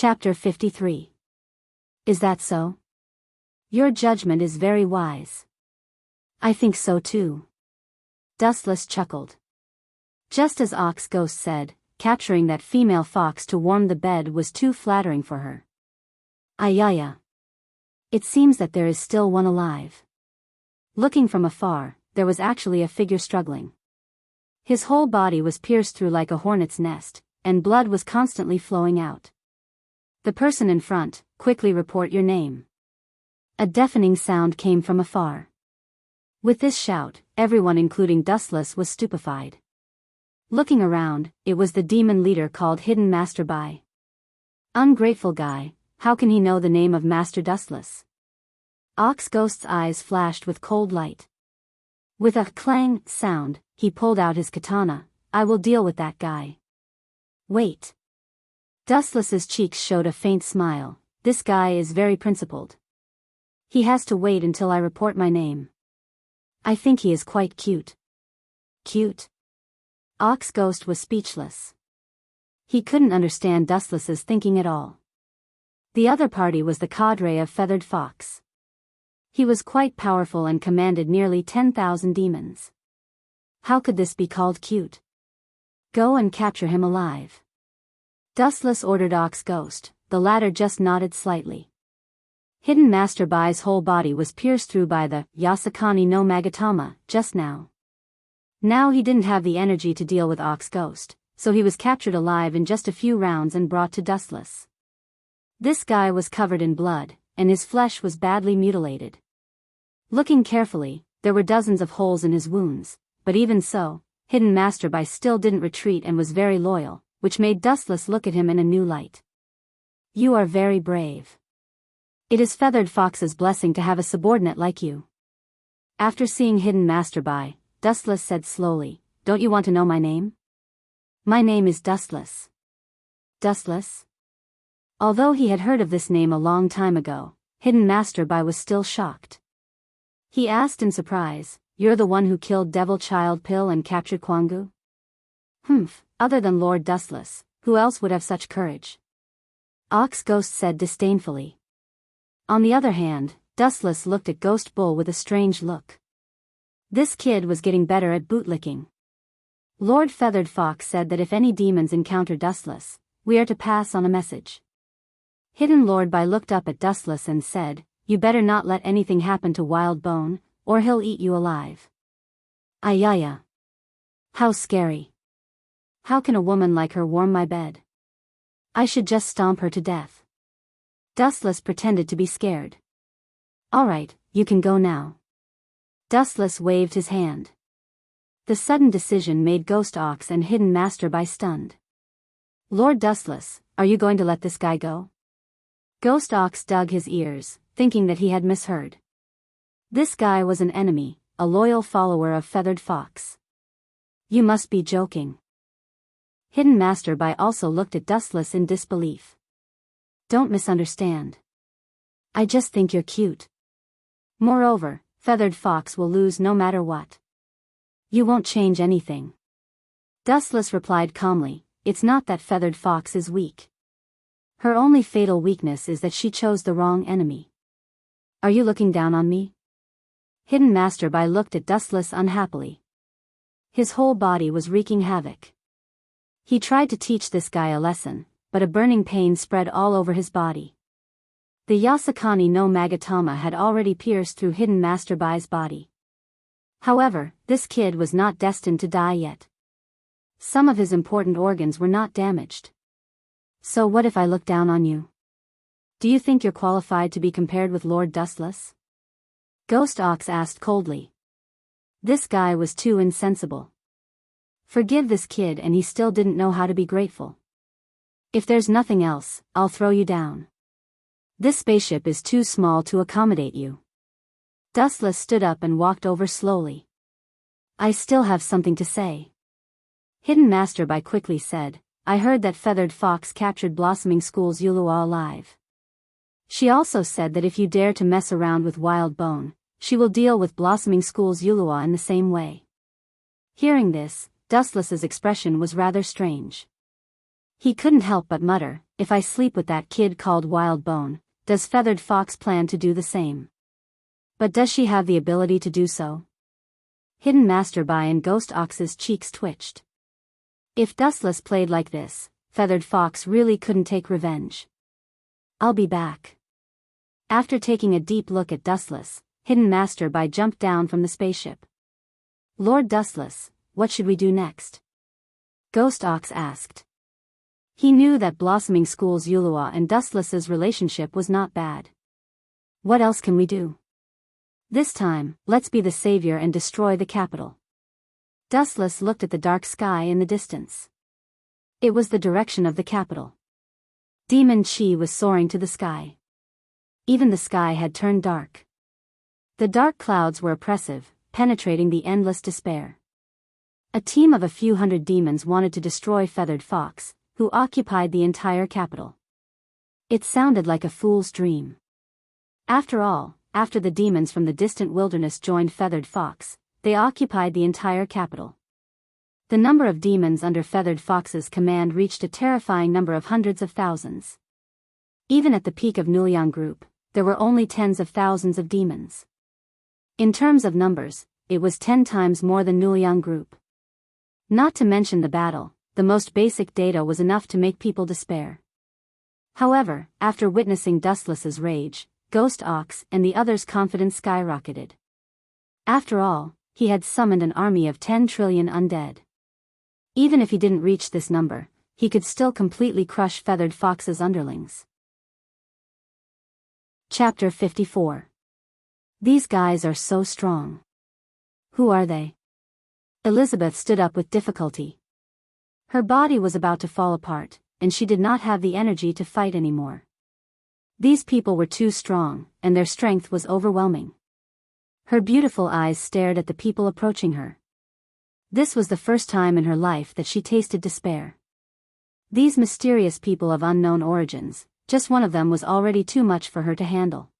Chapter 53. Is that so? Your judgment is very wise. I think so too. Dustless chuckled. Just as Ox Ghost said, capturing that female fox to warm the bed was too flattering for her. Ayaya. It seems that there is still one alive. Looking from afar, there was actually a figure struggling. His whole body was pierced through like a hornet's nest, and blood was constantly flowing out. The person in front, quickly report your name. A deafening sound came from afar. With this shout, everyone including Dustless was stupefied. Looking around, it was the demon leader called Hidden Master Bai. Ungrateful guy, how can he know the name of Master Dustless? Ox Ghost's eyes flashed with cold light. With a clang sound, he pulled out his katana. I will deal with that guy. Wait. Dustless's cheeks showed a faint smile. This guy is very principled. He has to wait until I report my name. I think he is quite cute. Cute? Ox Ghost was speechless. He couldn't understand Dustless's thinking at all. The other party was the cadre of Feathered Fox. He was quite powerful and commanded nearly 10,000 demons. How could this be called cute? Go and capture him alive. Dustless ordered Ox Ghost. The latter just nodded slightly. Hidden Master Bai's whole body was pierced through by the Yasakani no Magatama just now. Now he didn't have the energy to deal with Ox Ghost, so he was captured alive in just a few rounds and brought to Dustless. This guy was covered in blood, and his flesh was badly mutilated. Looking carefully, there were dozens of holes in his wounds, but even so, Hidden Master Bai still didn't retreat and was very loyal, which made Dustless look at him in a new light. You are very brave. It is Feathered Fox's blessing to have a subordinate like you. After seeing Hidden Master Bai, Dustless said slowly, don't you want to know my name? My name is Dustless. Dustless? Although he had heard of this name a long time ago, Hidden Master Bai was still shocked. He asked in surprise, you're the one who killed Devil Child Pill and captured Kwangu? Other than Lord Dustless, who else would have such courage? Ox Ghost said disdainfully. On the other hand, Dustless looked at Ghost Bull with a strange look. This kid was getting better at bootlicking. Lord Feathered Fox said that if any demons encounter Dustless, we are to pass on a message. Hidden Lord Bai looked up at Dustless and said, you better not let anything happen to Wild Bone, or he'll eat you alive. Ayaya. How scary. How can a woman like her warm my bed? I should just stomp her to death. Dustless pretended to be scared. All right, you can go now. Dustless waved his hand. The sudden decision made Ghost Ox and Hidden Master Bai stunned. Lord Dustless, are you going to let this guy go? Ghost Ox dug his ears, thinking that he had misheard. This guy was an enemy, a loyal follower of Feathered Fox. You must be joking. Hidden Master Bai also looked at Dustless in disbelief. Don't misunderstand. I just think you're cute. Moreover, Feathered Fox will lose no matter what. You won't change anything. Dustless replied calmly, it's not that Feathered Fox is weak. Her only fatal weakness is that she chose the wrong enemy. Are you looking down on me? Hidden Master Bai looked at Dustless unhappily. His whole body was wreaking havoc. He tried to teach this guy a lesson, but a burning pain spread all over his body. The Yasakani no Magatama had already pierced through Hidden Master Bai's body. However, this kid was not destined to die yet. Some of his important organs were not damaged. So what if I look down on you? Do you think you're qualified to be compared with Lord Dustless? Ghost Ox asked coldly. This guy was too insensible. Forgive this kid, and he still didn't know how to be grateful. If there's nothing else, I'll throw you down. This spaceship is too small to accommodate you. Dustless stood up and walked over slowly. I still have something to say. Hidden Master Bai quickly said, I heard that Feathered Fox captured Blossoming School's Yulua alive. She also said that if you dare to mess around with Wild Bone, she will deal with Blossoming School's Yulua in the same way. Hearing this, Dustless's expression was rather strange. He couldn't help but mutter, if I sleep with that kid called Wildbone, does Feathered Fox plan to do the same? But does she have the ability to do so? Hidden Masterby and Ghost Ox's cheeks twitched. If Dustless played like this, Feathered Fox really couldn't take revenge. I'll be back. After taking a deep look at Dustless, Hidden Masterby jumped down from the spaceship. Lord Dustless, what should we do next? Ghost Ox asked. He knew that Blossoming School's Ulua and Dustless's relationship was not bad. What else can we do? This time, let's be the savior and destroy the capital. Dustless looked at the dark sky in the distance. It was the direction of the capital. Demon Chi was soaring to the sky. Even the sky had turned dark. The dark clouds were oppressive, penetrating the endless despair. A team of a few hundred demons wanted to destroy Feathered Fox, who occupied the entire capital. It sounded like a fool's dream. After all, after the demons from the distant wilderness joined Feathered Fox, they occupied the entire capital. The number of demons under Feathered Fox's command reached a terrifying number of hundreds of thousands. Even at the peak of Nuliang Group, there were only tens of thousands of demons. In terms of numbers, it was 10 times more than Nuliang Group. Not to mention the battle, the most basic data was enough to make people despair. However, after witnessing Dustless's rage, Ghost Ox and the others' confidence skyrocketed. After all, he had summoned an army of 10 trillion undead. Even if he didn't reach this number, he could still completely crush Feathered Fox's underlings. Chapter 54. These guys are so strong. Who are they? Elizabeth stood up with difficulty. Her body was about to fall apart, and she did not have the energy to fight anymore. These people were too strong, and their strength was overwhelming. Her beautiful eyes stared at the people approaching her. This was the first time in her life that she tasted despair. These mysterious people of unknown origins, just one of them was already too much for her to handle.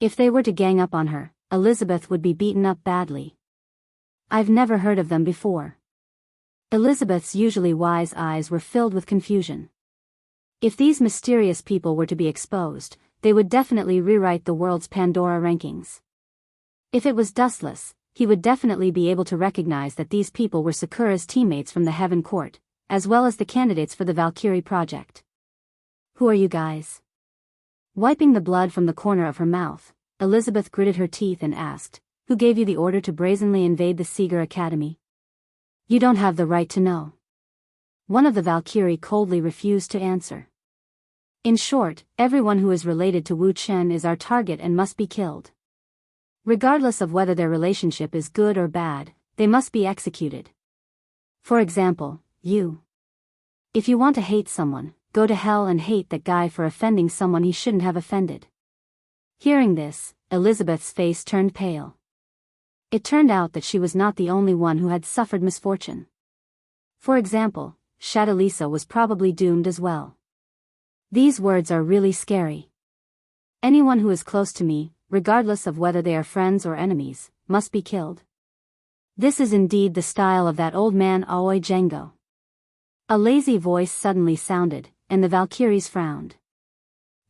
If they were to gang up on her, Elizabeth would be beaten up badly. I've never heard of them before. Elizabeth's usually wise eyes were filled with confusion. If these mysterious people were to be exposed, they would definitely rewrite the world's Pandora rankings. If it was Dustless, he would definitely be able to recognize that these people were Sakura's teammates from the Heaven Court, as well as the candidates for the Valkyrie project. Who are you guys? Wiping the blood from the corner of her mouth, Elizabeth gritted her teeth and asked, who gave you the order to brazenly invade the Seeger Academy? You don't have the right to know. One of the Valkyrie coldly refused to answer. In short, everyone who is related to Wu Chen is our target and must be killed. Regardless of whether their relationship is good or bad, they must be executed. For example, you. If you want to hate someone, go to hell and hate that guy for offending someone he shouldn't have offended. Hearing this, Elizabeth's face turned pale. It turned out that she was not the only one who had suffered misfortune. For example, Shadalisa was probably doomed as well. These words are really scary. Anyone who is close to me, regardless of whether they are friends or enemies, must be killed. This is indeed the style of that old man Aoi Django. A lazy voice suddenly sounded, and the Valkyries frowned.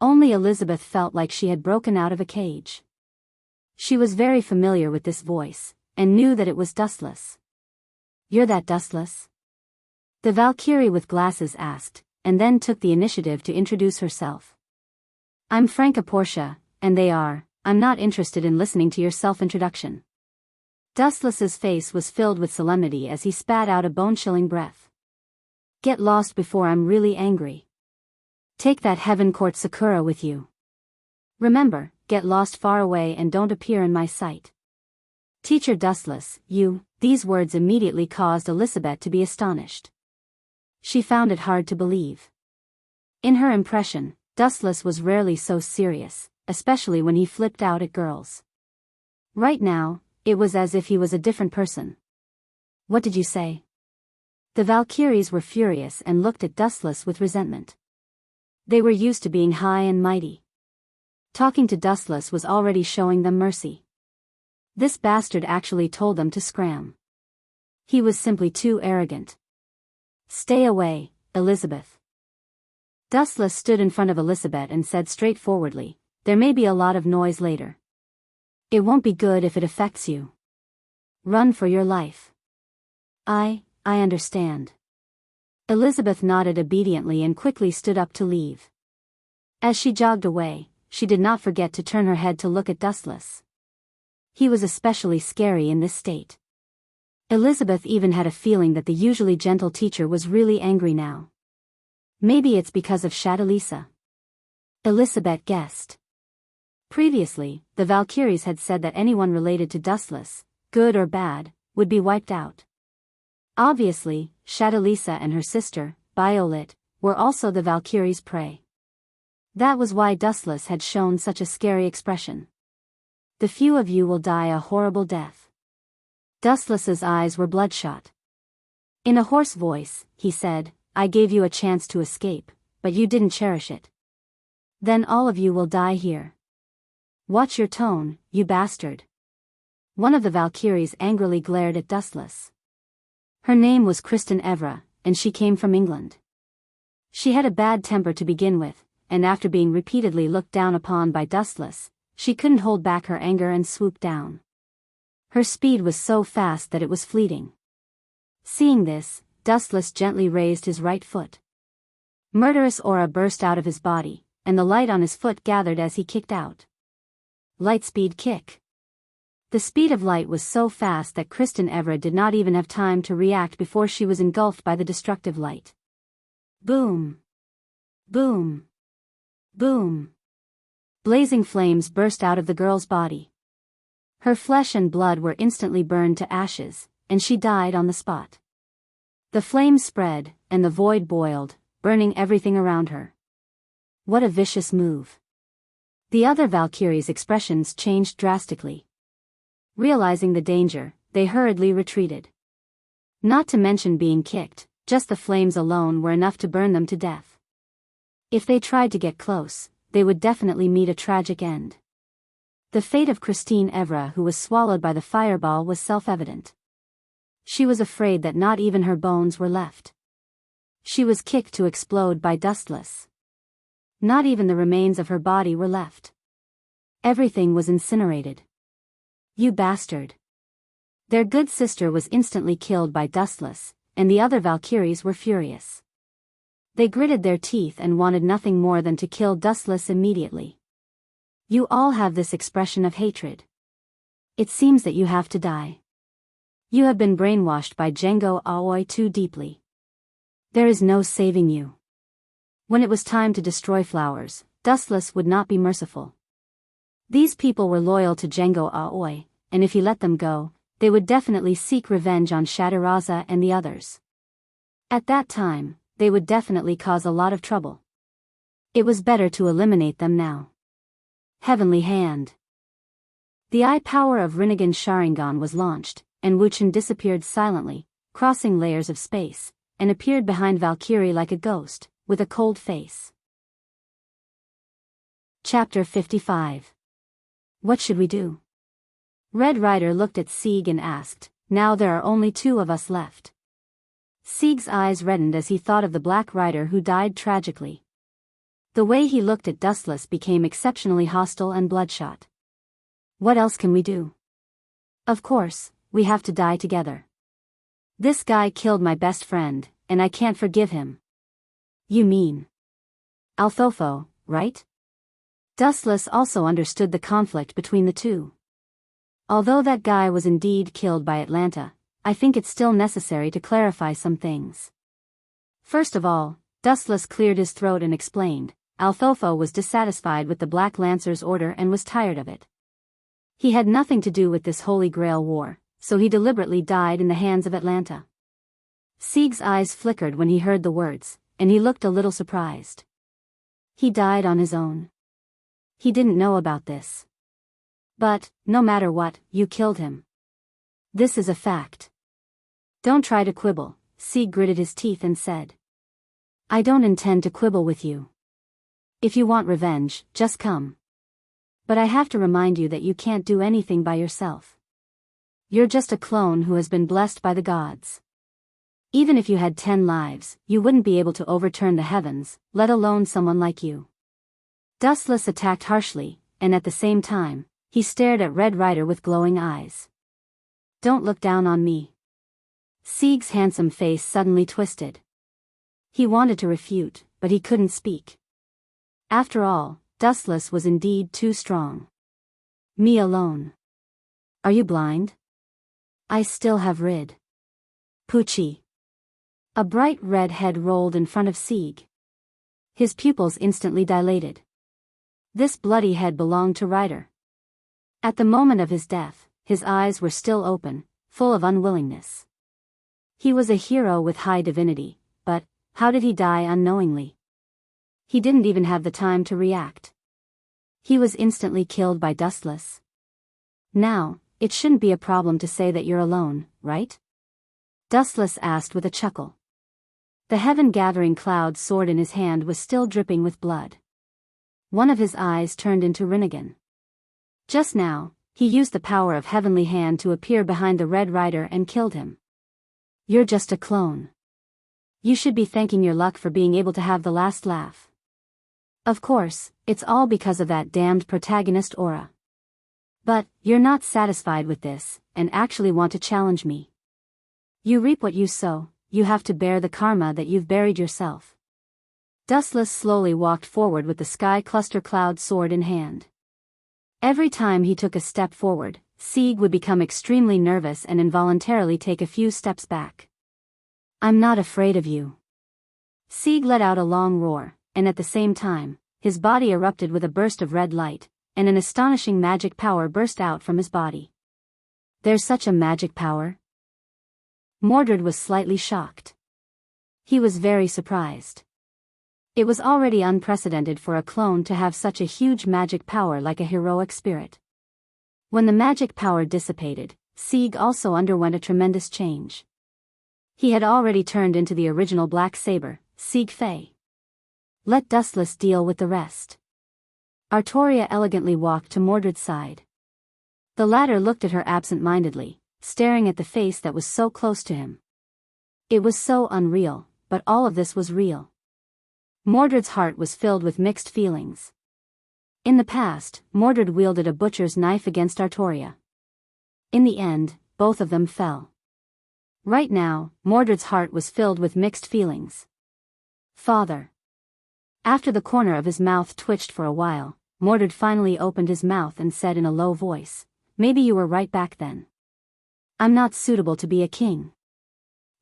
Only Elizabeth felt like she had broken out of a cage. She was very familiar with this voice, and knew that it was Dustless. You're that Dustless? The Valkyrie with glasses asked, and then took the initiative to introduce herself. I'm Franca Portia, and I'm not interested in listening to your self-introduction. Dustless's face was filled with solemnity as he spat out a bone-chilling breath. Get lost before I'm really angry. Take that Heaven Court Sakura with you. Remember, get lost far away and don't appear in my sight. Teacher Dustless, these words immediately caused Elizabeth to be astonished. She found it hard to believe. In her impression, Dustless was rarely so serious, especially when he flipped out at girls. Right now, it was as if he was a different person. What did you say? The Valkyries were furious and looked at Dustless with resentment. They were used to being high and mighty. Talking to Dustless was already showing them mercy. This bastard actually told them to scram. He was simply too arrogant. Stay away, Elizabeth. Dustless stood in front of Elizabeth and said straightforwardly, "There may be a lot of noise later. It won't be good if it affects you. Run for your life." I understand." Elizabeth nodded obediently and quickly stood up to leave. As she jogged away, she did not forget to turn her head to look at Dustless. He was especially scary in this state. Elizabeth even had a feeling that the usually gentle teacher was really angry now. Maybe it's because of Shadalisa. Elizabeth guessed. Previously, the Valkyries had said that anyone related to Dustless, good or bad, would be wiped out. Obviously, Shadalisa and her sister, Violet, were also the Valkyries' prey. That was why Dustless had shown such a scary expression. "The few of you will die a horrible death." Dustless's eyes were bloodshot. In a hoarse voice, he said, "I gave you a chance to escape, but you didn't cherish it. Then all of you will die here. Watch your tone, you bastard." One of the Valkyries angrily glared at Dustless. Her name was Kristen Evra, and she came from England. She had a bad temper to begin with, and after being repeatedly looked down upon by Dustless, she couldn't hold back her anger and swooped down. Her speed was so fast that it was fleeting. Seeing this, Dustless gently raised his right foot. Murderous aura burst out of his body, and the light on his foot gathered as he kicked out. Lightspeed kick. The speed of light was so fast that Kristen Evra did not even have time to react before she was engulfed by the destructive light. Boom! Boom! Boom! Blazing flames burst out of the girl's body. Her flesh and blood were instantly burned to ashes, and she died on the spot. The flames spread, and the void boiled, burning everything around her. What a vicious move. The other Valkyries' expressions changed drastically. Realizing the danger, they hurriedly retreated. Not to mention being kicked, just the flames alone were enough to burn them to death. If they tried to get close, they would definitely meet a tragic end. The fate of Christine Evra, who was swallowed by the fireball, was self-evident. She was afraid that not even her bones were left. She was kicked to explode by Dustless. Not even the remains of her body were left. Everything was incinerated. You bastard. Their good sister was instantly killed by Dustless, and the other Valkyries were furious. They gritted their teeth and wanted nothing more than to kill Dustless immediately. You all have this expression of hatred. It seems that you have to die. You have been brainwashed by Django Aoi too deeply. There is no saving you. When it was time to destroy flowers, Dustless would not be merciful. These people were loyal to Django Aoi, and if he let them go, they would definitely seek revenge on Shadaraza and the others. At that time, they would definitely cause a lot of trouble. It was better to eliminate them now. Heavenly Hand. The eye power of Rinnegan's Sharingan was launched, and Wuchen disappeared silently, crossing layers of space, and appeared behind Valkyrie like a ghost, with a cold face. Chapter 55. What should we do? Red Rider looked at Sieg and asked, "Now there are only 2 of us left." Sieg's eyes reddened as he thought of the Black Rider who died tragically. The way he looked at Dustless became exceptionally hostile and bloodshot. What else can we do? Of course, we have to die together. This guy killed my best friend, and I can't forgive him. You mean Althofo, right? Dustless also understood the conflict between the two. Although that guy was indeed killed by Atlanta, I think it's still necessary to clarify some things. First of all, Dustless cleared his throat and explained, Althofo was dissatisfied with the Black Lancer's order and was tired of it. He had nothing to do with this Holy Grail war, so he deliberately died in the hands of Atlanta. Sieg's eyes flickered when he heard the words, and he looked a little surprised. He died on his own. He didn't know about this. But, no matter what, you killed him. This is a fact. Don't try to quibble, Sieg gritted his teeth and said. I don't intend to quibble with you. If you want revenge, just come. But I have to remind you that you can't do anything by yourself. You're just a clone who has been blessed by the gods. Even if you had 10 lives, you wouldn't be able to overturn the heavens, let alone someone like you. Dustless attacked harshly, and at the same time, he stared at Red Rider with glowing eyes. Don't look down on me. Sieg's handsome face suddenly twisted. He wanted to refute, but he couldn't speak. After all, Dustless was indeed too strong. Me alone. Are you blind? I still have rid. Poochie. A bright red head rolled in front of Sieg. His pupils instantly dilated. This bloody head belonged to Ryder. At the moment of his death, his eyes were still open, full of unwillingness. He was a hero with high divinity, but how did he die unknowingly? He didn't even have the time to react. He was instantly killed by Dustless. Now, it shouldn't be a problem to say that you're alone, right? Dustless asked with a chuckle. The heaven-gathering cloud sword in his hand was still dripping with blood. One of his eyes turned into Rinnegan. Just now, he used the power of Heavenly Hand to appear behind the Red Rider and killed him. You're just a clone. You should be thanking your luck for being able to have the last laugh. Of course, it's all because of that damned protagonist aura. But, you're not satisfied with this, and actually want to challenge me. You reap what you sow, you have to bear the karma that you've buried yourself. Dustless slowly walked forward with the Sky Cluster Cloud sword in hand. Every time he took a step forward, Sieg would become extremely nervous and involuntarily take a few steps back. I'm not afraid of you. Sieg let out a long roar, and at the same time, his body erupted with a burst of red light, and an astonishing magic power burst out from his body. There's such a magic power? Mordred was slightly shocked. He was very surprised. It was already unprecedented for a clone to have such a huge magic power like a heroic spirit. When the magic power dissipated, Sieg also underwent a tremendous change. He had already turned into the original Black Saber, Sieg Fei. Let Dustless deal with the rest. Artoria elegantly walked to Mordred's side. The latter looked at her absent-mindedly, staring at the face that was so close to him. It was so unreal, but all of this was real. Mordred's heart was filled with mixed feelings. In the past, Mordred wielded a butcher's knife against Artoria. In the end, both of them fell. Right now, Mordred's heart was filled with mixed feelings. Father. After the corner of his mouth twitched for a while, Mordred finally opened his mouth and said in a low voice, "Maybe you were right back then. I'm not suitable to be a king.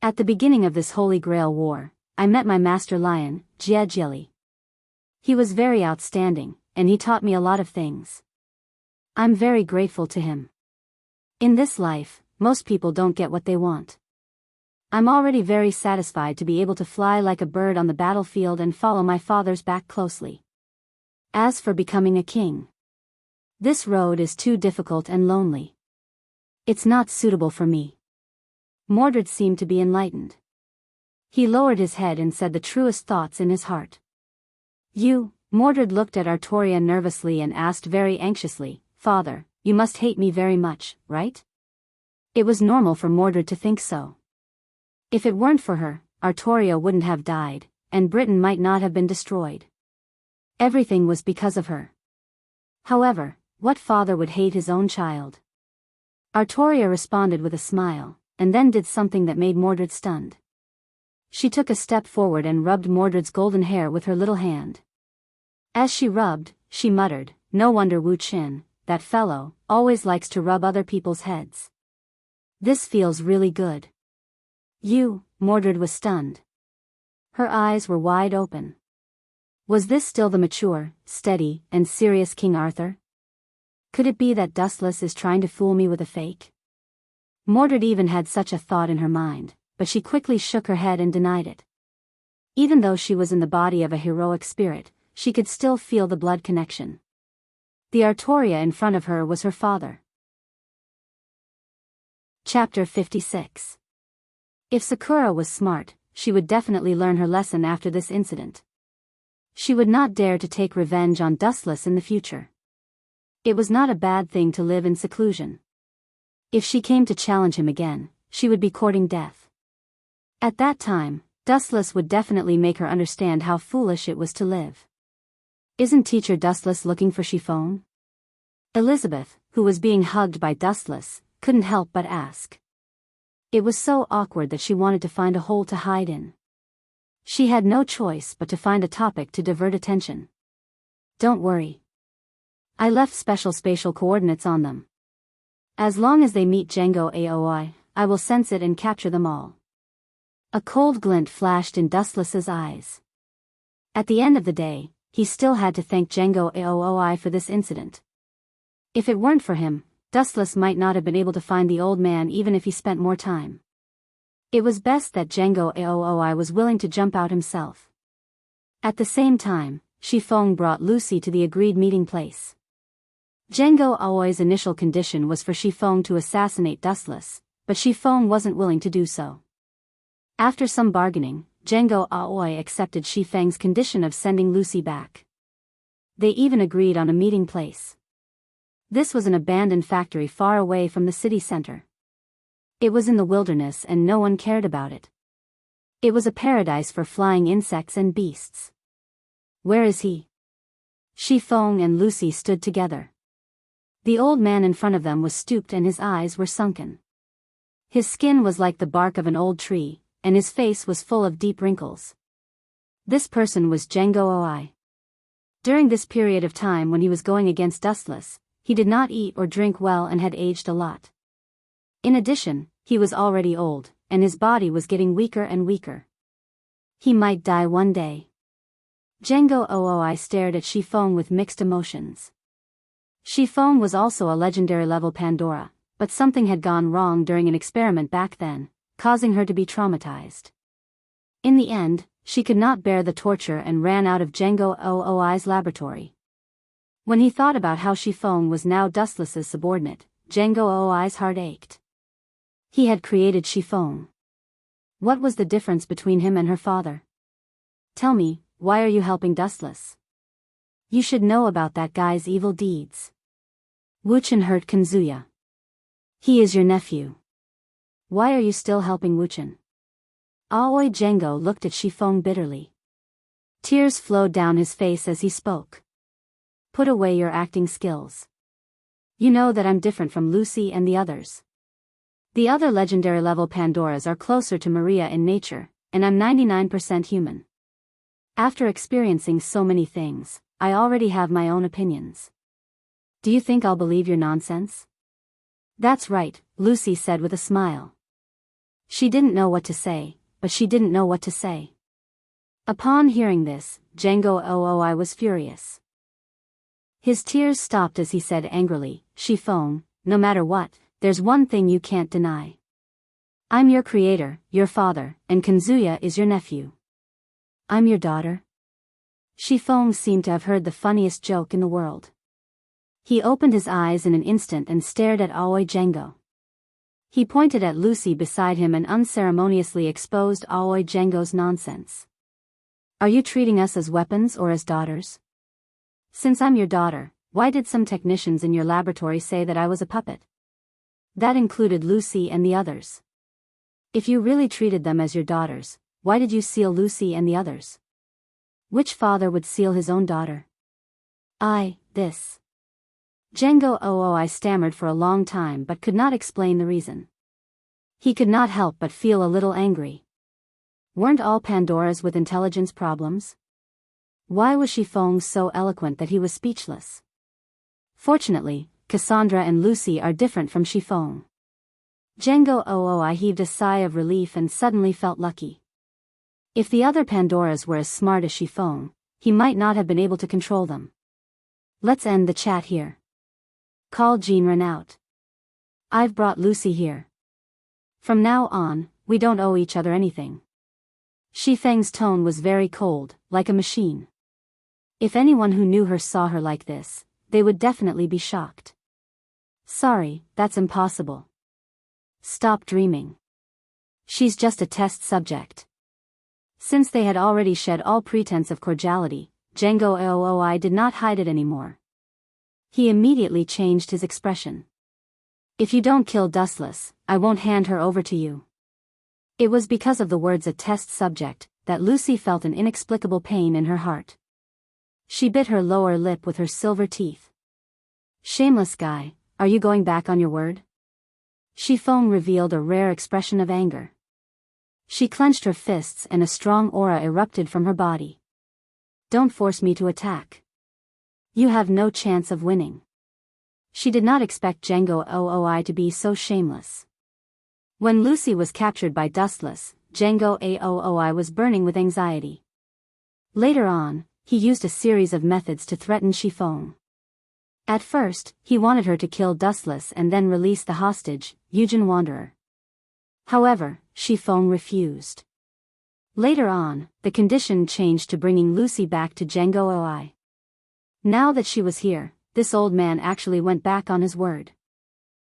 At the beginning of this Holy Grail War, I met my master lion, Jie. He was very outstanding, and he taught me a lot of things. I'm very grateful to him. In this life, most people don't get what they want. I'm already very satisfied to be able to fly like a bird on the battlefield and follow my father's back closely. As for becoming a king, this road is too difficult and lonely. It's not suitable for me." Mordred seemed to be enlightened. He lowered his head and said the truest thoughts in his heart. Mordred looked at Artoria nervously and asked very anxiously, "Father, you must hate me very much, right?" It was normal for Mordred to think so. If it weren't for her, Artoria wouldn't have died, and Britain might not have been destroyed. Everything was because of her. However, what father would hate his own child? Artoria responded with a smile, and then did something that made Mordred stunned. She took a step forward and rubbed Mordred's golden hair with her little hand. As she rubbed, she muttered, "No wonder Wu Qin, that fellow, always likes to rub other people's heads. This feels really good." Mordred was stunned. Her eyes were wide open. Was this still the mature, steady, and serious King Arthur? Could it be that Dustless is trying to fool me with a fake? Mordred even had such a thought in her mind, but she quickly shook her head and denied it. Even though she was in the body of a heroic spirit, she could still feel the blood connection. The Artoria in front of her was her father. Chapter 56. If Sakura was smart, she would definitely learn her lesson after this incident. She would not dare to take revenge on Dustless in the future. It was not a bad thing to live in seclusion. If she came to challenge him again, she would be courting death. At that time, Dustless would definitely make her understand how foolish it was to live. Isn't Teacher Dustless looking for chiffon? Elizabeth, who was being hugged by Dustless, couldn't help but ask. It was so awkward that she wanted to find a hole to hide in. She had no choice but to find a topic to divert attention. Don't worry. I left special spatial coordinates on them. As long as they meet Django AOI, I will sense it and capture them all. A cold glint flashed in Dustless's eyes. At the end of the day, he still had to thank Django AOI for this incident. If it weren't for him, Dustless might not have been able to find the old man even if he spent more time. It was best that Django AOI was willing to jump out himself. At the same time, Chiffon brought Lucy to the agreed meeting place. Django AOI's initial condition was for Chiffon to assassinate Dustless, but Chiffon wasn't willing to do so. After some bargaining, Django AOI accepted Chiffong's condition of sending Lucy back. They even agreed on a meeting place. This was an abandoned factory far away from the city center. It was in the wilderness and no one cared about it. It was a paradise for flying insects and beasts. Where is he? Chiffon and Lucy stood together. The old man in front of them was stooped and his eyes were sunken. His skin was like the bark of an old tree, and his face was full of deep wrinkles. This person was Django AOI. During this period of time when he was going against Dustless, he did not eat or drink well and had aged a lot. In addition, he was already old, and his body was getting weaker and weaker. He might die one day. Django AOI stared at Chiffon with mixed emotions. Chiffon was also a legendary level Pandora, but something had gone wrong during an experiment back then, causing her to be traumatized. In the end, she could not bear the torture and ran out of Django AOI's laboratory. When he thought about how Chiffon was now Dustless's subordinate, Django AOI's heart ached. He had created Chiffon. What was the difference between him and her father? Tell me, why are you helping Dustless? You should know about that guy's evil deeds. Wuchen hurt Kanzuya. He is your nephew. Why are you still helping Wuchen? Aoi Django looked at Chiffon bitterly. Tears flowed down his face as he spoke. Put away your acting skills. You know that I'm different from Lucy and the others. The other legendary level Pandoras are closer to Maria in nature, and I'm 99% human. After experiencing so many things, I already have my own opinions. Do you think I'll believe your nonsense? That's right, Lucy said with a smile. She didn't know what to say, but she didn't know what to say. Upon hearing this, Django AOI was furious. His tears stopped as he said angrily, Chiffon, no matter what, there's one thing you can't deny. I'm your creator, your father, and Kanzuya is your nephew. I'm your daughter? Chiffon seemed to have heard the funniest joke in the world. He opened his eyes in an instant and stared at Aoi Django. He pointed at Lucy beside him and unceremoniously exposed Aoi Django's nonsense. Are you treating us as weapons or as daughters? Since I'm your daughter, why did some technicians in your laboratory say that I was a puppet? That included Lucy and the others. If you really treated them as your daughters, why did you seal Lucy and the others? Which father would seal his own daughter? This. Django AOI stammered for a long time but could not explain the reason. He could not help but feel a little angry. Weren't all Pandoras with intelligence problems? Why was Chiffon so eloquent that he was speechless? Fortunately, Cassandra and Lucy are different from Chiffon. Django AOI heaved a sigh of relief and suddenly felt lucky. If the other Pandoras were as smart as Chiffon, he might not have been able to control them. Let's end the chat here. Call Jean out. I've brought Lucy here. From now on, we don't owe each other anything. Shifeng's tone was very cold, like a machine. If anyone who knew her saw her like this, they would definitely be shocked. Sorry, that's impossible. Stop dreaming. She's just a test subject. Since they had already shed all pretense of cordiality, Django AOI did not hide it anymore. He immediately changed his expression. If you don't kill Dustless, I won't hand her over to you. It was because of the words "a test subject" that Lucy felt an inexplicable pain in her heart. She bit her lower lip with her silver teeth. "Shameless guy, are you going back on your word?" Chiffon revealed a rare expression of anger. She clenched her fists and a strong aura erupted from her body. "Don't force me to attack. You have no chance of winning." She did not expect Django Ooi to be so shameless. When Lucy was captured by Dustless, Django Aooi was burning with anxiety. Later on, he used a series of methods to threaten Chiffon. At first, he wanted her to kill Dustless and then release the hostage, Eugen Wanderer. However, Chiffon refused. Later on, the condition changed to bringing Lucy back to Django Ooi. Now that she was here, this old man actually went back on his word.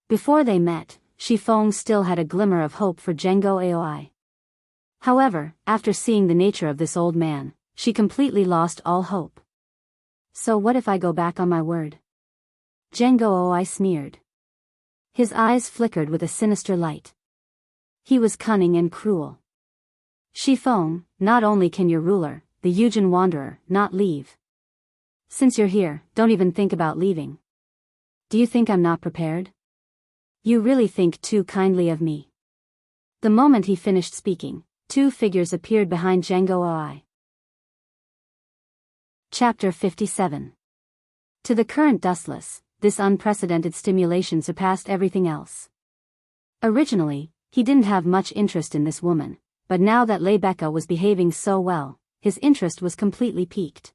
Before they met, Chiffon still had a glimmer of hope for Django Aoi. However, after seeing the nature of this old man, she completely lost all hope. "So what if I go back on my word?" Django Aoi sneered. His eyes flickered with a sinister light. He was cunning and cruel. "Chiffon, not only can your ruler, the Eugen Wanderer, not leave. Since you're here, don't even think about leaving. Do you think I'm not prepared? You really think too kindly of me." The moment he finished speaking, two figures appeared behind Django Ooi. Chapter 57. To the current Dustless, this unprecedented stimulation surpassed everything else. Originally, he didn't have much interest in this woman, but now that Rebecca was behaving so well, his interest was completely piqued.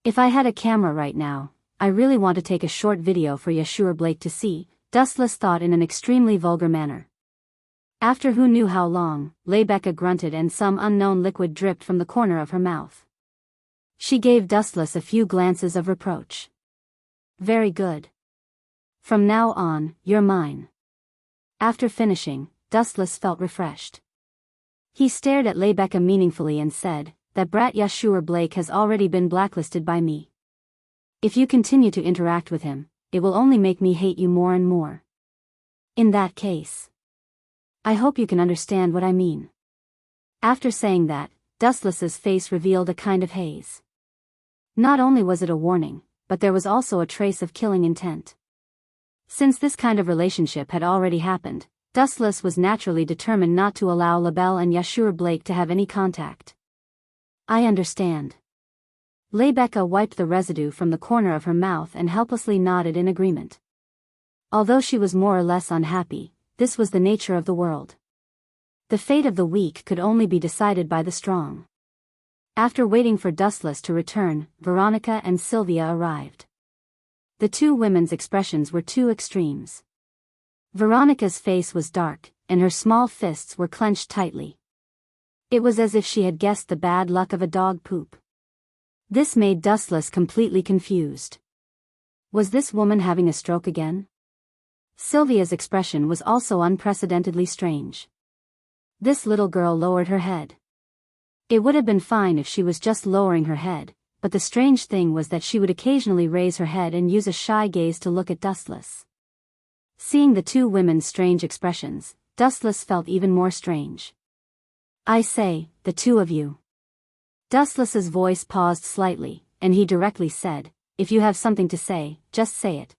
"If I had a camera right now, I really want to take a short video for Yashur Blake to see," Dustless thought in an extremely vulgar manner. After who knew how long, Rebecca grunted and some unknown liquid dripped from the corner of her mouth. She gave Dustless a few glances of reproach. "Very good. From now on, you're mine." After finishing, Dustless felt refreshed. He stared at Rebecca meaningfully and said, "That brat Yashur Blake has already been blacklisted by me. If you continue to interact with him, it will only make me hate you more and more. In that case, I hope you can understand what I mean." After saying that, Dustless's face revealed a kind of haze. Not only was it a warning, but there was also a trace of killing intent. Since this kind of relationship had already happened, Dustless was naturally determined not to allow Labelle and Yashur Blake to have any contact. "I understand." Rebecca wiped the residue from the corner of her mouth and helplessly nodded in agreement. Although she was more or less unhappy, this was the nature of the world. The fate of the weak could only be decided by the strong. After waiting for Dustless to return, Veronica and Sylvia arrived. The two women's expressions were two extremes. Veronica's face was dark, and her small fists were clenched tightly. It was as if she had guessed the bad luck of a dog poop. This made Dustless completely confused. Was this woman having a stroke again? Sylvia's expression was also unprecedentedly strange. This little girl lowered her head. It would have been fine if she was just lowering her head, but the strange thing was that she would occasionally raise her head and use a shy gaze to look at Dustless. Seeing the two women's strange expressions, Dustless felt even more strange. "I say, the two of you." Dustless's voice paused slightly, and he directly said, "If you have something to say, just say it.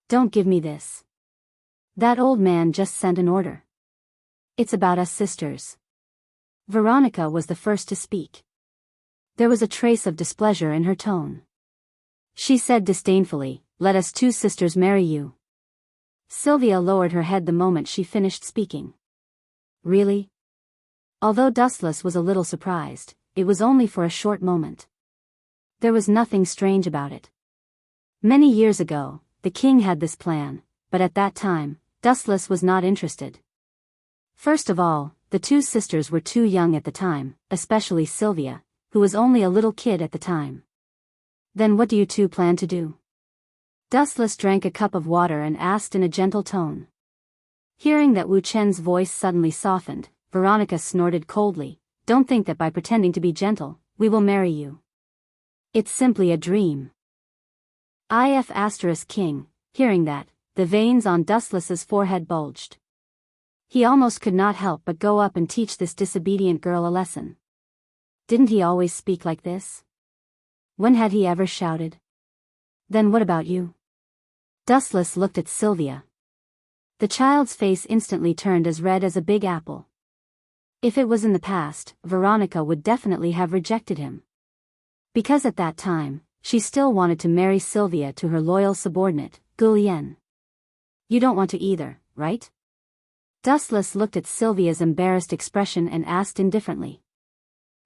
Don't give me this. That old man just sent an order. It's about us sisters." Veronica was the first to speak. There was a trace of displeasure in her tone. She said disdainfully, "Let us two sisters marry you." Sylvia lowered her head the moment she finished speaking. "Really?" Although Dustless was a little surprised, it was only for a short moment. There was nothing strange about it. Many years ago, the king had this plan, but at that time, Dustless was not interested. First of all, the two sisters were too young at the time, especially Sylvia, who was only a little kid at the time. "Then what do you two plan to do?" Dustless drank a cup of water and asked in a gentle tone. Hearing that Wu Chen's voice suddenly softened, Veronica snorted coldly, "Don't think that by pretending to be gentle, we will marry you. It's simply a dream." King, hearing that, the veins on Dustless's forehead bulged. He almost could not help but go up and teach this disobedient girl a lesson. Didn't he always speak like this? When had he ever shouted? Then what about you? Dustless looked at Sylvia. The child's face instantly turned as red as a big apple. If it was in the past, Veronica would definitely have rejected him. Because at that time, she still wanted to marry Sylvia to her loyal subordinate, Gulian. You don't want to either, right? Dustless looked at Sylvia's embarrassed expression and asked indifferently.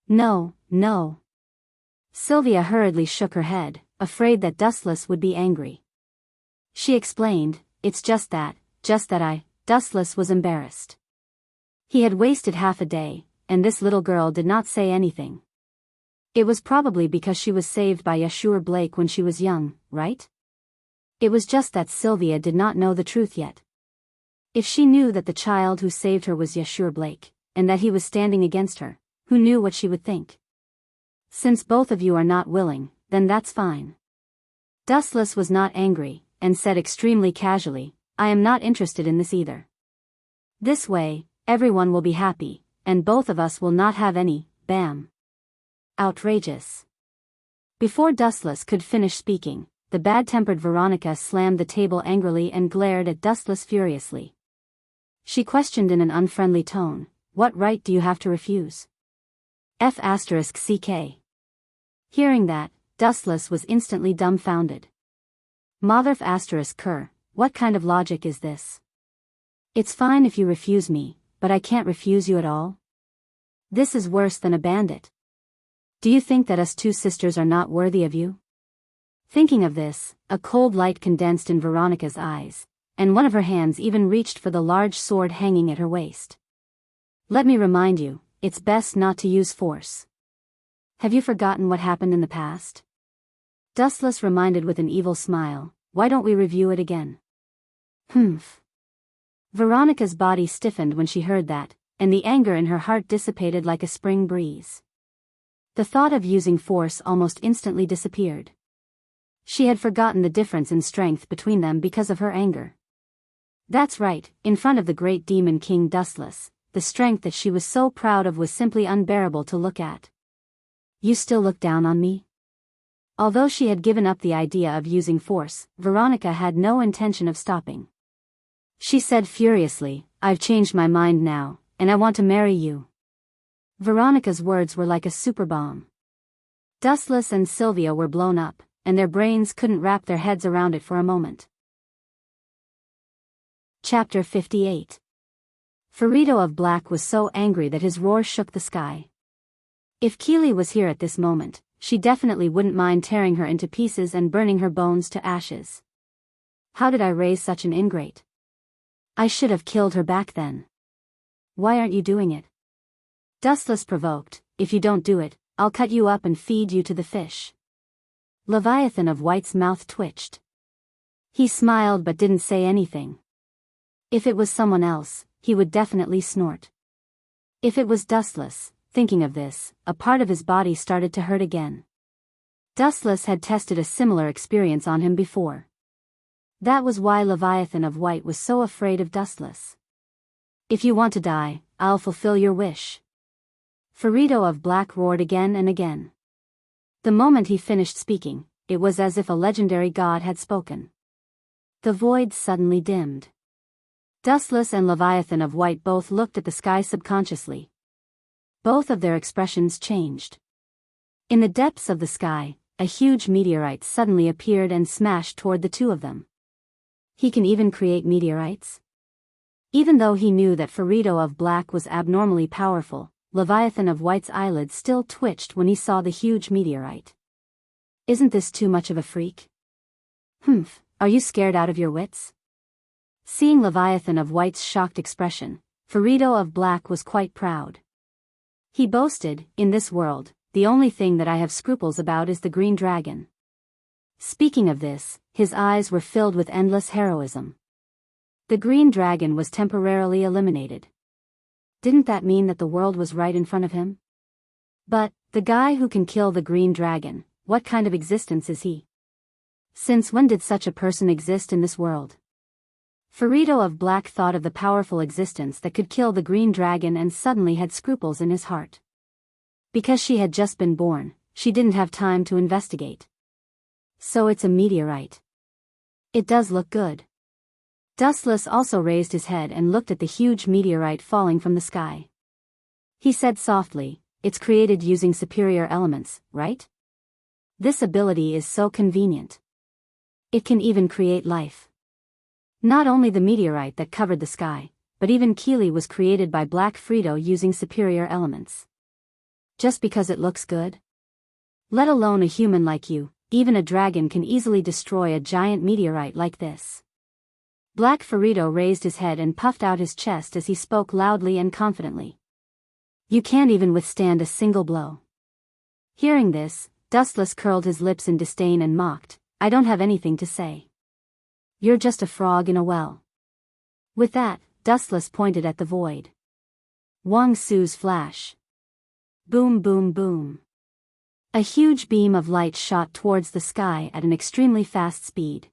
No, no. Sylvia hurriedly shook her head, afraid that Dustless would be angry. She explained, it's just that Dustless was embarrassed. He had wasted half a day, and this little girl did not say anything. It was probably because she was saved by Yashur Blake when she was young, right? It was just that Sylvia did not know the truth yet. If she knew that the child who saved her was Yashur Blake, and that he was standing against her, who knew what she would think? Since both of you are not willing, then that's fine. Dustless was not angry, and said extremely casually, I am not interested in this either. This way, everyone will be happy, and both of us will not have any, bam. Outrageous. Before Dustless could finish speaking, the bad-tempered Veronica slammed the table angrily and glared at Dustless furiously. She questioned in an unfriendly tone, what right do you have to refuse? F***ck. Hearing that, Dustless was instantly dumbfounded. Mother ***ker, what kind of logic is this? It's fine if you refuse me, but I can't refuse you at all? This is worse than a bandit. Do you think that us two sisters are not worthy of you? Thinking of this, a cold light condensed in Veronica's eyes, and one of her hands even reached for the large sword hanging at her waist. Let me remind you, it's best not to use force. Have you forgotten what happened in the past? Dustless reminded with an evil smile, why don't we review it again? Humph. Veronica's body stiffened when she heard that, and the anger in her heart dissipated like a spring breeze. The thought of using force almost instantly disappeared. She had forgotten the difference in strength between them because of her anger. That's right, in front of the great demon king Dustless, the strength that she was so proud of was simply unbearable to look at. You still look down on me? Although she had given up the idea of using force, Veronica had no intention of stopping. She said furiously, I've changed my mind now, and I want to marry you. Veronica's words were like a super bomb. Dustless and Sylvia were blown up, and their brains couldn't wrap their heads around it for a moment. Chapter 58. Ferrito of Black was so angry that his roar shook the sky. If Keely was here at this moment, she definitely wouldn't mind tearing her into pieces and burning her bones to ashes. How did I raise such an ingrate? I should have killed her back then. Why aren't you doing it? Dustless provoked, if you don't do it, I'll cut you up and feed you to the fish. Leviathan of White's mouth twitched. He smiled but didn't say anything. If it was someone else, he would definitely snort. If it was Dustless, thinking of this, a part of his body started to hurt again. Dustless had tested a similar experience on him before. That was why Leviathan of White was so afraid of Dustless. If you want to die, I'll fulfill your wish. Ferrito of Black roared again and again. The moment he finished speaking, it was as if a legendary god had spoken. The void suddenly dimmed. Dustless and Leviathan of White both looked at the sky subconsciously. Both of their expressions changed. In the depths of the sky, a huge meteorite suddenly appeared and smashed toward the two of them. He can even create meteorites? Even though he knew that Ferrito of Black was abnormally powerful, Leviathan of White's eyelids still twitched when he saw the huge meteorite. Isn't this too much of a freak? Humph, are you scared out of your wits? Seeing Leviathan of White's shocked expression, Ferrito of Black was quite proud. He boasted, in this world, the only thing that I have scruples about is the green dragon. Speaking of this, his eyes were filled with endless heroism. The green dragon was temporarily eliminated. Didn't that mean that the world was right in front of him? But, the guy who can kill the green dragon, what kind of existence is he? Since when did such a person exist in this world? Firito of Black thought of the powerful existence that could kill the green dragon and suddenly had scruples in his heart. Because she had just been born, she didn't have time to investigate. So it's a meteorite. It does look good. Dustless also raised his head and looked at the huge meteorite falling from the sky. He said softly, "It's created using superior elements, right? This ability is so convenient. It can even create life. Not only the meteorite that covered the sky, but even Keely was created by Black Frito using superior elements. Just because it looks good? Let alone a human like you, even a dragon can easily destroy a giant meteorite like this." Black Firito raised his head and puffed out his chest as he spoke loudly and confidently. "You can't even withstand a single blow." Hearing this, Dustless curled his lips in disdain and mocked, "I don't have anything to say. You're just a frog in a well." With that, Dustless pointed at the void. Wang Su's flash. Boom boom boom. A huge beam of light shot towards the sky at an extremely fast speed.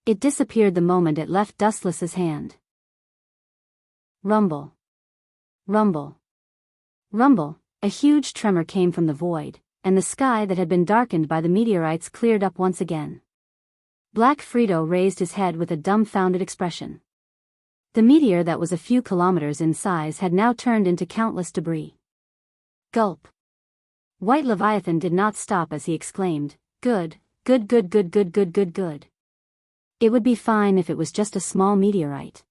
It disappeared the moment it left Dustless's hand. Rumble. Rumble. Rumble, a huge tremor came from the void, and the sky that had been darkened by the meteorites cleared up once again. Black Frito raised his head with a dumbfounded expression. The meteor that was a few kilometers in size had now turned into countless debris. Gulp. White Leviathan did not stop as he exclaimed, "Good, good good good good good good good. It would be fine if it was just a small meteorite."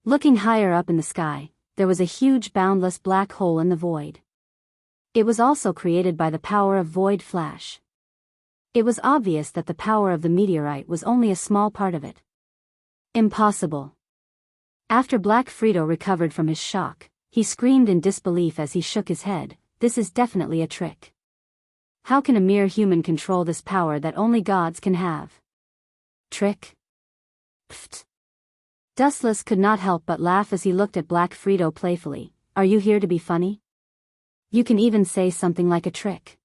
Looking higher up in the sky, there was a huge boundless black hole in the void. It was also created by the power of void flash. It was obvious that the power of the meteorite was only a small part of it. Impossible. After Black Frito recovered from his shock, he screamed in disbelief as he shook his head, "This is definitely a trick. How can a mere human control this power that only gods can have?" Trick? Pfft. Dustless could not help but laugh as he looked at Black Frito playfully. "Are you here to be funny? You can even say something like a trick.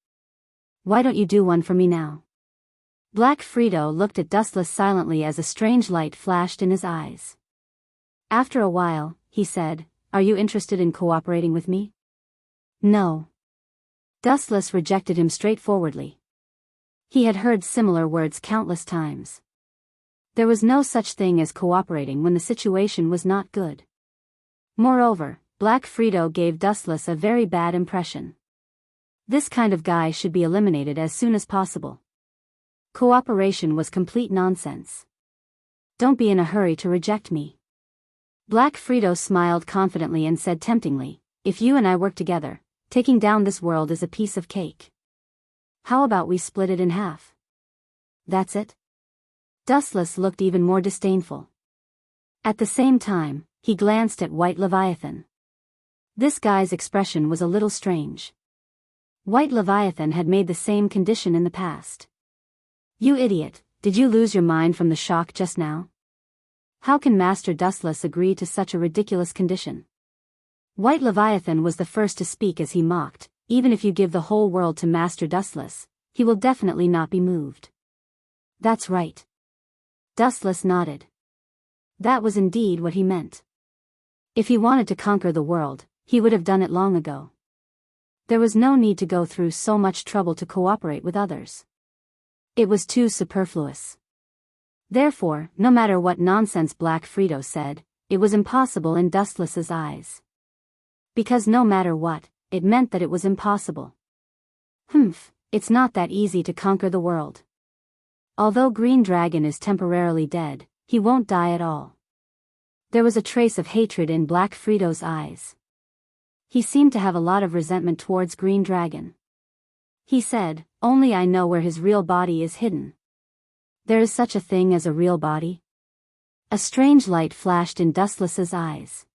Why don't you do one for me now?" Black Frito looked at Dustless silently as a strange light flashed in his eyes. After a while, he said, "Are you interested in cooperating with me?" "No." Dustless rejected him straightforwardly. He had heard similar words countless times. There was no such thing as cooperating when the situation was not good. Moreover, Black Frito gave Dustless a very bad impression. This kind of guy should be eliminated as soon as possible. Cooperation was complete nonsense. "Don't be in a hurry to reject me." Black Frito smiled confidently and said temptingly, "If you and I work together, taking down this world is a piece of cake. How about we split it in half?" "That's it?" Dustless looked even more disdainful. At the same time, he glanced at White Leviathan. This guy's expression was a little strange. White Leviathan had made the same condition in the past. "You idiot, did you lose your mind from the shock just now? How can Master Dustless agree to such a ridiculous condition?" White Leviathan was the first to speak as he mocked, "Even if you give the whole world to Master Dustless, he will definitely not be moved." "That's right." Dustless nodded. That was indeed what he meant. If he wanted to conquer the world, he would have done it long ago. There was no need to go through so much trouble to cooperate with others. It was too superfluous. Therefore, no matter what nonsense Black Frito said, it was impossible in Dustless's eyes. Because no matter what, it meant that it was impossible. It's not that easy to conquer the world. Although Green Dragon is temporarily dead, he won't die at all. There was a trace of hatred in Black Frito's eyes. He seemed to have a lot of resentment towards Green Dragon. He said, "Only I know where his real body is hidden." "There is such a thing as a real body?" A strange light flashed in Dustless's eyes.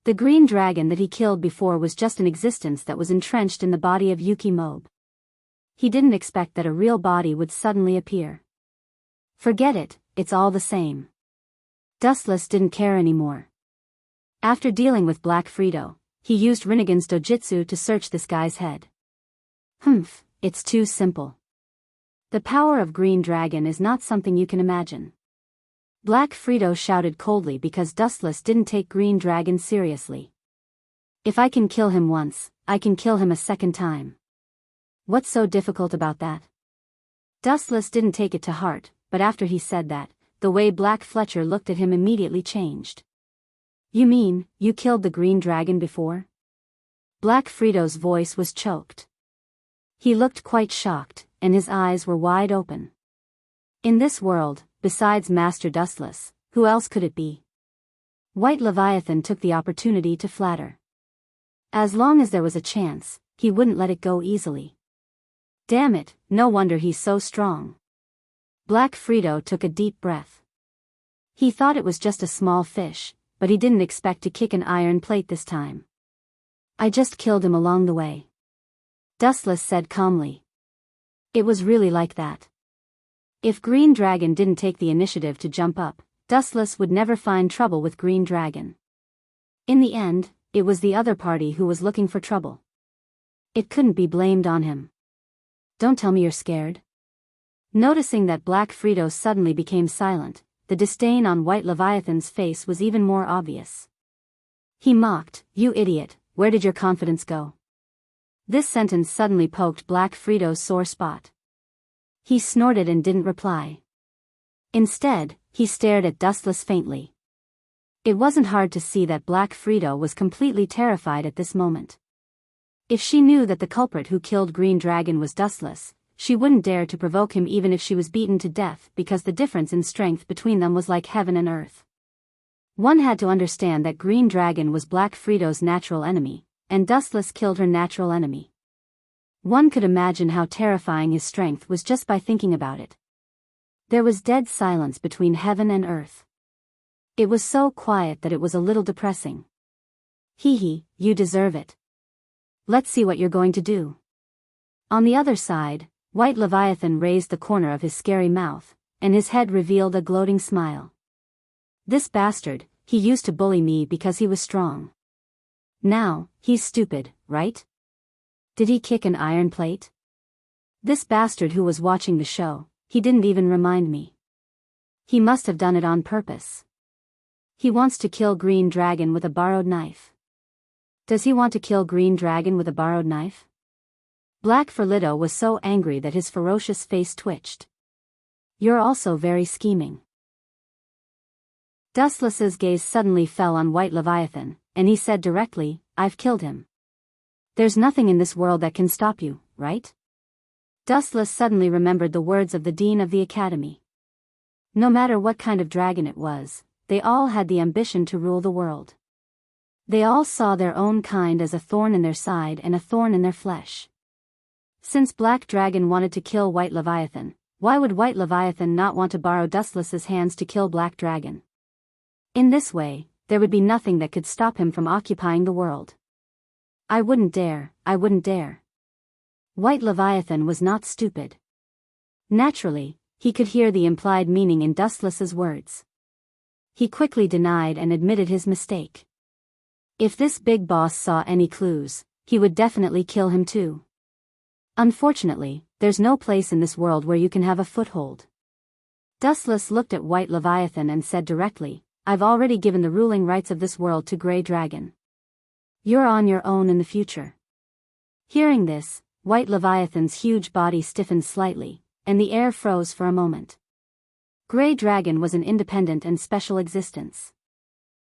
The Green Dragon that he killed before was just an existence that was entrenched in the body of Yuki Mobe. He didn't expect that a real body would suddenly appear. Forget it, it's all the same. Dustless didn't care anymore. After dealing with Black Frito, he used Rinnegan's dojutsu to search this guy's head. It's too simple. The power of Green Dragon is not something you can imagine. Black Frito shouted coldly because Dustless didn't take Green Dragon seriously. If I can kill him once, I can kill him a second time. What's so difficult about that? Dustless didn't take it to heart, but after he said that, the way Black Fletcher looked at him immediately changed. You mean, you killed the Green Dragon before? Black Frito's voice was choked. He looked quite shocked, and his eyes were wide open. In this world, besides Master Dustless, who else could it be? White Leviathan took the opportunity to flatter. As long as there was a chance, he wouldn't let it go easily. Damn it, no wonder he's so strong. Black Frito took a deep breath. He thought it was just a small fish, but he didn't expect to kick an iron plate this time. I just killed him along the way. Dustless said calmly. It was really like that. If Green Dragon didn't take the initiative to jump up, Dustless would never find trouble with Green Dragon. In the end, it was the other party who was looking for trouble. It couldn't be blamed on him. Don't tell me you're scared. Noticing that Black Frito suddenly became silent, the disdain on White Leviathan's face was even more obvious. He mocked, "You idiot, where did your confidence go?" This sentence suddenly poked Black Frito's sore spot. He snorted and didn't reply. Instead, he stared at Dustless faintly. It wasn't hard to see that Black Frito was completely terrified at this moment. If she knew that the culprit who killed Green Dragon was Dustless, she wouldn't dare to provoke him even if she was beaten to death, because the difference in strength between them was like heaven and earth. One had to understand that Green Dragon was Black Frito's natural enemy, and Dustless killed her natural enemy. One could imagine how terrifying his strength was just by thinking about it. There was dead silence between heaven and earth. It was so quiet that it was a little depressing. Hee, you deserve it. Let's see what you're going to do. On the other side, White Leviathan raised the corner of his scary mouth, and his head revealed a gloating smile. This bastard, he used to bully me because he was strong. Now, he's stupid, right? Did he kick an iron plate? This bastard who was watching the show, he didn't even remind me. He must have done it on purpose. He wants to kill Green Dragon with a borrowed knife. Does he want to kill Green Dragon with a borrowed knife? Black Frito was so angry that his ferocious face twitched. You're also very scheming. Dustless's gaze suddenly fell on White Leviathan, and he said directly, I've killed him. There's nothing in this world that can stop you, right? Dustless suddenly remembered the words of the Dean of the Academy. No matter what kind of dragon it was, they all had the ambition to rule the world. They all saw their own kind as a thorn in their side and a thorn in their flesh. Since Black Dragon wanted to kill White Leviathan, why would White Leviathan not want to borrow Dustless's hands to kill Black Dragon? In this way, there would be nothing that could stop him from occupying the world. I wouldn't dare. White Leviathan was not stupid. Naturally, he could hear the implied meaning in Dustless's words. He quickly denied and admitted his mistake. If this big boss saw any clues, he would definitely kill him too. Unfortunately, there's no place in this world where you can have a foothold. Dustless looked at White Leviathan and said directly, I've already given the ruling rights of this world to Grey Dragon. You're on your own in the future. Hearing this, White Leviathan's huge body stiffened slightly, and the air froze for a moment. Grey Dragon was an independent and special existence.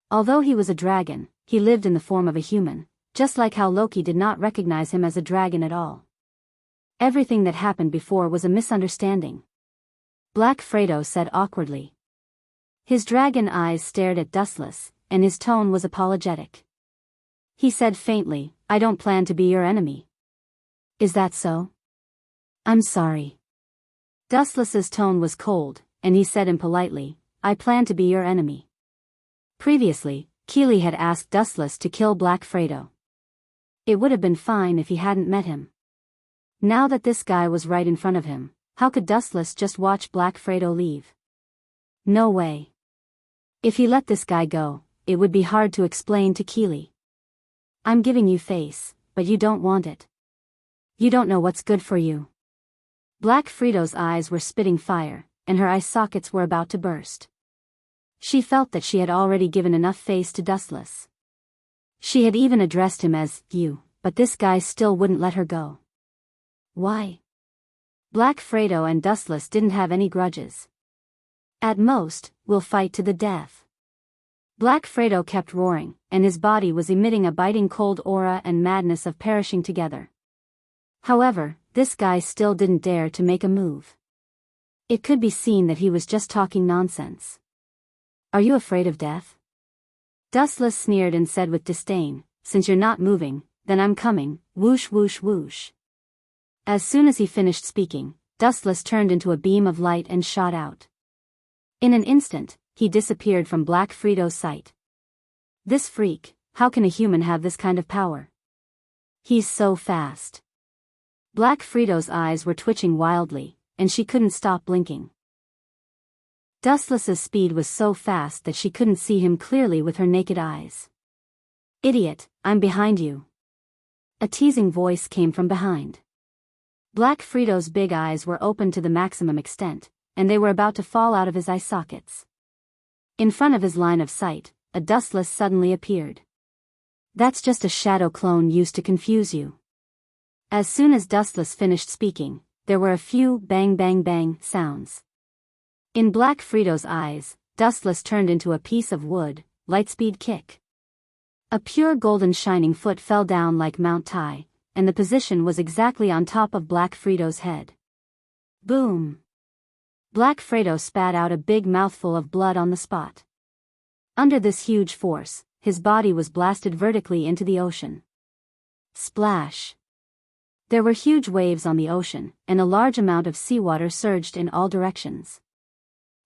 Although he was a dragon, he lived in the form of a human, just like how Loki did not recognize him as a dragon at all. Everything that happened before was a misunderstanding. Black Frito said awkwardly. His dragon eyes stared at Dustless, and his tone was apologetic. He said faintly, I don't plan to be your enemy. Is that so? I'm sorry. Dustless's tone was cold, and he said impolitely, I plan to be your enemy. Previously, Keely had asked Dustless to kill Black Frito. It would have been fine if he hadn't met him. Now that this guy was right in front of him, how could Dustless just watch Black Frito leave? No way. If he let this guy go, it would be hard to explain to Keely. I'm giving you face, but you don't want it. You don't know what's good for you. Black Frito's eyes were spitting fire, and her eye sockets were about to burst. She felt that she had already given enough face to Dustless. She had even addressed him as you, but this guy still wouldn't let her go. Why? Black Fredo and Dustless didn't have any grudges. At most, we'll fight to the death. Black Fredo kept roaring, and his body was emitting a biting cold aura and madness of perishing together. However, this guy still didn't dare to make a move. It could be seen that he was just talking nonsense. Are you afraid of death? Dustless sneered and said with disdain, since you're not moving, then I'm coming, whoosh whoosh whoosh. As soon as he finished speaking, Dustless turned into a beam of light and shot out. In an instant, he disappeared from Black Fredo's sight. This freak, how can a human have this kind of power? He's so fast. Black Fredo's eyes were twitching wildly, and she couldn't stop blinking. Dustless's speed was so fast that she couldn't see him clearly with her naked eyes. Idiot, I'm behind you. A teasing voice came from behind. Black Fredo's big eyes were open to the maximum extent, and they were about to fall out of his eye sockets. In front of his line of sight, a Dustless suddenly appeared. That's just a shadow clone used to confuse you. As soon as Dustless finished speaking, there were a few bang bang bang sounds. In Black Fredo's eyes, Dustless turned into a piece of wood, lightspeed kick. A pure golden shining foot fell down like Mount Tai, and the position was exactly on top of Black Fredo's head. Boom! Black Fredo spat out a big mouthful of blood on the spot. Under this huge force, his body was blasted vertically into the ocean. Splash! There were huge waves on the ocean, and a large amount of seawater surged in all directions.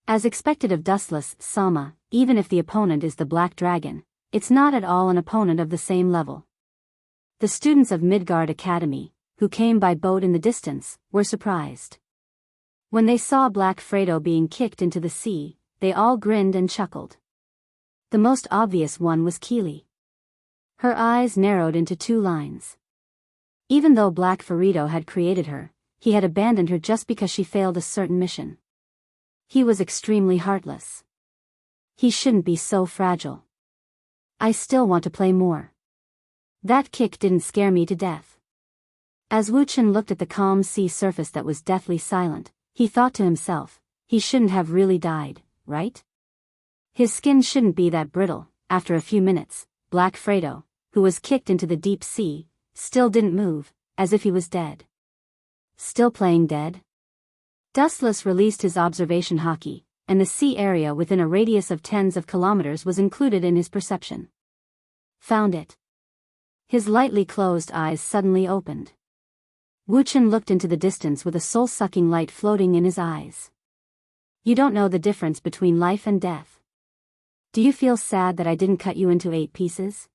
As expected of Dustless Sama, even if the opponent is the Black Dragon, it's not at all an opponent of the same level. The students of Midgard Academy, who came by boat in the distance, were surprised. When they saw Black Fredo being kicked into the sea, they all grinned and chuckled. The most obvious one was Keely. Her eyes narrowed into two lines. Even though Black Fredo had created her, he had abandoned her just because she failed a certain mission. He was extremely heartless. He shouldn't be so fragile. I still want to play more. That kick didn't scare me to death. As Wu Chen looked at the calm sea surface that was deathly silent, he thought to himself, he shouldn't have really died, right? His skin shouldn't be that brittle. After a few minutes, Black Fredo, who was kicked into the deep sea, still didn't move, as if he was dead. Still playing dead? Dustless released his observation hockey, and the sea area within a radius of tens of kilometers was included in his perception. Found it. His lightly closed eyes suddenly opened. Wu Chen looked into the distance with a soul-sucking light floating in his eyes. You don't know the difference between life and death. Do you feel sad that I didn't cut you into 8 pieces?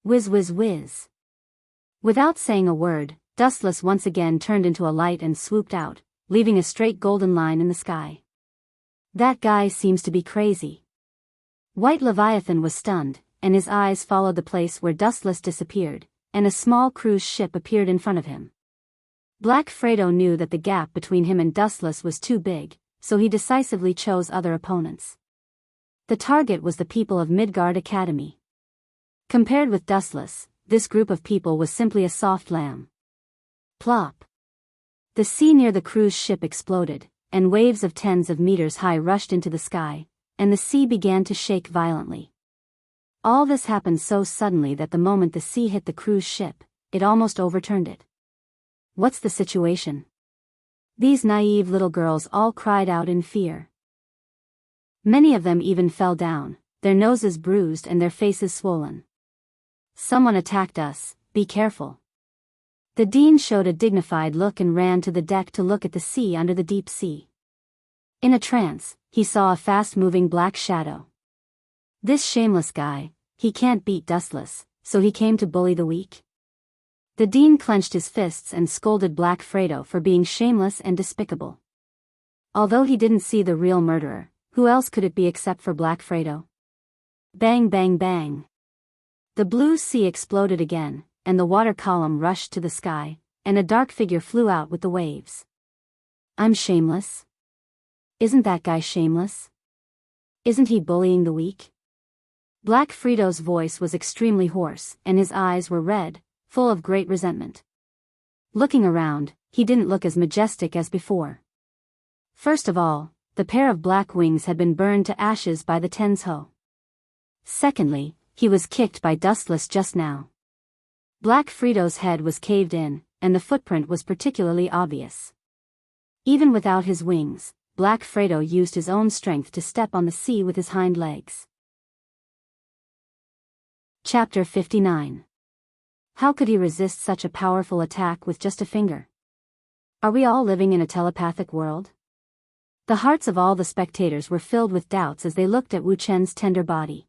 Whiz whiz whiz. Without saying a word, Dustless once again turned into a light and swooped out, leaving a straight golden line in the sky. That guy seems to be crazy. White Leviathan was stunned, and his eyes followed the place where Dustless disappeared, and a small cruise ship appeared in front of him. Black Fredo knew that the gap between him and Dustless was too big, so he decisively chose other opponents. The target was the people of Midgard Academy. Compared with Dustless, this group of people was simply a soft lamb. Plop! The sea near the cruise ship exploded, and waves of tens of meters high rushed into the sky, and the sea began to shake violently. All this happened so suddenly that the moment the sea hit the cruise ship, it almost overturned it. What's the situation? These naive little girls all cried out in fear. Many of them even fell down, their noses bruised and their faces swollen. Someone attacked us, be careful. The dean showed a dignified look and ran to the deck to look at the sea under the deep sea. In a trance, he saw a fast-moving black shadow. This shameless guy, he can't beat Dustless, so he came to bully the weak? The dean clenched his fists and scolded Black Fredo for being shameless and despicable. Although he didn't see the real murderer, who else could it be except for Black Fredo? Bang bang bang. The blue sea exploded again, and the water column rushed to the sky, and a dark figure flew out with the waves. I'm shameless? Isn't that guy shameless? Isn't he bullying the weak? Black Frito's voice was extremely hoarse, and his eyes were red, full of great resentment. Looking around, he didn't look as majestic as before. First of all, the pair of black wings had been burned to ashes by the Tensho. Secondly, he was kicked by Dustless just now. Black Frito's head was caved in, and the footprint was particularly obvious. Even without his wings, Black Frito used his own strength to step on the sea with his hind legs. Chapter 59. How could he resist such a powerful attack with just a finger? Are we all living in a telepathic world? The hearts of all the spectators were filled with doubts as they looked at Wu Chen's tender body.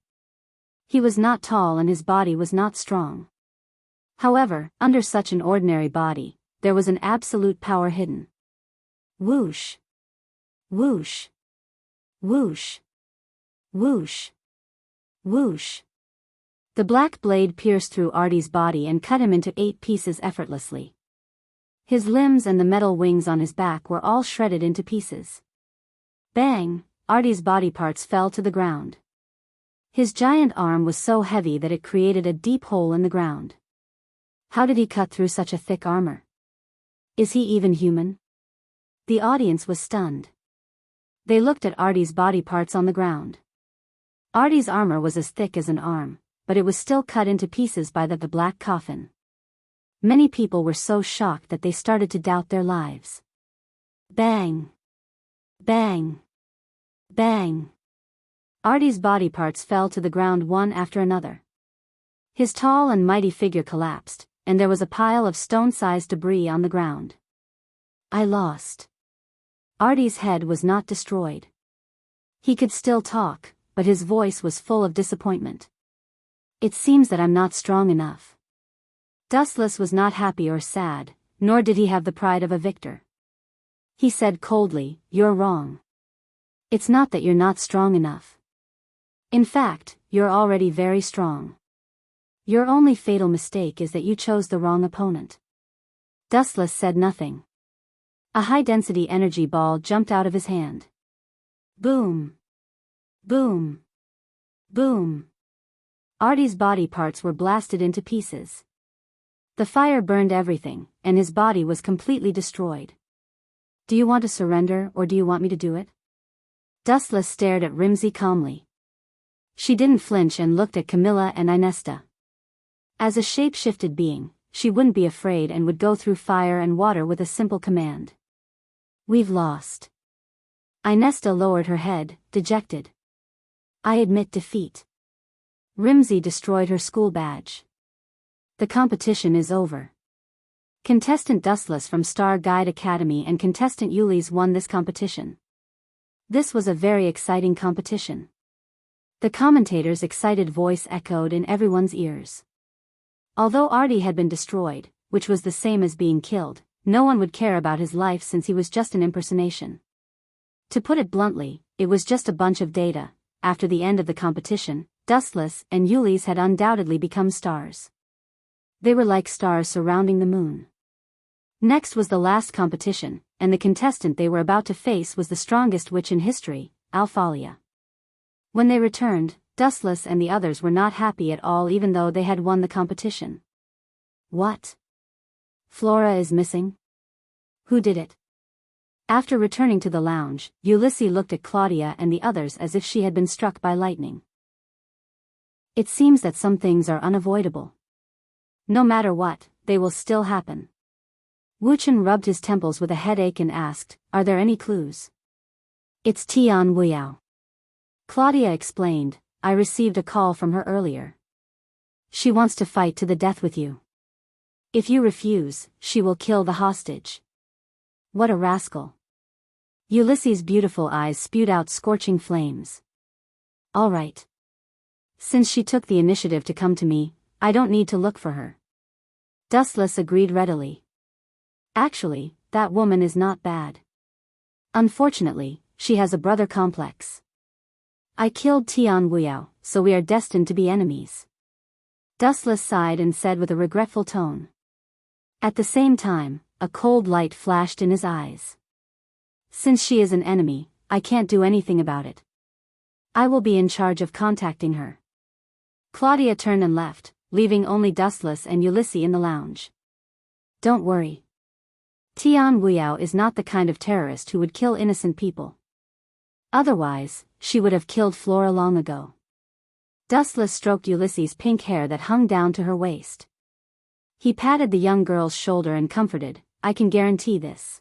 He was not tall and his body was not strong. However, under such an ordinary body, there was an absolute power hidden. Whoosh! Whoosh! Whoosh! Whoosh! Whoosh! The black blade pierced through Artie's body and cut him into 8 pieces effortlessly. His limbs and the metal wings on his back were all shredded into pieces. Bang! Artie's body parts fell to the ground. His giant arm was so heavy that it created a deep hole in the ground. How did he cut through such a thick armor? Is he even human? The audience was stunned. They looked at Artie's body parts on the ground. Artie's armor was as thick as an arm, but it was still cut into pieces by the black coffin. Many people were so shocked that they started to doubt their lives. Bang! Bang! Bang! Artie's body parts fell to the ground one after another. His tall and mighty figure collapsed, and there was a pile of stone-sized debris on the ground. I lost. Artie's head was not destroyed. He could still talk, but his voice was full of disappointment. It seems that I'm not strong enough. Dustless was not happy or sad, nor did he have the pride of a victor. He said coldly, "You're wrong. It's not that you're not strong enough. In fact, you're already very strong. Your only fatal mistake is that you chose the wrong opponent." Dustless said nothing. A high-density energy ball jumped out of his hand. Boom! Boom! Boom! Artie's body parts were blasted into pieces. The fire burned everything, and his body was completely destroyed. Do you want to surrender or do you want me to do it? Dustless stared at Rimsey calmly. She didn't flinch and looked at Camilla and Inesta. As a shape-shifted being, she wouldn't be afraid and would go through fire and water with a simple command. We've lost. Inesta lowered her head, dejected. I admit defeat. Rimsey destroyed her school badge. The competition is over. Contestant Dustless from Star Guide Academy and contestant Yuli's won this competition. This was a very exciting competition. The commentator's excited voice echoed in everyone's ears. Although Artie had been destroyed, which was the same as being killed, no one would care about his life since he was just an impersonation. To put it bluntly, it was just a bunch of data. After the end of the competition, Dustless and Yuli's had undoubtedly become stars. They were like stars surrounding the moon. Next was the last competition, and the contestant they were about to face was the strongest witch in history, Alphalia. When they returned, Dustless and the others were not happy at all even though they had won the competition. What? Flora is missing? Who did it? After returning to the lounge, Ulysses looked at Claudia and the others as if she had been struck by lightning. It seems that some things are unavoidable. No matter what, they will still happen. Wu Chen rubbed his temples with a headache and asked, "Are there any clues?" It's Tian Wuyao. Claudia explained, "I received a call from her earlier. She wants to fight to the death with you. If you refuse, she will kill the hostage." What a rascal. Ulysses' beautiful eyes spewed out scorching flames. All right. Since she took the initiative to come to me, I don't need to look for her. Dustless agreed readily. Actually, that woman is not bad. Unfortunately, she has a brother complex. I killed Tian Wuyao, so we are destined to be enemies. Dustless sighed and said with a regretful tone. At the same time, a cold light flashed in his eyes. Since she is an enemy, I can't do anything about it. I will be in charge of contacting her. Claudia turned and left, leaving only Dustless and Ulysses in the lounge. Don't worry. Tian Wuyao is not the kind of terrorist who would kill innocent people. Otherwise, she would have killed Flora long ago. Dustless stroked Ulysses' pink hair that hung down to her waist. He patted the young girl's shoulder and comforted, I can guarantee this.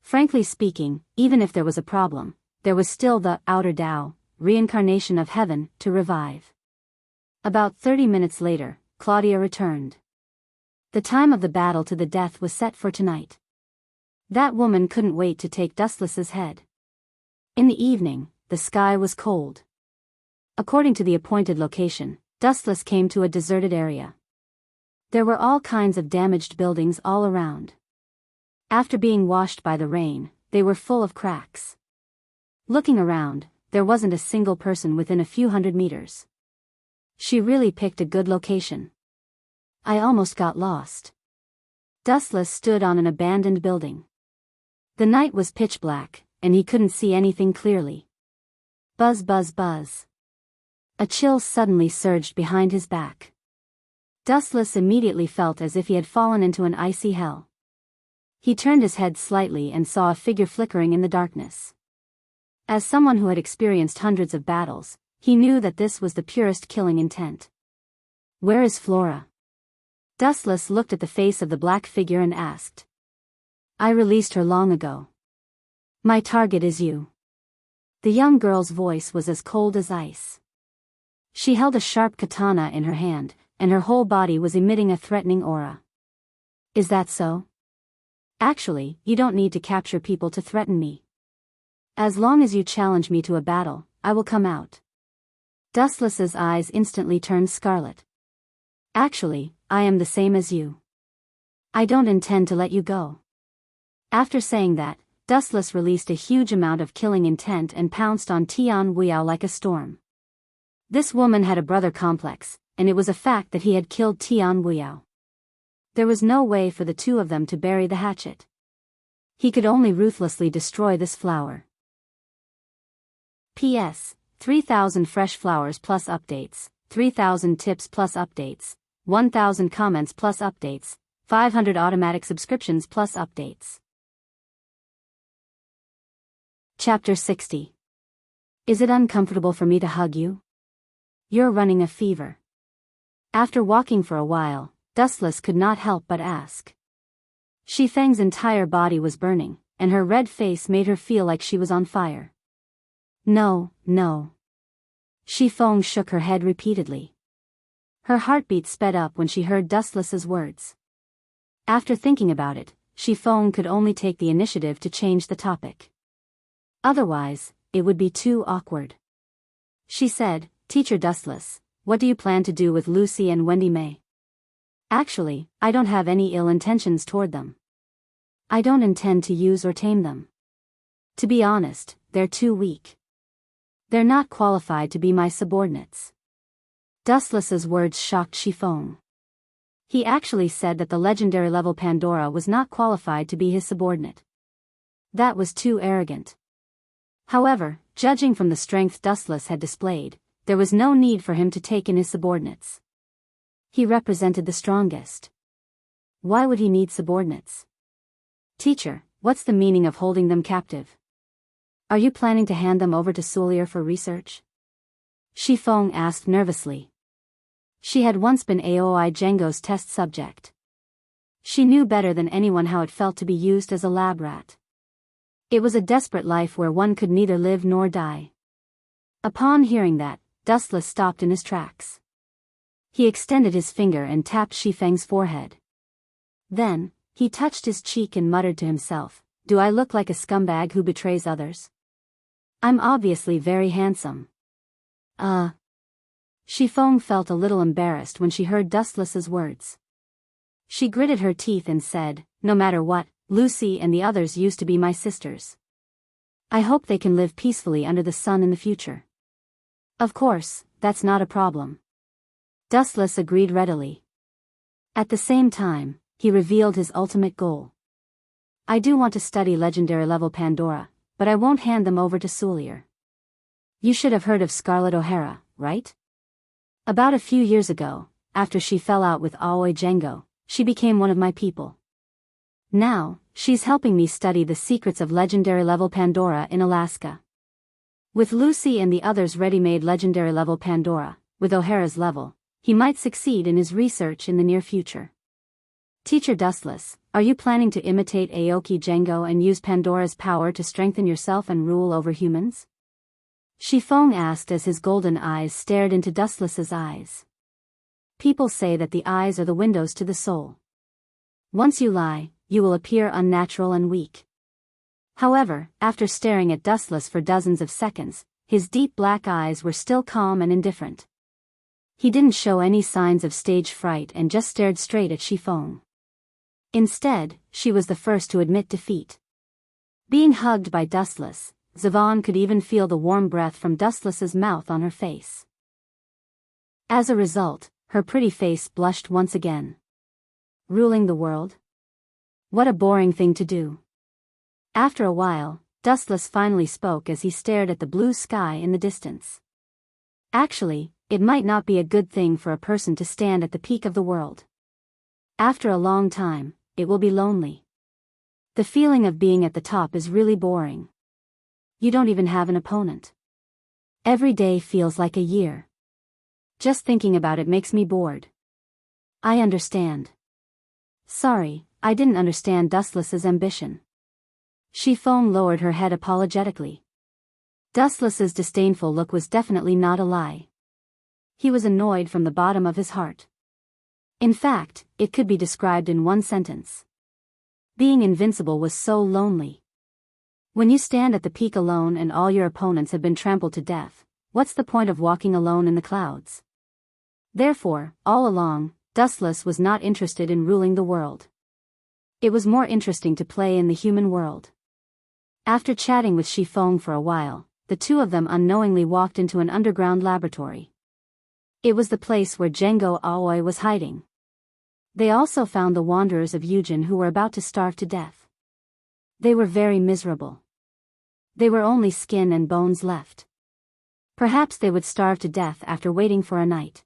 Frankly speaking, even if there was a problem, there was still the outer Tao, reincarnation of heaven, to revive. About 30 minutes later, Claudia returned. The time of the battle to the death was set for tonight. That woman couldn't wait to take Dustless's head. In the evening, the sky was cold. According to the appointed location, Dustless came to a deserted area. There were all kinds of damaged buildings all around. After being washed by the rain, they were full of cracks. Looking around, there wasn't a single person within a few hundred meters. She really picked a good location. I almost got lost. Dustless stood on an abandoned building. The night was pitch black, and he couldn't see anything clearly. Buzz buzz buzz. A chill suddenly surged behind his back. Dustless immediately felt as if he had fallen into an icy hell. He turned his head slightly and saw a figure flickering in the darkness. As someone who had experienced hundreds of battles, he knew that this was the purest killing intent. Where is Flora? Dustless looked at the face of the black figure and asked. I released her long ago. My target is you. The young girl's voice was as cold as ice. She held a sharp katana in her hand, and her whole body was emitting a threatening aura. Is that so? Actually, you don't need to capture people to threaten me. As long as you challenge me to a battle, I will come out. Dustless's eyes instantly turned scarlet. Actually, I am the same as you. I don't intend to let you go. After saying that, Dustless released a huge amount of killing intent and pounced on Tian Wuyao like a storm. This woman had a brother complex, and it was a fact that he had killed Tian Wuyao. There was no way for the two of them to bury the hatchet. He could only ruthlessly destroy this flower. P.S. 3,000 fresh flowers plus updates, 3,000 tips plus updates, 1,000 comments plus updates, 500 automatic subscriptions plus updates. Chapter 60. Is it uncomfortable for me to hug you? You're running a fever. After walking for a while, Dustless could not help but ask. Shifeng's entire body was burning, and her red face made her feel like she was on fire. No, no. Shifeng shook her head repeatedly. Her heartbeat sped up when she heard Dustless's words. After thinking about it, Shifeng could only take the initiative to change the topic. Otherwise, it would be too awkward. She said, Teacher Dustless, what do you plan to do with Lucy and Wendy May? Actually, I don't have any ill intentions toward them. I don't intend to use or tame them. To be honest, they're too weak. They're not qualified to be my subordinates. Dustless's words shocked Shifeng. He actually said that the legendary level Pandora was not qualified to be his subordinate. That was too arrogant. However, judging from the strength Dustless had displayed, there was no need for him to take in his subordinates. He represented the strongest. Why would he need subordinates? Teacher, what's the meaning of holding them captive? Are you planning to hand them over to Soulier for research? Shifeng asked nervously. She had once been Aoi Django's test subject. She knew better than anyone how it felt to be used as a lab rat. It was a desperate life where one could neither live nor die. Upon hearing that, Dustless stopped in his tracks. He extended his finger and tapped Shifeng's forehead. Then, he touched his cheek and muttered to himself, Do I look like a scumbag who betrays others? I'm obviously very handsome. Shifeng felt a little embarrassed when she heard Dustless's words. She gritted her teeth and said, No matter what, Lucy and the others used to be my sisters. I hope they can live peacefully under the sun in the future. Of course, that's not a problem. Dustless agreed readily. At the same time, he revealed his ultimate goal. I do want to study legendary level Pandora, but I won't hand them over to Soulier. You should have heard of Scarlett O'Hara, right? About a few years ago, after she fell out with Aoi Django, she became one of my people. Now, she's helping me study the secrets of legendary level Pandora in Alaska. With Lucy and the others ready-made legendary level Pandora, with O'Hara's level, he might succeed in his research in the near future. Teacher Dustless, are you planning to imitate Aoki Django and use Pandora's power to strengthen yourself and rule over humans? Shifeng asked as his golden eyes stared into Dustless's eyes. People say that the eyes are the windows to the soul. Once you lie, you will appear unnatural and weak. However, after staring at Dustless for dozens of seconds, his deep black eyes were still calm and indifferent. He didn't show any signs of stage fright and just stared straight at Shifeng. Instead, she was the first to admit defeat. Being hugged by Dustless, Zavon could even feel the warm breath from Dustless's mouth on her face. As a result, her pretty face blushed once again. Ruling the world? What a boring thing to do. After a while, Dustless finally spoke as he stared at the blue sky in the distance. Actually, it might not be a good thing for a person to stand at the peak of the world. After a long time, it will be lonely. The feeling of being at the top is really boring. You don't even have an opponent. Every day feels like a year. Just thinking about it makes me bored. I understand. Sorry, I didn't understand Dustless's ambition. Shifeng lowered her head apologetically. Dustless's disdainful look was definitely not a lie. He was annoyed from the bottom of his heart. In fact, it could be described in one sentence. Being invincible was so lonely. When you stand at the peak alone and all your opponents have been trampled to death, what's the point of walking alone in the clouds? Therefore, all along, Dustless was not interested in ruling the world. It was more interesting to play in the human world. After chatting with Shifeng for a while, the two of them unknowingly walked into an underground laboratory. It was the place where Django Aoi was hiding. They also found the wanderers of Yujin who were about to starve to death. They were very miserable. They were only skin and bones left. Perhaps they would starve to death after waiting for a night.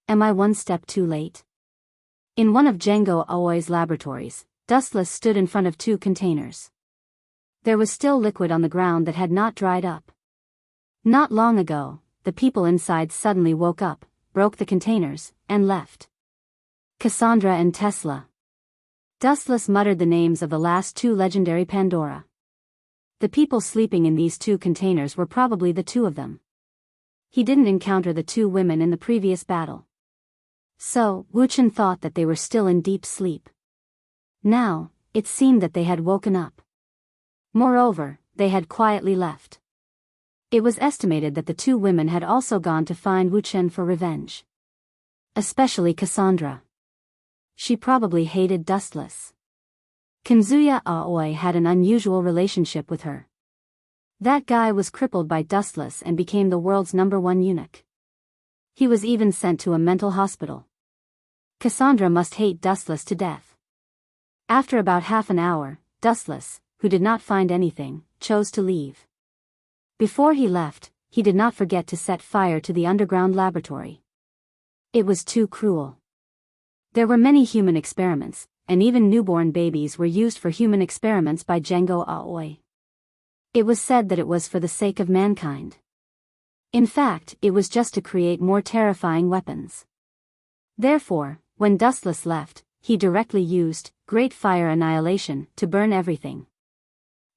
Am I one step too late? In one of Django Aoi's laboratories, Dustless stood in front of two containers. There was still liquid on the ground that had not dried up. Not long ago, the people inside suddenly woke up, broke the containers, and left. Cassandra and Tesla. Dustless muttered the names of the last two legendary Pandora. The people sleeping in these two containers were probably the two of them. He didn't encounter the two women in the previous battle. So, Wuchen thought that they were still in deep sleep. Now, it seemed that they had woken up. Moreover, they had quietly left. It was estimated that the two women had also gone to find Wuchen for revenge. Especially Cassandra. She probably hated Dustless. Kanzuya Aoi had an unusual relationship with her. That guy was crippled by Dustless and became the world's #1 eunuch. He was even sent to a mental hospital. Cassandra must hate Dustless to death. After about half an hour, Dustless, who did not find anything, chose to leave. Before he left, he did not forget to set fire to the underground laboratory. It was too cruel. There were many human experiments, and even newborn babies were used for human experiments by Django Aoi. It was said that it was for the sake of mankind. In fact, it was just to create more terrifying weapons. Therefore, when Dustless left, he directly used Great Fire Annihilation to burn everything.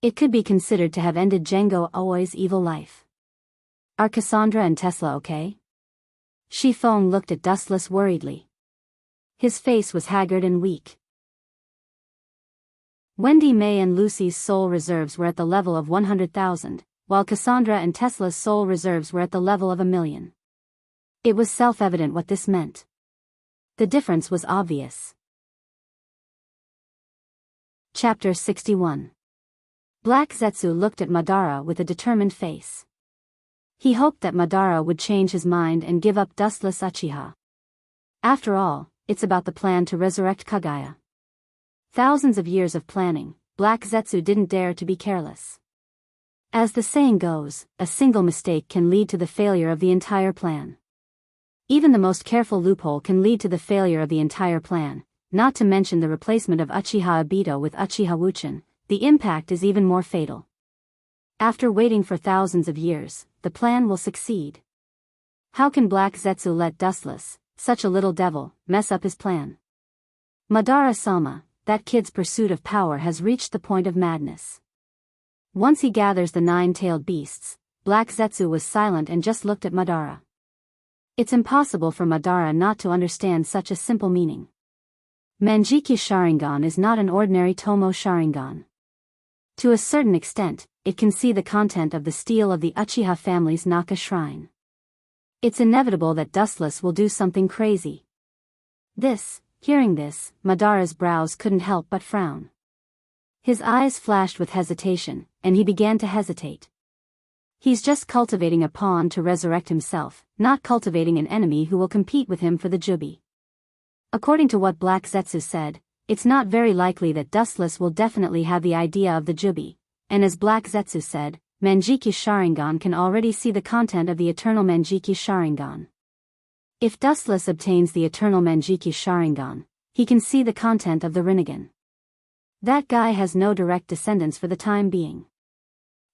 It could be considered to have ended Django Aoi's evil life. Are Cassandra and Tesla okay? Shifeng looked at Dustless worriedly. His face was haggard and weak. Wendy May and Lucy's soul reserves were at the level of 100,000, while Cassandra and Tesla's soul reserves were at the level of 1,000,000. It was self-evident what this meant. The difference was obvious. Chapter 61. Black Zetsu looked at Madara with a determined face. He hoped that Madara would change his mind and give up Dustless Uchiha. After all, it's about the plan to resurrect Kaguya. Thousands of years of planning, Black Zetsu didn't dare to be careless. As the saying goes, a single mistake can lead to the failure of the entire plan. Even the most careful loophole can lead to the failure of the entire plan, not to mention the replacement of Uchiha Obito with Uchiha Wuchen. The impact is even more fatal. After waiting for thousands of years, the plan will succeed. How can Black Zetsu let Dustless, such a little devil, mess up his plan? Madara-sama, that kid's pursuit of power has reached the point of madness. Once he gathers the 9-tailed beasts, Black Zetsu was silent and just looked at Madara. It's impossible for Madara not to understand such a simple meaning. Manjiki Sharingan is not an ordinary Tomo Sharingan. To a certain extent, it can see the content of the steel of the Uchiha family's Naka shrine. It's inevitable that Dustless will do something crazy. Hearing this, Madara's brows couldn't help but frown. His eyes flashed with hesitation, and he began to hesitate. He's just cultivating a pawn to resurrect himself, not cultivating an enemy who will compete with him for the Jubi. According to what Black Zetsu said, it's not very likely that Dustless will definitely have the idea of the Jubi, and as Black Zetsu said, Manjiki Sharingan can already see the content of the eternal Manjiki Sharingan. If Dustless obtains the eternal Manjiki Sharingan, he can see the content of the Rinnegan. That guy has no direct descendants for the time being.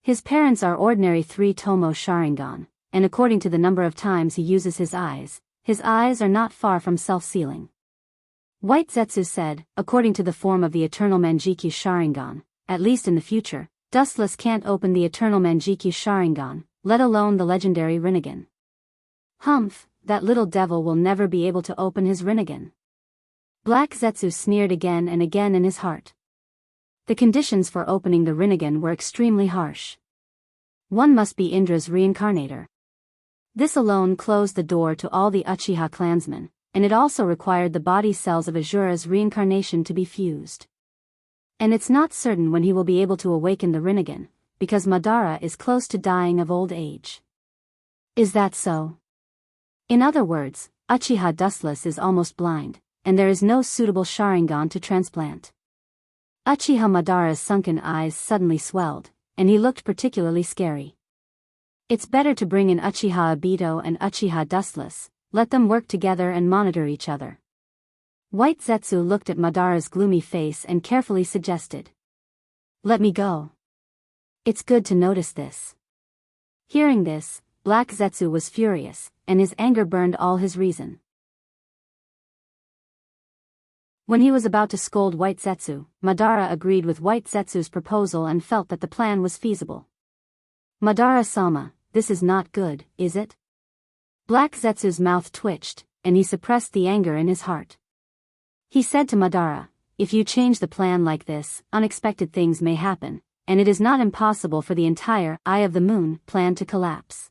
His parents are ordinary 3 Tomo Sharingan, and according to the number of times he uses his eyes are not far from self-sealing. White Zetsu said, according to the form of the eternal Manjiki Sharingan, at least in the future, Dustless can't open the eternal Manjiki Sharingan, let alone the legendary Rinnegan. Humph, that little devil will never be able to open his Rinnegan. Black Zetsu sneered again and again in his heart. The conditions for opening the Rinnegan were extremely harsh. One must be Indra's reincarnator. This alone closed the door to all the Uchiha clansmen, and it also required the body cells of Azura's reincarnation to be fused. And it's not certain when he will be able to awaken the Rinnegan, because Madara is close to dying of old age. Is that so? In other words, Uchiha Dustless is almost blind, and there is no suitable Sharingan to transplant. Uchiha Madara's sunken eyes suddenly swelled, and he looked particularly scary. It's better to bring in Uchiha Obito and Uchiha Dustless, let them work together and monitor each other. White Zetsu looked at Madara's gloomy face and carefully suggested. Let me go. It's good to notice this. Hearing this, Black Zetsu was furious, and his anger burned all his reason. When he was about to scold White Zetsu, Madara agreed with White Zetsu's proposal and felt that the plan was feasible. Madara-sama, this is not good, is it? Black Zetsu's mouth twitched, and he suppressed the anger in his heart. He said to Madara, if you change the plan like this, unexpected things may happen, and it is not impossible for the entire Eye of the Moon plan to collapse.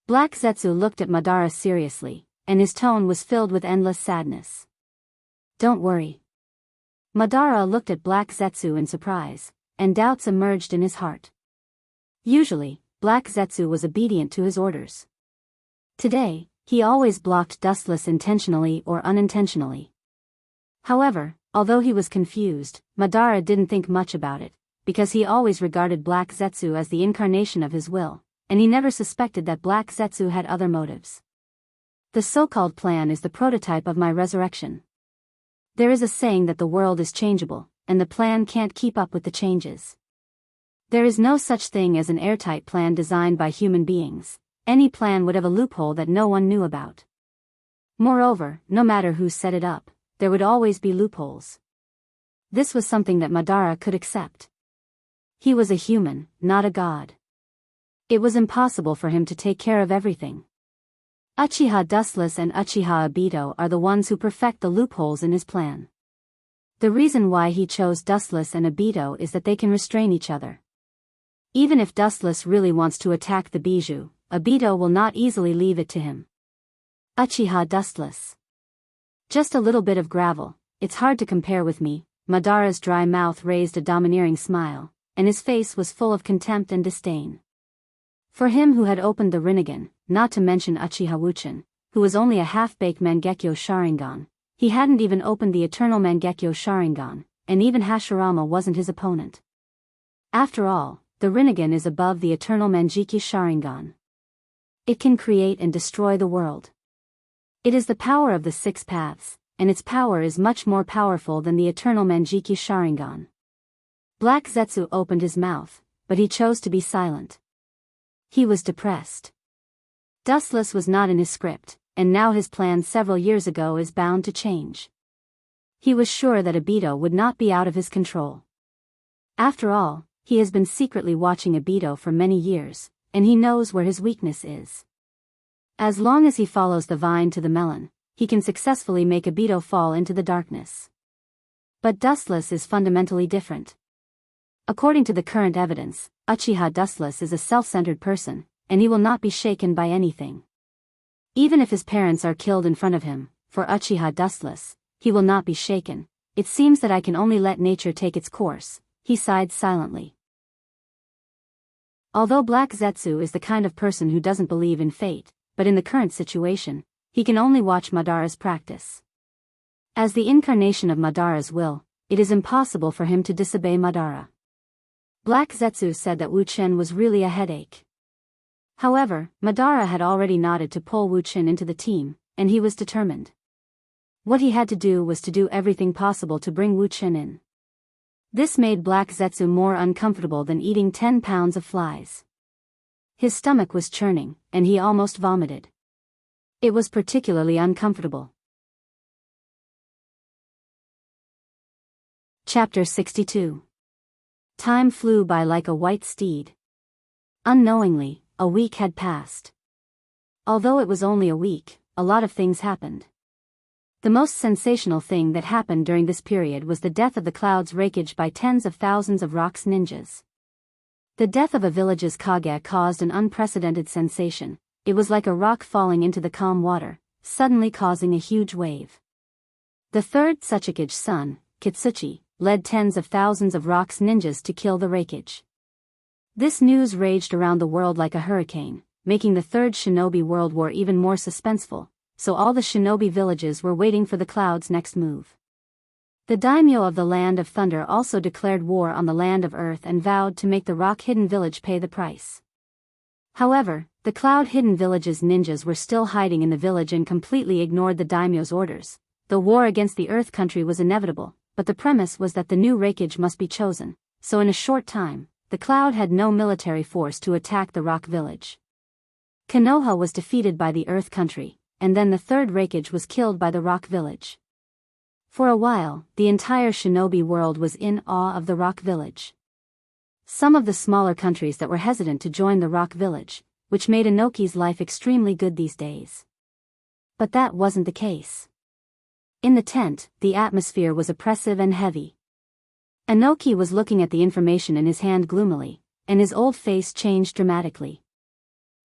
Black Zetsu looked at Madara seriously, and his tone was filled with endless sadness. Don't worry. Madara looked at Black Zetsu in surprise, and doubts emerged in his heart. Usually, Black Zetsu was obedient to his orders. Today, he always blocked Dustless intentionally or unintentionally. However, although he was confused, Madara didn't think much about it, because he always regarded Black Zetsu as the incarnation of his will, and he never suspected that Black Zetsu had other motives. The so-called plan is the prototype of my resurrection. There is a saying that the world is changeable, and the plan can't keep up with the changes. There is no such thing as an airtight plan designed by human beings. Any plan would have a loophole that no one knew about. Moreover, no matter who set it up, there would always be loopholes. This was something that Madara could accept. He was a human, not a god. It was impossible for him to take care of everything. Uchiha Dustless and Uchiha Obito are the ones who perfect the loopholes in his plan. The reason why he chose Dustless and Obito is that they can restrain each other. Even if Dustless really wants to attack the Bijou, Obito will not easily leave it to him. Uchiha Dustless. Just a little bit of gravel, it's hard to compare with me. Madara's dry mouth raised a domineering smile, and his face was full of contempt and disdain. For him who had opened the Rinnegan, not to mention Uchiha Wuchen, who was only a half-baked Mangekyo Sharingan, he hadn't even opened the eternal Mangekyo Sharingan, and even Hashirama wasn't his opponent. After all, the Rinnegan is above the eternal Manjiki Sharingan. It can create and destroy the world. It is the power of the six paths, and its power is much more powerful than the eternal Manjiki Sharingan. Black Zetsu opened his mouth, but he chose to be silent. He was depressed. Dustless was not in his script, and now his plan several years ago is bound to change. He was sure that Obito would not be out of his control. After all, he has been secretly watching Obito for many years, and he knows where his weakness is. As long as he follows the vine to the melon, he can successfully make Obito fall into the darkness. But Dustless is fundamentally different. According to the current evidence, Uchiha Dustless is a self-centered person, and he will not be shaken by anything. Even if his parents are killed in front of him, for Uchiha Dustless, he will not be shaken. It seems that I can only let nature take its course, he sighed silently. Although Black Zetsu is the kind of person who doesn't believe in fate, but in the current situation, he can only watch Madara's practice. As the incarnation of Madara's will, it is impossible for him to disobey Madara. Black Zetsu said that Wu Chen was really a headache. However, Madara had already nodded to pull Wu Chen into the team, and he was determined. What he had to do was to do everything possible to bring Wu Chen in. This made Black Zetsu more uncomfortable than eating 10 pounds of flies. His stomach was churning, and he almost vomited. It was particularly uncomfortable. Chapter 62. Time flew by like a white steed. Unknowingly, a week had passed. Although it was only a week, a lot of things happened. The most sensational thing that happened during this period was the death of the Cloud's Raikage by tens of thousands of Rock's ninjas. The death of a village's Kage caused an unprecedented sensation. It was like a rock falling into the calm water, suddenly causing a huge wave. The third Tsuchikage's son, Kitsuchi, led tens of thousands of Rock's ninjas to kill the Raikage. This news raged around the world like a hurricane, making the Third Shinobi World War even more suspenseful, so all the shinobi villages were waiting for the Cloud's next move. The daimyo of the Land of Thunder also declared war on the Land of Earth and vowed to make the Rock Hidden Village pay the price. However, the Cloud Hidden Village's ninjas were still hiding in the village and completely ignored the daimyo's orders. The war against the Earth Country was inevitable, but the premise was that the new Raikage must be chosen, so in a short time, the Cloud had no military force to attack the Rock Village. Konoha was defeated by the Earth Country, and then the third Raikage was killed by the Rock Village. For a while, the entire shinobi world was in awe of the Rock Village. Some of the smaller countries that were hesitant to join the Rock Village, which made Inoki's life extremely good these days. But that wasn't the case. In the tent, the atmosphere was oppressive and heavy. Inoki was looking at the information in his hand gloomily, and his old face changed dramatically.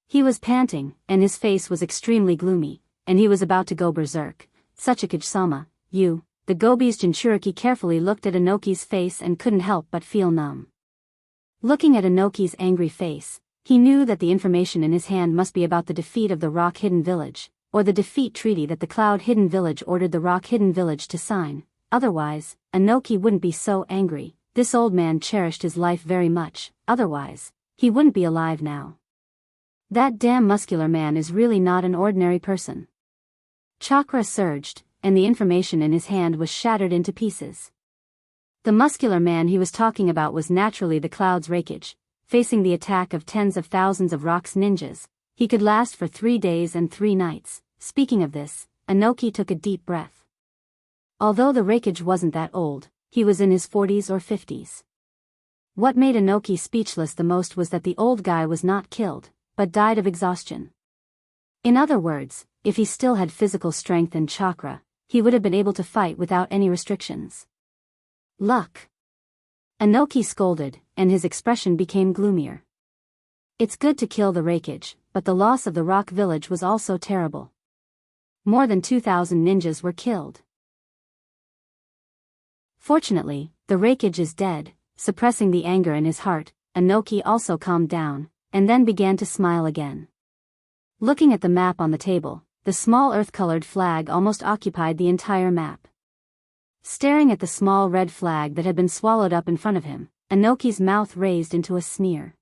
He was panting, and his face was extremely gloomy, and he was about to go berserk. Tsuchikage-sama, you. The Gobi's Jinchuriki carefully looked at Inoki's face and couldn't help but feel numb. Looking at Inoki's angry face, he knew that the information in his hand must be about the defeat of the Rock Hidden Village, or the defeat treaty that the Cloud Hidden Village ordered the Rock Hidden Village to sign. Otherwise, Inoki wouldn't be so angry. This old man cherished his life very much, otherwise, he wouldn't be alive now. That damn muscular man is really not an ordinary person. Chakra surged, and the information in his hand was shattered into pieces. The muscular man he was talking about was naturally the Cloud's Raikage, facing the attack of tens of thousands of Rock's ninjas. He could last for 3 days and 3 nights. Speaking of this, Inoki took a deep breath. Although the Raikage wasn't that old, he was in his 40s or 50s. What made Inoki speechless the most was that the old guy was not killed, but died of exhaustion. In other words, if he still had physical strength and chakra, he would have been able to fight without any restrictions. Luck. Inoki scolded, and his expression became gloomier. It's good to kill the Raikage, but the loss of the Rock Village was also terrible. More than 2,000 ninjas were killed. Fortunately, the Raikage is dead. Suppressing the anger in his heart, Inoki also calmed down, and then began to smile again. Looking at the map on the table, the small earth-colored flag almost occupied the entire map. Staring at the small red flag that had been swallowed up in front of him, Anoki's mouth raised into a sneer.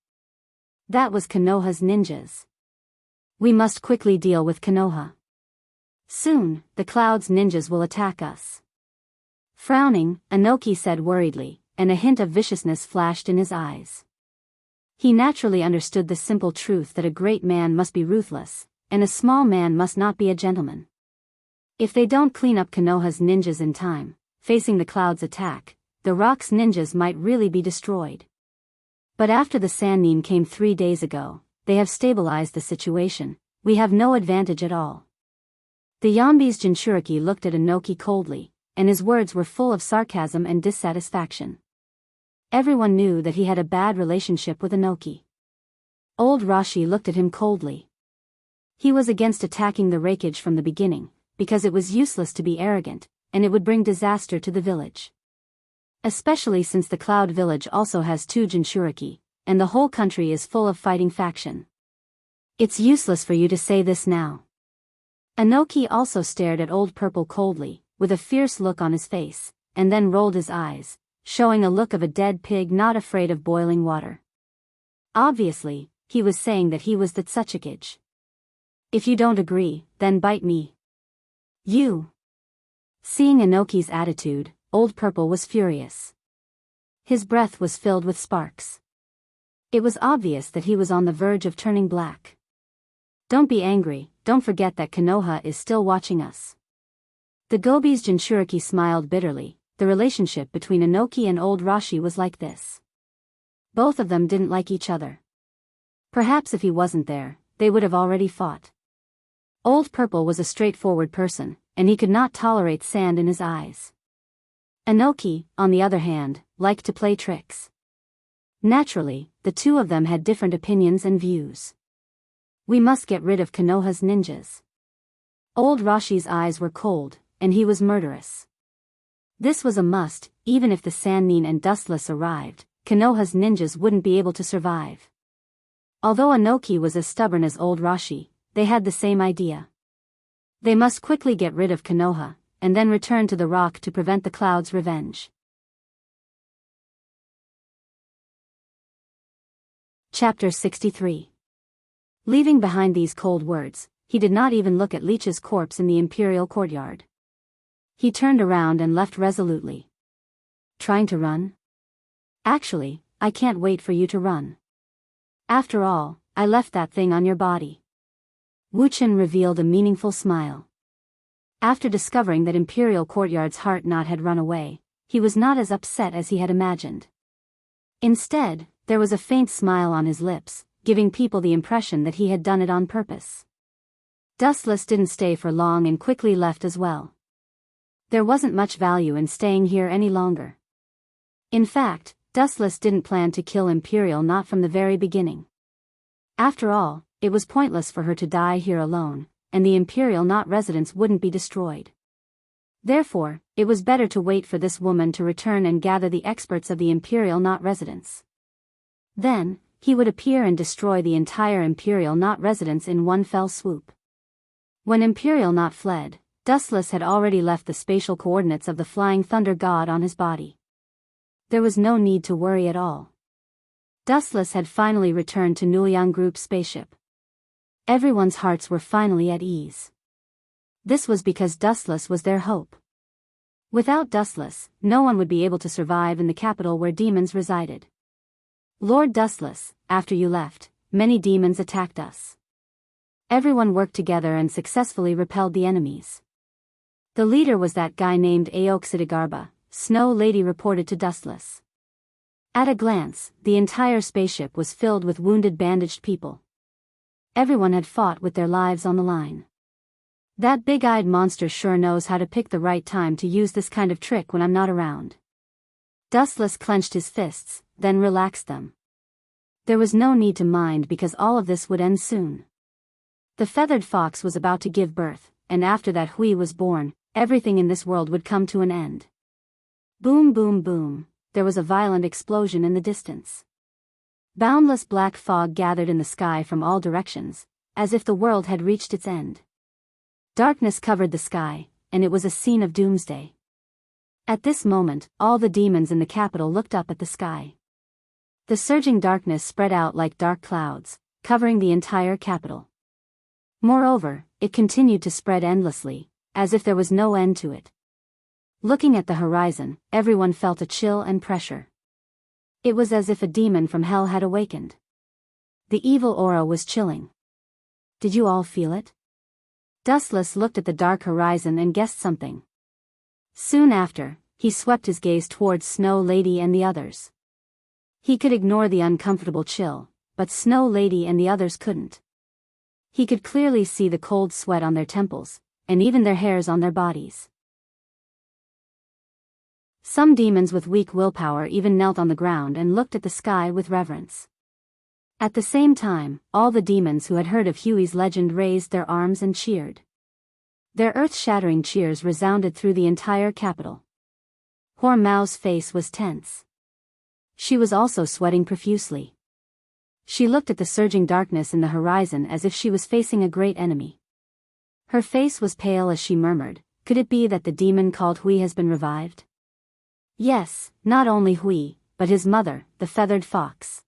That was Konoha's ninjas. We must quickly deal with Konoha. Soon, the cloud's ninjas will attack us. Frowning, Enoki said worriedly, and a hint of viciousness flashed in his eyes. He naturally understood the simple truth that a great man must be ruthless, and a small man must not be a gentleman. If they don't clean up Konoha's ninjas in time, facing the cloud's attack, the rock's ninjas might really be destroyed. But after the Sannin came 3 days ago, they have stabilized the situation. We have no advantage at all. The Yonbi's Jinchuriki looked at Enoki coldly, and his words were full of sarcasm and dissatisfaction. Everyone knew that he had a bad relationship with Enoki. Old Rashi looked at him coldly. He was against attacking the Raikage from the beginning, because it was useless to be arrogant, and it would bring disaster to the village. Especially since the Cloud Village also has 2 Jinchuriki, and the whole country is full of fighting faction. It's useless for you to say this now. Enoki also stared at Old Purple coldly, with a fierce look on his face, and then rolled his eyes, showing a look of a dead pig not afraid of boiling water. Obviously, he was saying that he was the Tsuchikage. If you don't agree, then bite me. You. Seeing Enoki's attitude, Old Purple was furious. His breath was filled with sparks. It was obvious that he was on the verge of turning black. Don't be angry, don't forget that Konoha is still watching us. The Gobi's Jinchuriki smiled bitterly. The relationship between Enoki and Old Rashi was like this. Both of them didn't like each other. Perhaps if he wasn't there, they would have already fought. Old Purple was a straightforward person, and he could not tolerate sand in his eyes. Enoki, on the other hand, liked to play tricks. Naturally, the two of them had different opinions and views. We must get rid of Konoha's ninjas. Old Rashi's eyes were cold, and he was murderous. This was a must. Even if the Sannin and Dustless arrived, Konoha's ninjas wouldn't be able to survive. Although Enoki was as stubborn as Old Rashi, they had the same idea. They must quickly get rid of Konoha, and then return to the rock to prevent the cloud's revenge. Chapter 63. Leaving behind these cold words, he did not even look at Leech's corpse in the imperial courtyard. He turned around and left resolutely. Trying to run? Actually, I can't wait for you to run. After all, I left that thing on your body. Wuchen revealed a meaningful smile. After discovering that Imperial Courtyard's heart knot had run away, he was not as upset as he had imagined. Instead, there was a faint smile on his lips, giving people the impression that he had done it on purpose. Dustless didn't stay for long and quickly left as well. There wasn't much value in staying here any longer. In fact, Dustless didn't plan to kill Imperial Knot from the very beginning. After all, it was pointless for her to die here alone, and the Imperial Knot residence wouldn't be destroyed. Therefore, it was better to wait for this woman to return and gather the experts of the Imperial Knot residence. Then, he would appear and destroy the entire Imperial Knot residence in one fell swoop. When Imperial Knot fled, Dustless had already left the spatial coordinates of the Flying Thunder God on his body. There was no need to worry at all. Dustless had finally returned to Nuliang Group's spaceship. Everyone's hearts were finally at ease. This was because Dustless was their hope. Without Dustless, no one would be able to survive in the capital where demons resided. Lord Dustless, after you left, many demons attacked us. Everyone worked together and successfully repelled the enemies. The leader was that guy named Aoxidagarba, Snow Lady reported to Dustless. At a glance, the entire spaceship was filled with wounded bandaged people. Everyone had fought with their lives on the line. That big-eyed monster sure knows how to pick the right time to use this kind of trick when I'm not around. Dustless clenched his fists, then relaxed them. There was no need to mind because all of this would end soon. The feathered fox was about to give birth, and after that Hui was born, everything in this world would come to an end. Boom boom boom, there was a violent explosion in the distance. Boundless black fog gathered in the sky from all directions, as if the world had reached its end. Darkness covered the sky, and it was a scene of doomsday. At this moment, all the demons in the capital looked up at the sky. The surging darkness spread out like dark clouds, covering the entire capital. Moreover, it continued to spread endlessly, as if there was no end to it. Looking at the horizon, everyone felt a chill and pressure. It was as if a demon from hell had awakened. The evil aura was chilling. Did you all feel it? Dustless looked at the dark horizon and guessed something. Soon after, he swept his gaze towards Snow Lady and the others. He could ignore the uncomfortable chill, but Snow Lady and the others couldn't. He could clearly see the cold sweat on their temples, and even their hairs on their bodies. Some demons with weak willpower even knelt on the ground and looked at the sky with reverence. At the same time, all the demons who had heard of Huey's legend raised their arms and cheered. Their earth-shattering cheers resounded through the entire capital. Hormau's face was tense. She was also sweating profusely. She looked at the surging darkness in the horizon as if she was facing a great enemy. Her face was pale as she murmured, "Could it be that the demon called Hui has been revived?" Yes, not only Hui, but his mother, the feathered fox.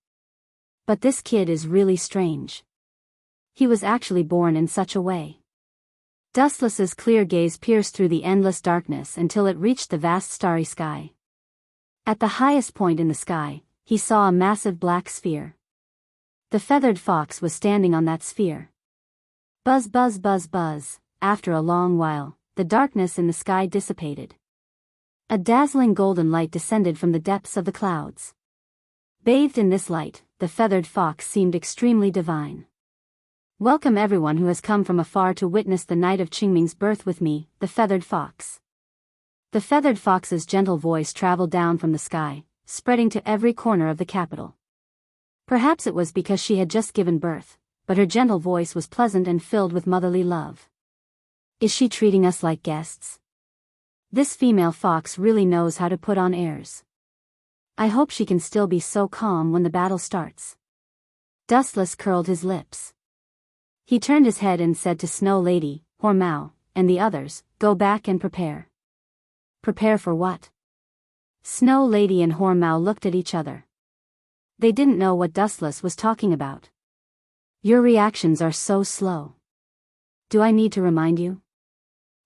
But this kid is really strange. He was actually born in such a way. Dustless's clear gaze pierced through the endless darkness until it reached the vast starry sky. At the highest point in the sky, he saw a massive black sphere. The feathered fox was standing on that sphere. Buzz buzz buzz buzz, after a long while, the darkness in the sky dissipated. A dazzling golden light descended from the depths of the clouds. Bathed in this light, the feathered fox seemed extremely divine. "Welcome everyone who has come from afar to witness the night of Qingming's birth with me, the feathered fox." The feathered fox's gentle voice traveled down from the sky, spreading to every corner of the capital. Perhaps it was because she had just given birth, but her gentle voice was pleasant and filled with motherly love. "Is she treating us like guests? This female fox really knows how to put on airs. I hope she can still be so calm when the battle starts." Dustless curled his lips. He turned his head and said to Snow Lady, Hormao, and the others, "Go back and prepare." "Prepare for what?" Snow Lady and Hormao looked at each other. They didn't know what Dustless was talking about. "Your reactions are so slow. Do I need to remind you?"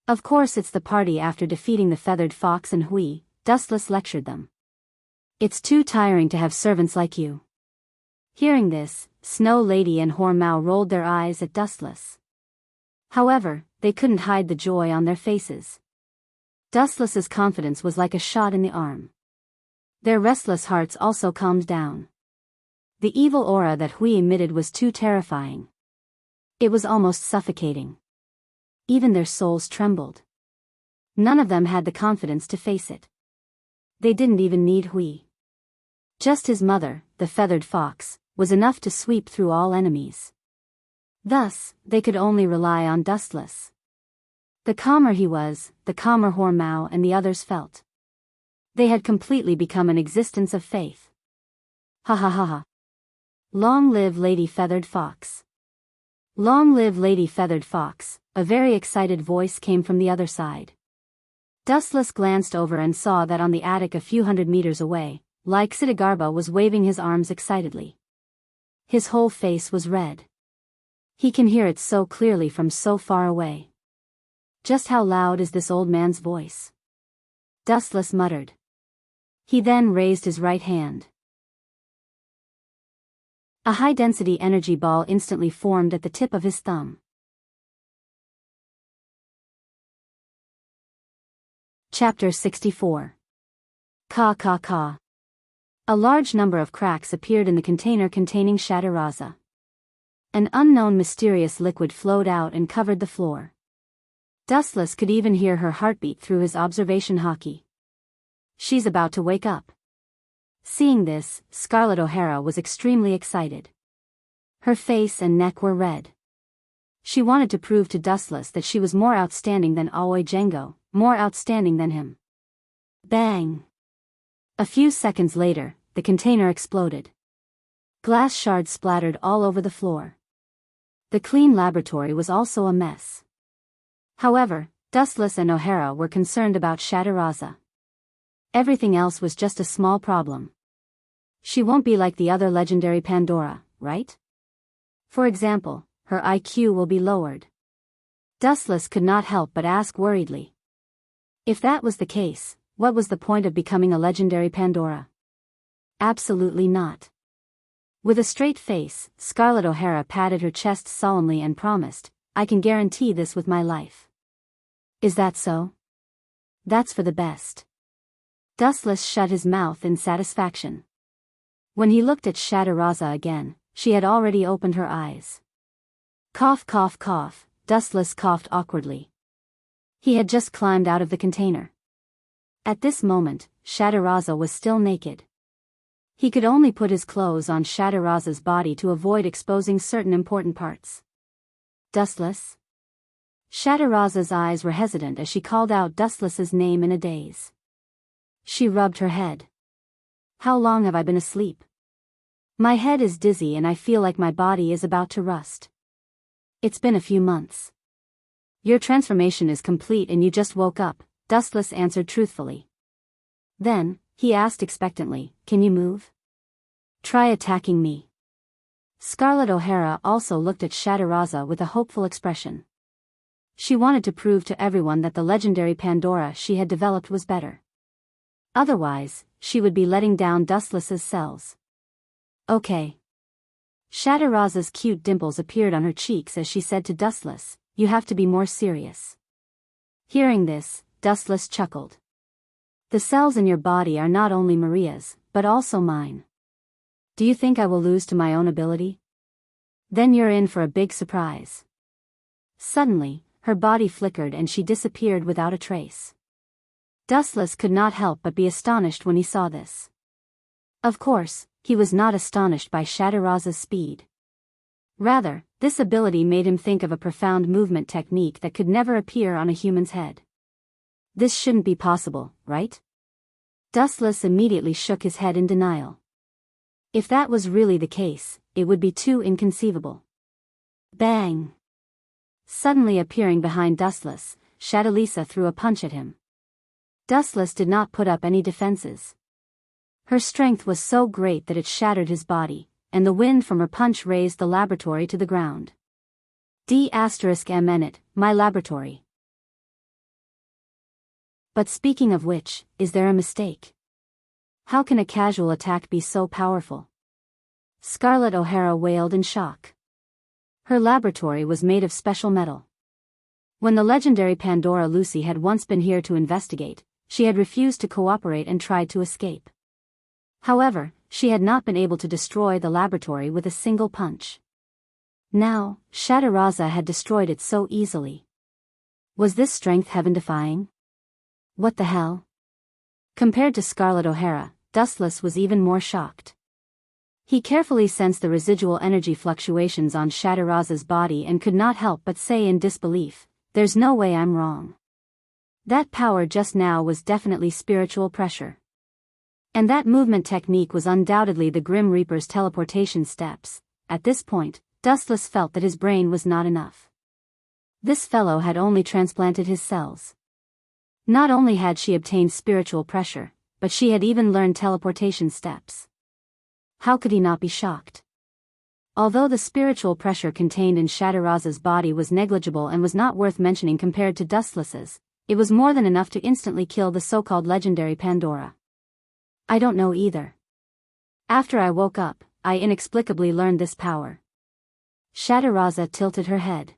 "Of course it's the party after defeating the feathered fox and Hui," Dustless lectured them. "It's too tiring to have servants like you." Hearing this, Snow Lady and Hormao rolled their eyes at Dustless. However, they couldn't hide the joy on their faces. Dustless's confidence was like a shot in the arm. Their restless hearts also calmed down. The evil aura that Hui emitted was too terrifying. It was almost suffocating. Even their souls trembled. None of them had the confidence to face it. They didn't even need Hui. Just his mother, the feathered fox, was enough to sweep through all enemies. Thus, they could only rely on Dustless. The calmer he was, the calmer Hormao and the others felt. They had completely become an existence of faith. Ha ha ha ha. Long live Lady Feathered Fox. Long live Lady Feathered Fox, a very excited voice came from the other side. Dustless glanced over and saw that on the attic a few hundred meters away, like Siddhartha was waving his arms excitedly. His whole face was red. He can hear it so clearly from so far away. Just how loud is this old man's voice? Dustless muttered. He then raised his right hand. A high-density energy ball instantly formed at the tip of his thumb. Chapter 64. Ka ka ka. A large number of cracks appeared in the container containing Shataraza. An unknown mysterious liquid flowed out and covered the floor. Dustless could even hear her heartbeat through his observation hockey. She's about to wake up. Seeing this, Scarlett O'Hara was extremely excited. Her face and neck were red. She wanted to prove to Dustless that she was more outstanding than Aoi Django, more outstanding than him. Bang! A few seconds later, the container exploded. Glass shards splattered all over the floor. The clean laboratory was also a mess. However, Dustless and O'Hara were concerned about Shataraza. Everything else was just a small problem. She won't be like the other legendary Pandora, right? For example, her IQ will be lowered. Dustless could not help but ask worriedly. If that was the case, what was the point of becoming a legendary Pandora? Absolutely not. With a straight face, Scarlett O'Hara patted her chest solemnly and promised, I can guarantee this with my life. Is that so? That's for the best. Dustless shut his mouth in satisfaction. When he looked at Shataraza again, she had already opened her eyes. Cough cough cough, Dustless coughed awkwardly. He had just climbed out of the container. At this moment, Shataraza was still naked. He could only put his clothes on Shataraza's body to avoid exposing certain important parts. Dustless? Shataraza's eyes were hesitant as she called out Dustless's name in a daze. She rubbed her head. How long have I been asleep? My head is dizzy and I feel like my body is about to rust. It's been a few months. Your transformation is complete and you just woke up, Dustless answered truthfully. Then, he asked expectantly, can you move? Try attacking me. Scarlett O'Hara also looked at Shataraza with a hopeful expression. She wanted to prove to everyone that the legendary Pandora she had developed was better. Otherwise, she would be letting down Dustless's cells. Okay. Shataraza's cute dimples appeared on her cheeks as she said to Dustless, you have to be more serious. Hearing this, Dustless chuckled. The cells in your body are not only Maria's, but also mine. Do you think I will lose to my own ability? Then you're in for a big surprise. Suddenly, her body flickered and she disappeared without a trace. Dustless could not help but be astonished when he saw this. Of course, he was not astonished by Shataraza's speed. Rather, this ability made him think of a profound movement technique that could never appear on a human's head. This shouldn't be possible, right? Dustless immediately shook his head in denial. If that was really the case, it would be too inconceivable. Bang! Suddenly appearing behind Dustless, Shatalisa threw a punch at him. Dustless did not put up any defenses. Her strength was so great that it shattered his body, and the wind from her punch raised the laboratory to the ground. D**M my laboratory. But speaking of which, is there a mistake? How can a casual attack be so powerful? Scarlett O'Hara wailed in shock. Her laboratory was made of special metal. When the legendary Pandora Lucy had once been here to investigate, she had refused to cooperate and tried to escape. However, she had not been able to destroy the laboratory with a single punch. Now, Shataraza had destroyed it so easily. Was this strength heaven-defying? What the hell? Compared to Scarlett O'Hara, Dustless was even more shocked. He carefully sensed the residual energy fluctuations on Shataraza's body and could not help but say in disbelief, there's no way I'm wrong. That power just now was definitely spiritual pressure. And that movement technique was undoubtedly the Grim Reaper's teleportation steps. At this point, Dustless felt that his brain was not enough. This fellow had only transplanted his cells. Not only had she obtained spiritual pressure, but she had even learned teleportation steps. How could he not be shocked? Although the spiritual pressure contained in Shataraza's body was negligible and was not worth mentioning compared to Dustless's, it was more than enough to instantly kill the so-called legendary Pandora. I don't know either. After I woke up, I inexplicably learned this power. Shataraza tilted her head.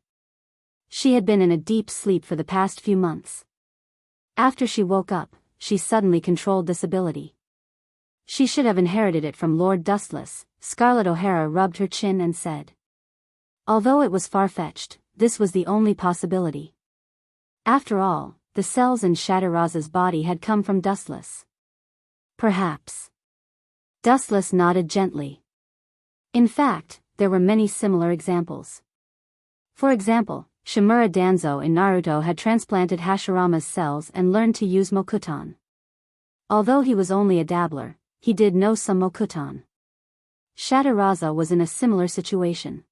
She had been in a deep sleep for the past few months. After she woke up, she suddenly controlled this ability. She should have inherited it from Lord Dustless. Scarlett O'Hara rubbed her chin and said. Although it was far-fetched, this was the only possibility. After all, the cells in Shataraza's body had come from Dustless. Perhaps. Dustless nodded gently. In fact, there were many similar examples. For example, Shimura Danzo in Naruto had transplanted Hashirama's cells and learned to use Mokuton. Although he was only a dabbler, he did know some Mokuton. Shataraza was in a similar situation.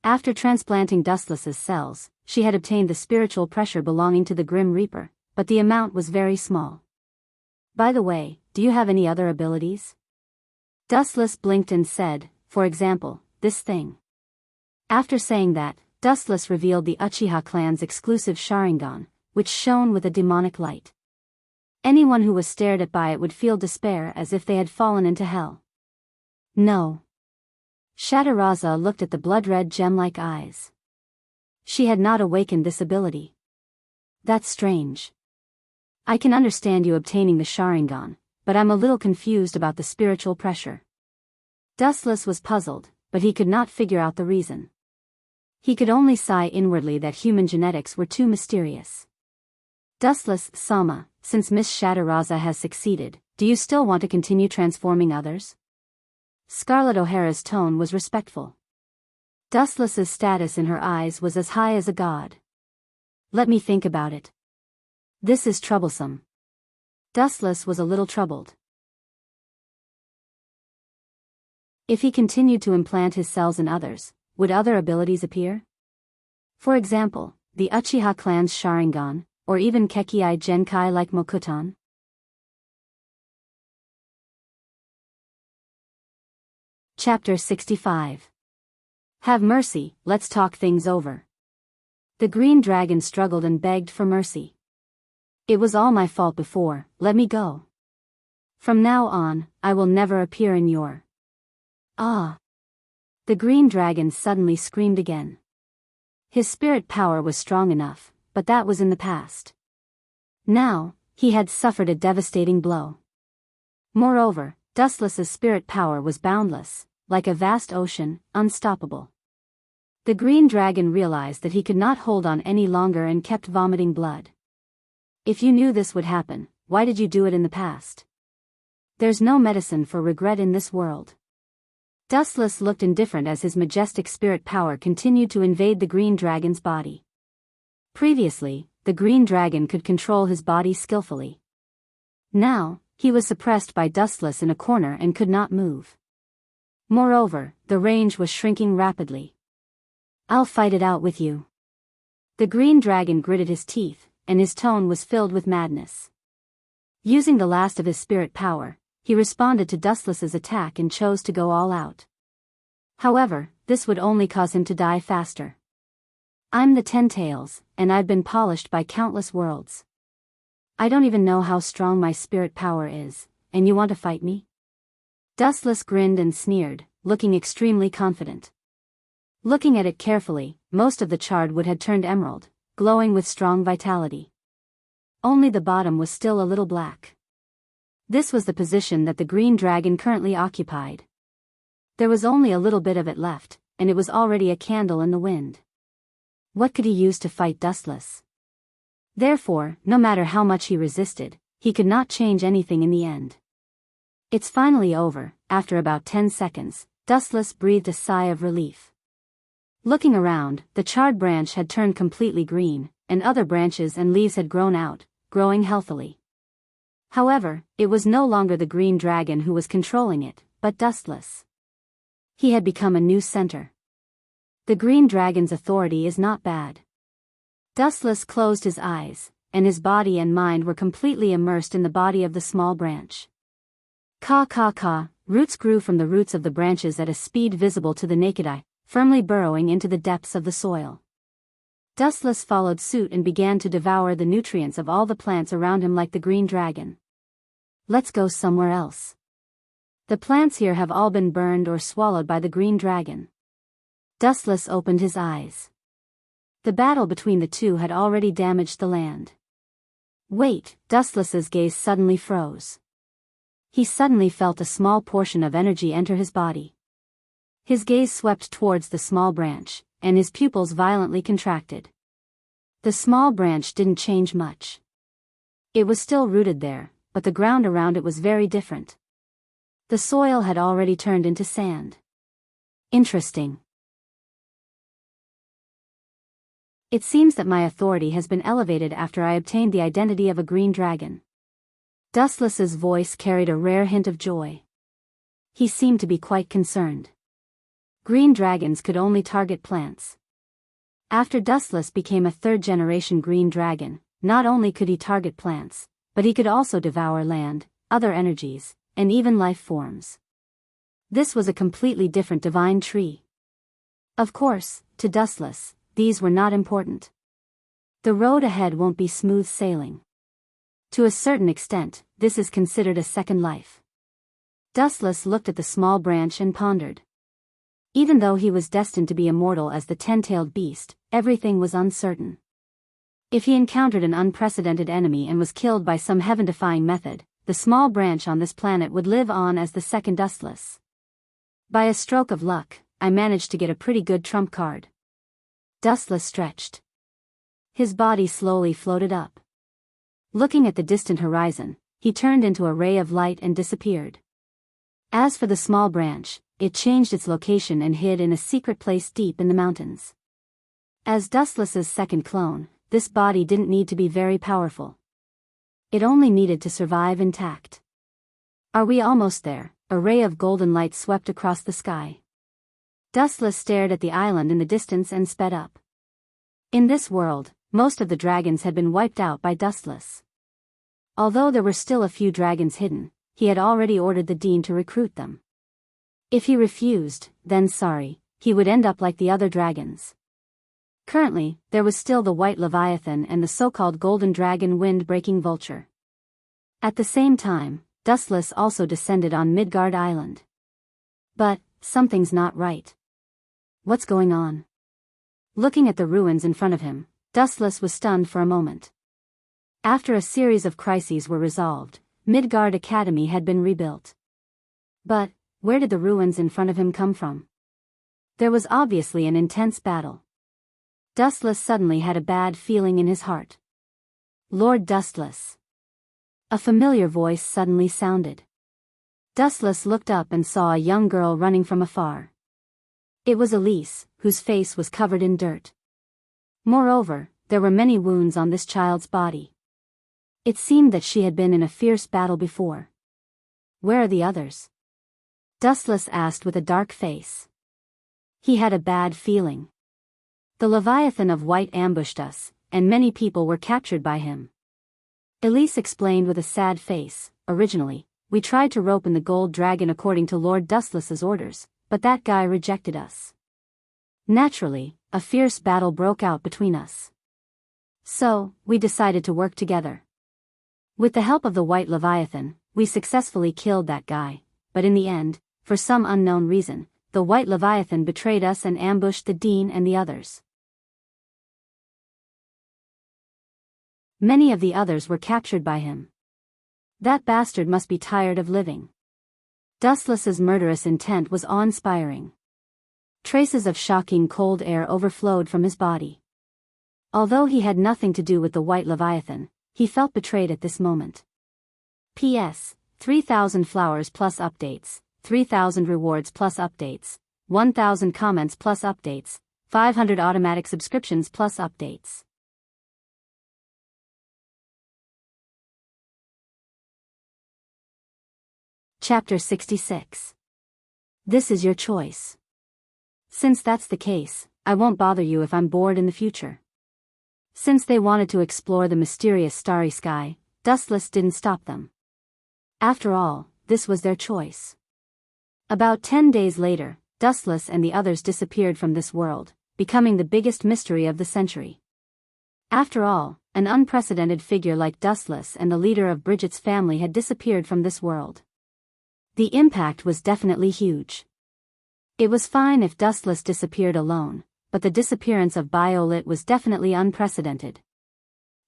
After transplanting Dustless's cells, she had obtained the spiritual pressure belonging to the Grim Reaper, but the amount was very small. By the way, do you have any other abilities? Dustless blinked and said, "For example, this thing." After saying that, Dustless revealed the Uchiha clan's exclusive Sharingan, which shone with a demonic light. Anyone who was stared at by it would feel despair as if they had fallen into hell. No. Shataraza looked at the blood-red gem-like eyes. She had not awakened this ability. That's strange. I can understand you obtaining the Sharingan, but I'm a little confused about the spiritual pressure. Dustless was puzzled, but he could not figure out the reason. He could only sigh inwardly that human genetics were too mysterious. Dustless-sama, since Miss Shataraza has succeeded, do you still want to continue transforming others? Scarlett O'Hara's tone was respectful. Dustless's status in her eyes was as high as a god. Let me think about it. This is troublesome. Dustless was a little troubled. If he continued to implant his cells in others, would other abilities appear? For example, the Uchiha clan's Sharingan, or even Kekkei Genkai like Mokuton? Chapter 65. Have mercy, let's talk things over. The green dragon struggled and begged for mercy. It was all my fault before, let me go. From now on, I will never appear in your... Ah! The green dragon suddenly screamed again. His spirit power was strong enough, but that was in the past. Now, he had suffered a devastating blow. Moreover, Dustless's spirit power was boundless, like a vast ocean, unstoppable. The green dragon realized that he could not hold on any longer and kept vomiting blood. If you knew this would happen, why did you do it in the past? There's no medicine for regret in this world. Dustless looked indifferent as his majestic spirit power continued to invade the green dragon's body. Previously, the green dragon could control his body skillfully. Now, he was suppressed by Dustless in a corner and could not move. Moreover, the range was shrinking rapidly. I'll fight it out with you. The green dragon gritted his teeth, and his tone was filled with madness. Using the last of his spirit power, he responded to Dustless's attack and chose to go all out. However, this would only cause him to die faster. I'm the Ten Tails, and I've been polished by countless worlds. I don't even know how strong my spirit power is, and you want to fight me? Dustless grinned and sneered, looking extremely confident. Looking at it carefully, most of the charred wood had turned emerald, glowing with strong vitality. Only the bottom was still a little black. This was the position that the green dragon currently occupied. There was only a little bit of it left, and it was already a candle in the wind. What could he use to fight Dustless? Therefore, no matter how much he resisted, he could not change anything in the end. It's finally over. After about 10 seconds, Dustless breathed a sigh of relief. Looking around, the charred branch had turned completely green, and other branches and leaves had grown out, growing healthily. However, it was no longer the green dragon who was controlling it, but Dustless. He had become a new center. The green dragon's authority is not bad. Dustless closed his eyes, and his body and mind were completely immersed in the body of the small branch. Ka, roots grew from the roots of the branches at a speed visible to the naked eye, firmly burrowing into the depths of the soil. Dustless followed suit and began to devour the nutrients of all the plants around him like the green dragon. Let's go somewhere else. The plants here have all been burned or swallowed by the green dragon. Dustless opened his eyes. The battle between the two had already damaged the land. Wait, Dustless's gaze suddenly froze. He suddenly felt a small portion of energy enter his body. His gaze swept towards the small branch, and his pupils violently contracted. The small branch didn't change much. It was still rooted there, but the ground around it was very different. The soil had already turned into sand. Interesting. It seems that my authority has been elevated after I obtained the identity of a green dragon. Dustless's voice carried a rare hint of joy. He seemed to be quite concerned. Green dragons could only target plants. After Dustless became a third-generation green dragon, not only could he target plants, but he could also devour land, other energies, and even life forms. This was a completely different divine tree. Of course, to Dustless, these were not important. The road ahead won't be smooth sailing. To a certain extent, this is considered a second life. Dustless looked at the small branch and pondered. Even though he was destined to be immortal as the 10-tailed beast, everything was uncertain. If he encountered an unprecedented enemy and was killed by some heaven-defying method, the small branch on this planet would live on as the second Dustless. By a stroke of luck, I managed to get a pretty good trump card. Dustless stretched. His body slowly floated up. Looking at the distant horizon, he turned into a ray of light and disappeared. As for the small branch, it changed its location and hid in a secret place deep in the mountains. As Dustless's second clone, this body didn't need to be very powerful. It only needed to survive intact. Are we almost there? A ray of golden light swept across the sky. Dustless stared at the island in the distance and sped up. In this world, most of the dragons had been wiped out by Dustless. Although there were still a few dragons hidden, he had already ordered the dean to recruit them. If he refused, then sorry, he would end up like the other dragons. Currently, there was still the white Leviathan and the so-called golden dragon wind-breaking vulture. At the same time, Dustless also descended on Midgard Island. But, something's not right. What's going on? Looking at the ruins in front of him, Dustless was stunned for a moment. After a series of crises were resolved, Midgard Academy had been rebuilt. But, where did the ruins in front of him come from? There was obviously an intense battle. Dustless suddenly had a bad feeling in his heart. Lord Dustless. A familiar voice suddenly sounded. Dustless looked up and saw a young girl running from afar. It was Elise, whose face was covered in dirt. Moreover, there were many wounds on this child's body. It seemed that she had been in a fierce battle before. Where are the others? Dustless asked with a dark face. He had a bad feeling. The Leviathan of White ambushed us, and many people were captured by him. Elise explained with a sad face, originally, we tried to rope in the gold dragon according to Lord Dustless's orders, but that guy rejected us. Naturally, a fierce battle broke out between us. So, we decided to work together. With the help of the White Leviathan, we successfully killed that guy, but in the end, for some unknown reason, the White Leviathan betrayed us and ambushed the Dean and the others. Many of the others were captured by him. That bastard must be tired of living. Dustless's murderous intent was awe-inspiring. Traces of shocking cold air overflowed from his body. Although he had nothing to do with the White Leviathan, he felt betrayed at this moment. P.S. 3,000 flowers plus updates, 3,000 rewards plus updates, 1,000 comments plus updates, 500 automatic subscriptions plus updates. Chapter 66. This is your choice. Since that's the case, I won't bother you if I'm bored in the future. Since they wanted to explore the mysterious starry sky, Dustless didn't stop them. After all, this was their choice. About 10 days later, Dustless and the others disappeared from this world, becoming the biggest mystery of the century. After all, an unprecedented figure like Dustless and the leader of Bridget's family had disappeared from this world. The impact was definitely huge. It was fine if Dustless disappeared alone, but the disappearance of Biolit was definitely unprecedented.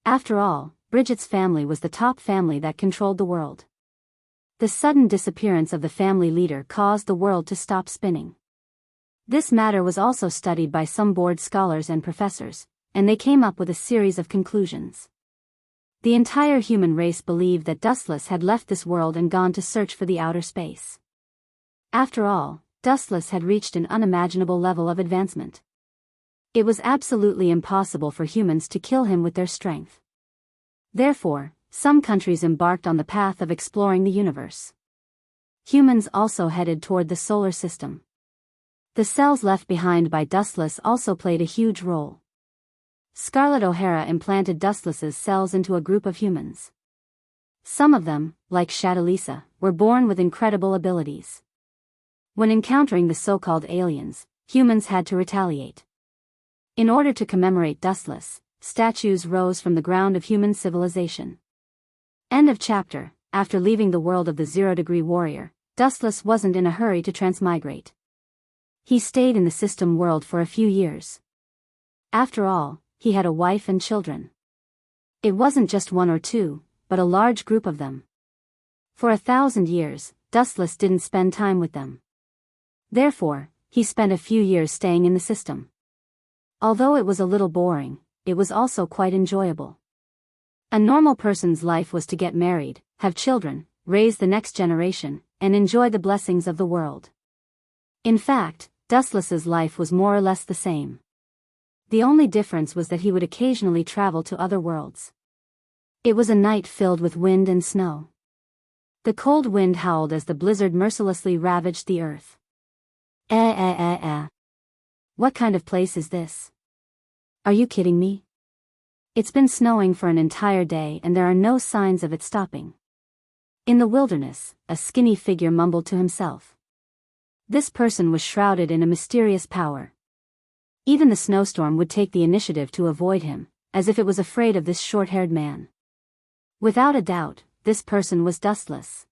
After all, Bridget's family was the top family that controlled the world. The sudden disappearance of the family leader caused the world to stop spinning. This matter was also studied by some bored scholars and professors, and they came up with a series of conclusions. The entire human race believed that Dustless had left this world and gone to search for the outer space. After all, Dustless had reached an unimaginable level of advancement. It was absolutely impossible for humans to kill him with their strength. Therefore, some countries embarked on the path of exploring the universe. Humans also headed toward the solar system. The cells left behind by Dustless also played a huge role. Scarlett O'Hara implanted Dustless's cells into a group of humans. Some of them, like Shadalisa, were born with incredible abilities. When encountering the so-called aliens, humans had to retaliate. In order to commemorate Dustless, statues rose from the ground of human civilization. End of chapter. After leaving the world of the Zero-Degree Warrior, Dustless wasn't in a hurry to transmigrate. He stayed in the system world for a few years. After all, he had a wife and children. It wasn't just one or two, but a large group of them. For 1,000 years, Dustless didn't spend time with them. Therefore, he spent a few years staying in the system. Although it was a little boring, it was also quite enjoyable. A normal person's life was to get married, have children, raise the next generation, and enjoy the blessings of the world. In fact, Dustless's life was more or less the same. The only difference was that he would occasionally travel to other worlds. It was a night filled with wind and snow. The cold wind howled as the blizzard mercilessly ravaged the earth. What kind of place is this? Are you kidding me? It's been snowing for an entire day and there are no signs of it stopping. In the wilderness, a skinny figure mumbled to himself. This person was shrouded in a mysterious power. Even the snowstorm would take the initiative to avoid him, as if it was afraid of this short-haired man. Without a doubt, this person was Dustless.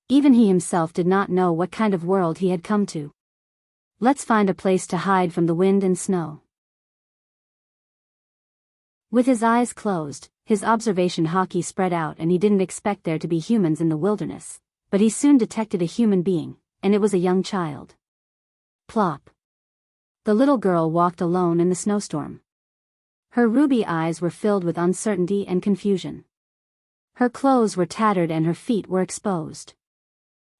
Even he himself did not know what kind of world he had come to. Let's find a place to hide from the wind and snow. With his eyes closed, his observation hockey spread out and he didn't expect there to be humans in the wilderness, but he soon detected a human being, and it was a young child. Plop. The little girl walked alone in the snowstorm. Her ruby eyes were filled with uncertainty and confusion. Her clothes were tattered and her feet were exposed.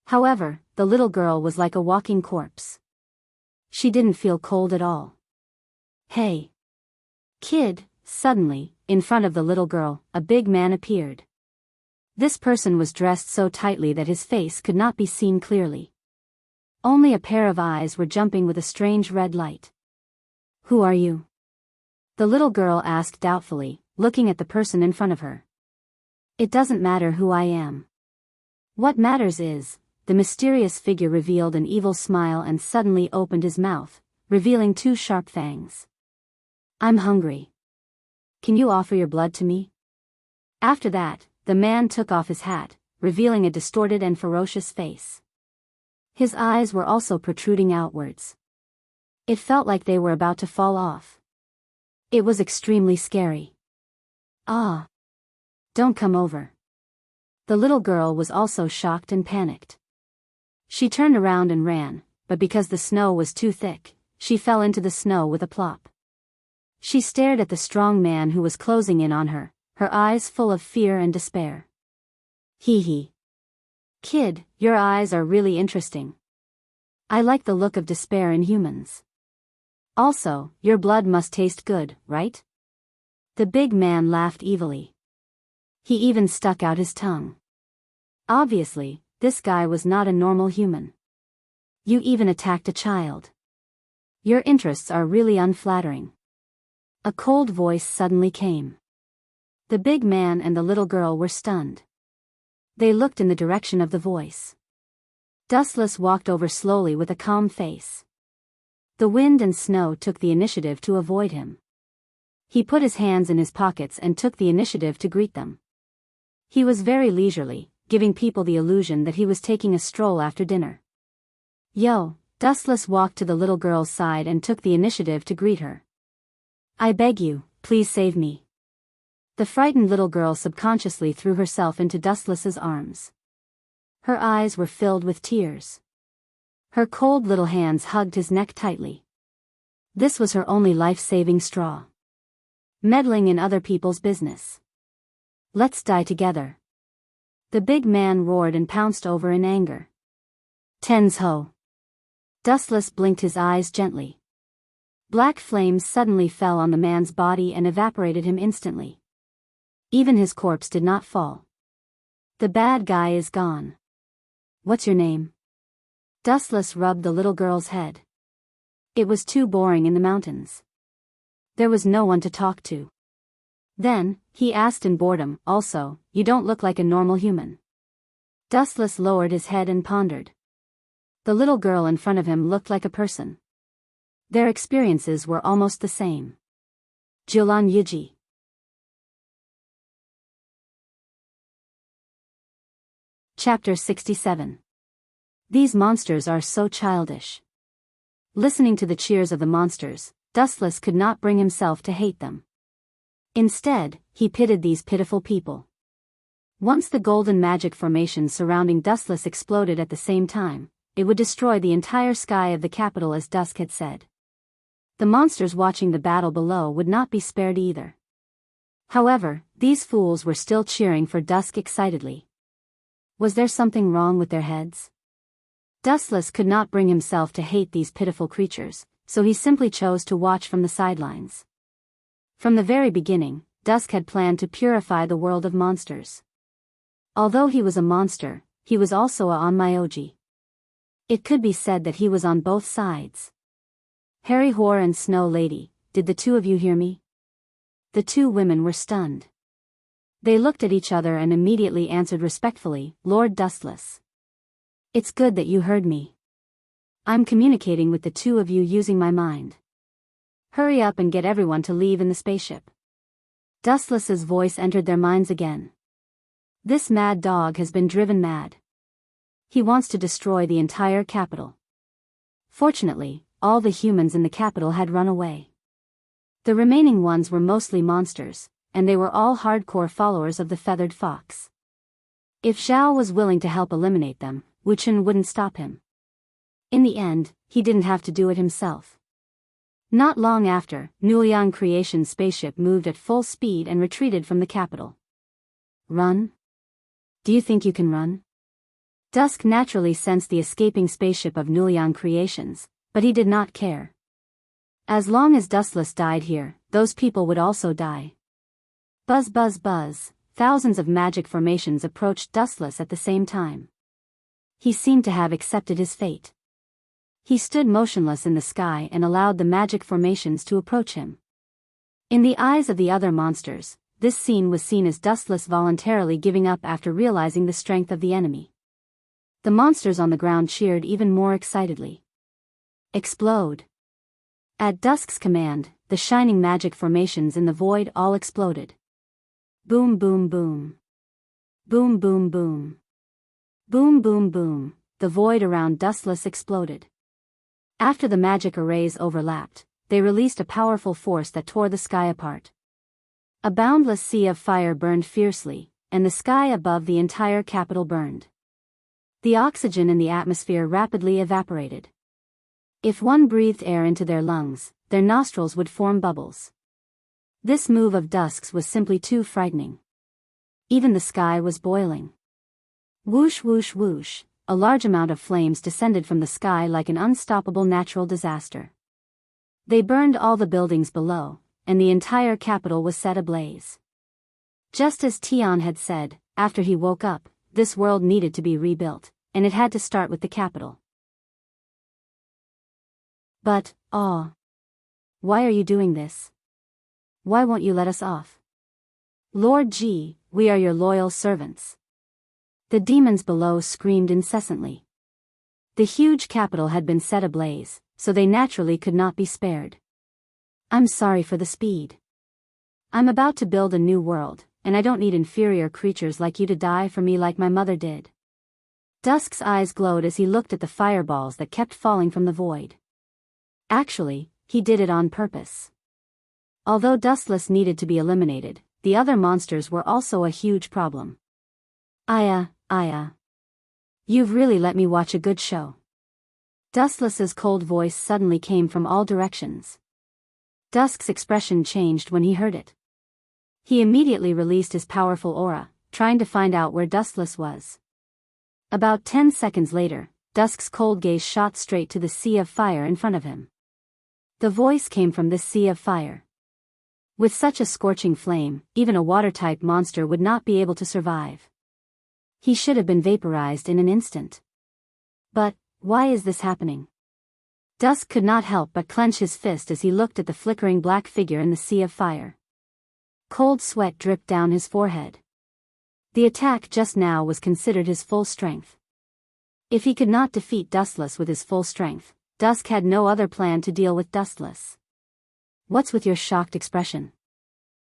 However, the little girl was like a walking corpse. She didn't feel cold at all. Hey! Kid! Suddenly, in front of the little girl, a big man appeared. This person was dressed so tightly that his face could not be seen clearly. Only a pair of eyes were jumping with a strange red light. Who are you? The little girl asked doubtfully, looking at the person in front of her. It doesn't matter who I am. What matters is, the mysterious figure revealed an evil smile and suddenly opened his mouth, revealing two sharp fangs. I'm hungry. Can you offer your blood to me? After that, the man took off his hat, revealing a distorted and ferocious face. His eyes were also protruding outwards. It felt like they were about to fall off. It was extremely scary. Ah! Don't come over. The little girl was also shocked and panicked. She turned around and ran, but because the snow was too thick, she fell into the snow with a plop. She stared at the strong man who was closing in on her, her eyes full of fear and despair. Hee. Kid, your eyes are really interesting. I like the look of despair in humans. Also, your blood must taste good, right? The big man laughed evilly. He even stuck out his tongue. Obviously, this guy was not a normal human. You even attacked a child. Your interests are really unflattering. A cold voice suddenly came. The big man and the little girl were stunned. They looked in the direction of the voice. Dustless walked over slowly with a calm face. The wind and snow took the initiative to avoid him. He put his hands in his pockets and took the initiative to greet them. He was very leisurely, giving people the illusion that he was taking a stroll after dinner. Yo, Dustless walked to the little girl's side and took the initiative to greet her. I beg you, please save me. The frightened little girl subconsciously threw herself into Dustless's arms. Her eyes were filled with tears. Her cold little hands hugged his neck tightly. This was her only life-saving straw. Meddling in other people's business. Let's die together. The big man roared and pounced over in anger. Tens ho. Dustless blinked his eyes gently. Black flames suddenly fell on the man's body and evaporated him instantly. Even his corpse did not fall. The bad guy is gone. What's your name? Dustless rubbed the little girl's head. It was too boring in the mountains. There was no one to talk to. Then, he asked in boredom, also, you don't look like a normal human. Dustless lowered his head and pondered. The little girl in front of him looked like a person. Their experiences were almost the same. Jilan Yiji. Chapter 67. These monsters are so childish. Listening to the cheers of the monsters, Dustless could not bring himself to hate them. Instead, he pitied these pitiful people. Once the golden magic formation surrounding Dustless exploded at the same time, it would destroy the entire sky of the capital, as Dusk had said. The monsters watching the battle below would not be spared either. However, these fools were still cheering for Dusk excitedly. Was there something wrong with their heads? Dustless could not bring himself to hate these pitiful creatures, so he simply chose to watch from the sidelines. From the very beginning, Dusk had planned to purify the world of monsters. Although he was a monster, he was also a Onmyoji. It could be said that he was on both sides. Harry Hoare and Snow Lady, did the two of you hear me? The two women were stunned. They looked at each other and immediately answered respectfully, Lord Dustless. It's good that you heard me. I'm communicating with the two of you using my mind. Hurry up and get everyone to leave in the spaceship. Dustless's voice entered their minds again. This mad dog has been driven mad. He wants to destroy the entire capital. Fortunately, all the humans in the capital had run away. The remaining ones were mostly monsters, and they were all hardcore followers of the feathered fox. If Zhao was willing to help eliminate them, Wu Chen wouldn't stop him. In the end, he didn't have to do it himself. Not long after, Nuliang Creation's spaceship moved at full speed and retreated from the capital. Run? Do you think you can run? Dusk naturally sensed the escaping spaceship of Nuliang Creations, but he did not care. As long as Dustless died here, those people would also die. Buzz buzz buzz, thousands of magic formations approached Dustless at the same time. He seemed to have accepted his fate. He stood motionless in the sky and allowed the magic formations to approach him. In the eyes of the other monsters, this scene was seen as Dustless voluntarily giving up after realizing the strength of the enemy. The monsters on the ground cheered even more excitedly. Explode! At Dusk's command, the shining magic formations in the void all exploded. Boom boom boom. Boom boom boom. Boom boom boom, the void around Dustless exploded. After the magic arrays overlapped, they released a powerful force that tore the sky apart. A boundless sea of fire burned fiercely, and the sky above the entire capital burned. The oxygen in the atmosphere rapidly evaporated. If one breathed air into their lungs, their nostrils would form bubbles. This move of Dusk's was simply too frightening. Even the sky was boiling. Whoosh whoosh whoosh, a large amount of flames descended from the sky like an unstoppable natural disaster. They burned all the buildings below, and the entire capital was set ablaze. Just as Tian had said, after he woke up, this world needed to be rebuilt, and it had to start with the capital. But, why are you doing this? Why won't you let us off? Lord Ji, we are your loyal servants. The demons below screamed incessantly. The huge capital had been set ablaze, so they naturally could not be spared. I'm sorry for the speed. I'm about to build a new world, and I don't need inferior creatures like you to die for me like my mother did. Dusk's eyes glowed as he looked at the fireballs that kept falling from the void. Actually, he did it on purpose. Although Dustless needed to be eliminated, the other monsters were also a huge problem. Aya. You've really let me watch a good show. Dustless's cold voice suddenly came from all directions. Dusk's expression changed when he heard it. He immediately released his powerful aura, trying to find out where Dustless was. About 10 seconds later, Dusk's cold gaze shot straight to the sea of fire in front of him. The voice came from this sea of fire. With such a scorching flame, even a water-type monster would not be able to survive. He should have been vaporized in an instant. But, why is this happening? Dusk could not help but clench his fist as he looked at the flickering black figure in the sea of fire. Cold sweat dripped down his forehead. The attack just now was considered his full strength. If he could not defeat Dustless with his full strength, Dusk had no other plan to deal with Dustless. What's with your shocked expression?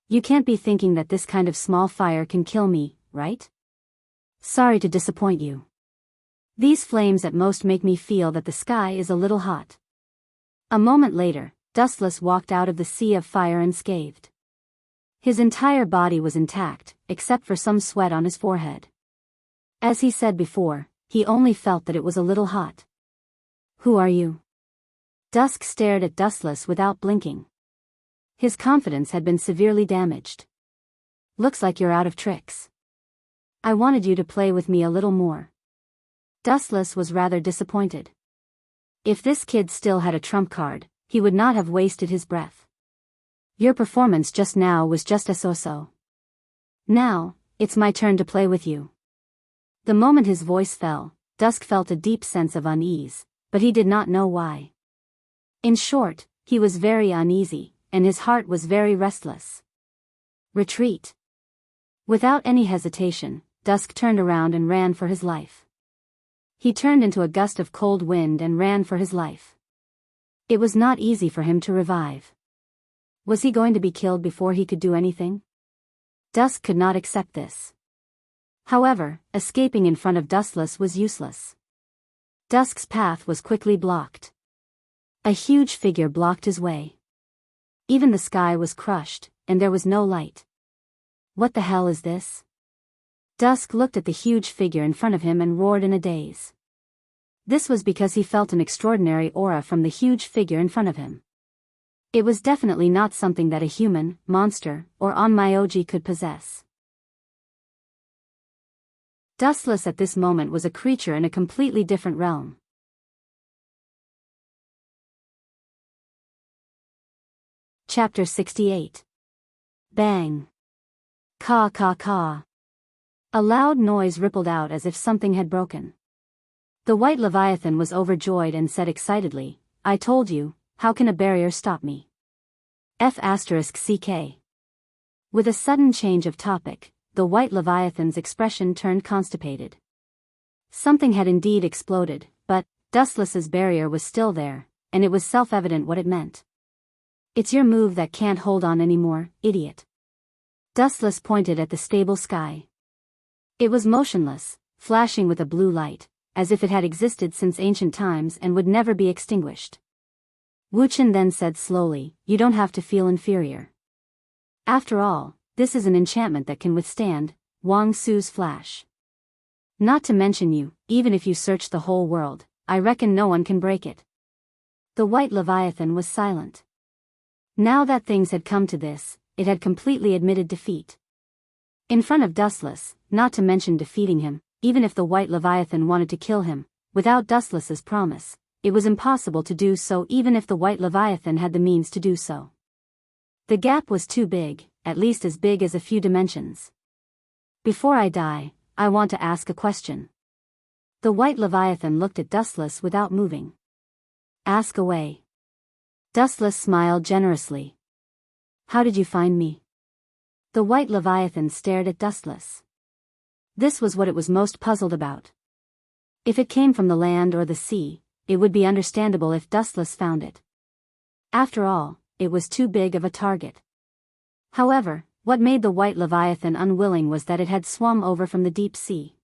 You can't be thinking that this kind of small fire can kill me, right? Sorry to disappoint you. These flames at most make me feel that the sky is a little hot. A moment later, Dustless walked out of the sea of fire unscathed. His entire body was intact, except for some sweat on his forehead. As he said before, he only felt that it was a little hot. Who are you? Dusk stared at Dustless without blinking. His confidence had been severely damaged. Looks like you're out of tricks. I wanted you to play with me a little more. Dustless was rather disappointed. If this kid still had a trump card, he would not have wasted his breath. Your performance just now was just a so-so. Now, it's my turn to play with you. The moment his voice fell, Dusk felt a deep sense of unease, but he did not know why. In short, he was very uneasy, and his heart was very restless. Retreat. Without any hesitation, Dusk turned around and ran for his life. He turned into a gust of cold wind and ran for his life. It was not easy for him to revive. Was he going to be killed before he could do anything? Dusk could not accept this. However, escaping in front of Dustless was useless. Dusk's path was quickly blocked. A huge figure blocked his way. Even the sky was crushed, and there was no light. What the hell is this? Dusk looked at the huge figure in front of him and roared in a daze. This was because he felt an extraordinary aura from the huge figure in front of him. It was definitely not something that a human, monster, or onmyoji could possess. Dustless at this moment was a creature in a completely different realm. Chapter 68. Bang. Caw caw caw. A loud noise rippled out as if something had broken. The white leviathan was overjoyed and said excitedly, I told you, how can a barrier stop me? F***ck. With a sudden change of topic, the white leviathan's expression turned constipated. Something had indeed exploded, but Dustless's barrier was still there, and it was self-evident what it meant. It's your move that can't hold on anymore, idiot. Dustless pointed at the stable sky. It was motionless, flashing with a blue light, as if it had existed since ancient times and would never be extinguished. Wuchen then said slowly, you don't have to feel inferior. After all, this is an enchantment that can withstand Wang Su's flash. Not to mention you, even if you search the whole world, I reckon no one can break it. The white leviathan was silent. Now that things had come to this, it had completely admitted defeat. In front of Dustless, not to mention defeating him, even if the white leviathan wanted to kill him, without Dustless's promise, it was impossible to do so even if the white leviathan had the means to do so. The gap was too big, at least as big as a few dimensions. Before I die, I want to ask a question. The white leviathan looked at Dustless without moving. Ask away. Dustless smiled generously. How did you find me? The white leviathan stared at Dustless. This was what it was most puzzled about. If it came from the land or the sea, it would be understandable if Dustless found it. After all, it was too big of a target. However, what made the white leviathan unwilling was that it had swum over from the deep sea.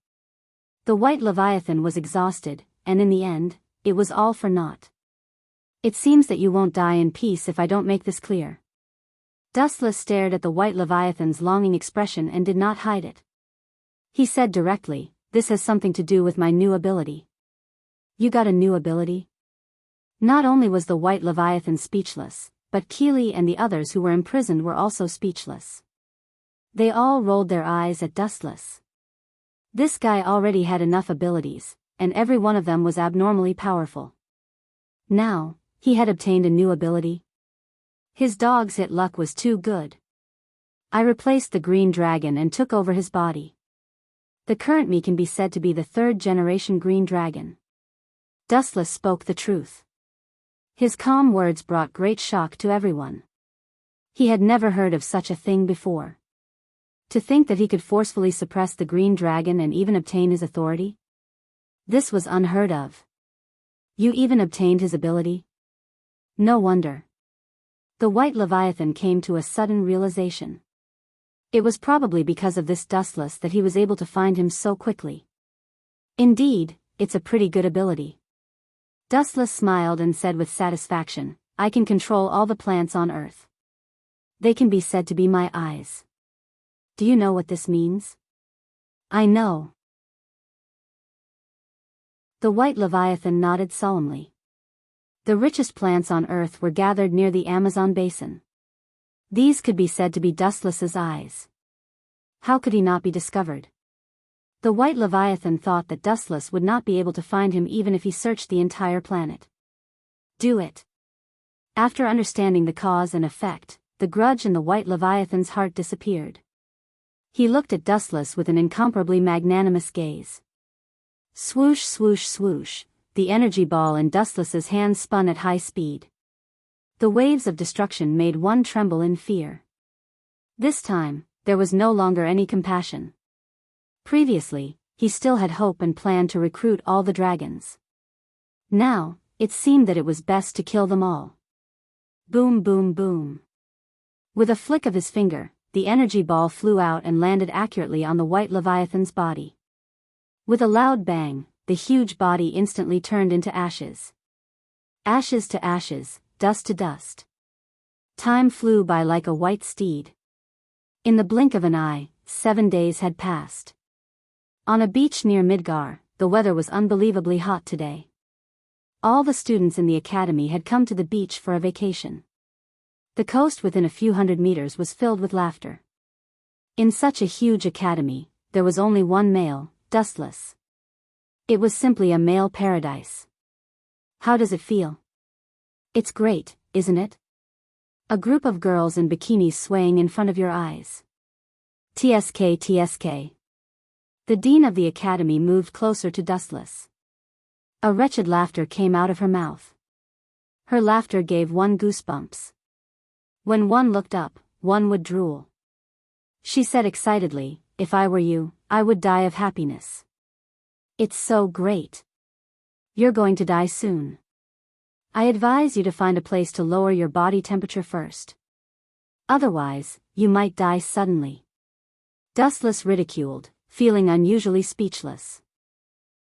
The white leviathan was exhausted, and in the end, it was all for naught. It seems that you won't die in peace if I don't make this clear. Dustless stared at the white leviathan's longing expression and did not hide it. He said directly, this has something to do with my new ability. You got a new ability? Not only was the white leviathan speechless, but Keely and the others who were imprisoned were also speechless. They all rolled their eyes at Dustless. This guy already had enough abilities, and every one of them was abnormally powerful. Now, he had obtained a new ability. His dog's hit luck was too good. I replaced the green dragon and took over his body. The current me can be said to be the third-generation green dragon. Dustless spoke the truth. His calm words brought great shock to everyone. He had never heard of such a thing before. To think that he could forcefully suppress the green dragon and even obtain his authority? This was unheard of. You even obtained his ability? No wonder. The white Leviathan came to a sudden realization. It was probably because of this Dustless that he was able to find him so quickly. Indeed, it's a pretty good ability. Dustless smiled and said with satisfaction, I can control all the plants on Earth. They can be said to be my eyes. Do you know what this means? I know. The white Leviathan nodded solemnly. The richest plants on Earth were gathered near the Amazon basin. These could be said to be Dustless's eyes. How could he not be discovered? The white Leviathan thought that Dustless would not be able to find him even if he searched the entire planet. Do it. After understanding the cause and effect, the grudge in the white Leviathan's heart disappeared. He looked at Dustless with an incomparably magnanimous gaze. Swoosh swoosh swoosh, the energy ball in Dustless's hand spun at high speed. The waves of destruction made one tremble in fear. This time, there was no longer any compassion. Previously, he still had hope and planned to recruit all the dragons. Now, it seemed that it was best to kill them all. Boom boom boom. With a flick of his finger, the energy ball flew out and landed accurately on the white Leviathan's body. With a loud bang, the huge body instantly turned into ashes. Ashes to ashes, dust to dust. Time flew by like a white steed. In the blink of an eye, 7 days had passed. On a beach near Midgar, the weather was unbelievably hot today. All the students in the academy had come to the beach for a vacation. The coast within a few hundred meters was filled with laughter. In such a huge academy, there was only one male, Dustless. It was simply a male paradise. How does it feel? It's great, isn't it? A group of girls in bikinis swaying in front of your eyes. TSK TSK. The dean of the academy moved closer to Dustless. A wretched laughter came out of her mouth. Her laughter gave one goosebumps. When one looked up, one would drool. She said excitedly, if I were you, I would die of happiness. It's so great. You're going to die soon. I advise you to find a place to lower your body temperature first. Otherwise, you might die suddenly. Dustless ridiculed, feeling unusually speechless.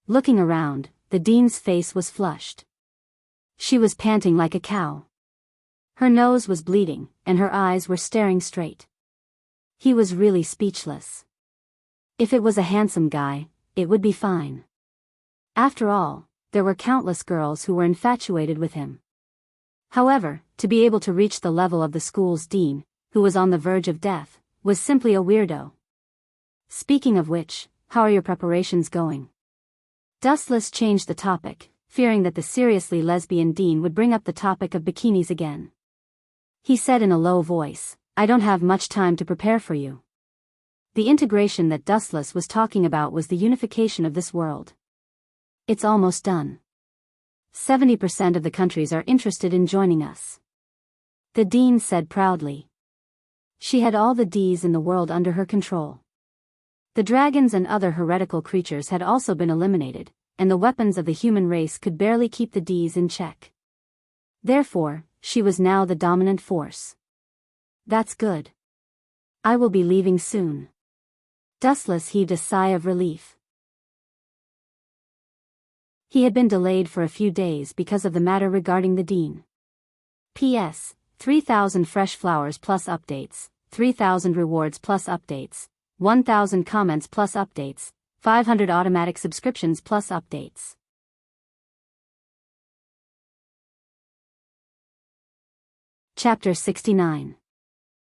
Looking around, the dean's face was flushed. She was panting like a cow. Her nose was bleeding, and her eyes were staring straight. He was really speechless. If it was a handsome guy, it would be fine. After all, there were countless girls who were infatuated with him. However, to be able to reach the level of the school's dean, who was on the verge of death, was simply a weirdo. Speaking of which, how are your preparations going? Dustless changed the topic, fearing that the seriously lesbian dean would bring up the topic of bikinis again. He said in a low voice, I don't have much time to prepare for you. The integration that Dustless was talking about was the unification of this world. It's almost done. 70% of the countries are interested in joining us. The dean said proudly. She had all the Ds in the world under her control. The dragons and other heretical creatures had also been eliminated, and the weapons of the human race could barely keep the Ds in check. Therefore, she was now the dominant force. That's good. I will be leaving soon. Dustless heaved a sigh of relief. He had been delayed for a few days because of the matter regarding the dean. P.S. 3,000 fresh flowers plus updates, 3,000 rewards plus updates, 1,000 comments plus updates, 500 automatic subscriptions plus updates. Chapter 69.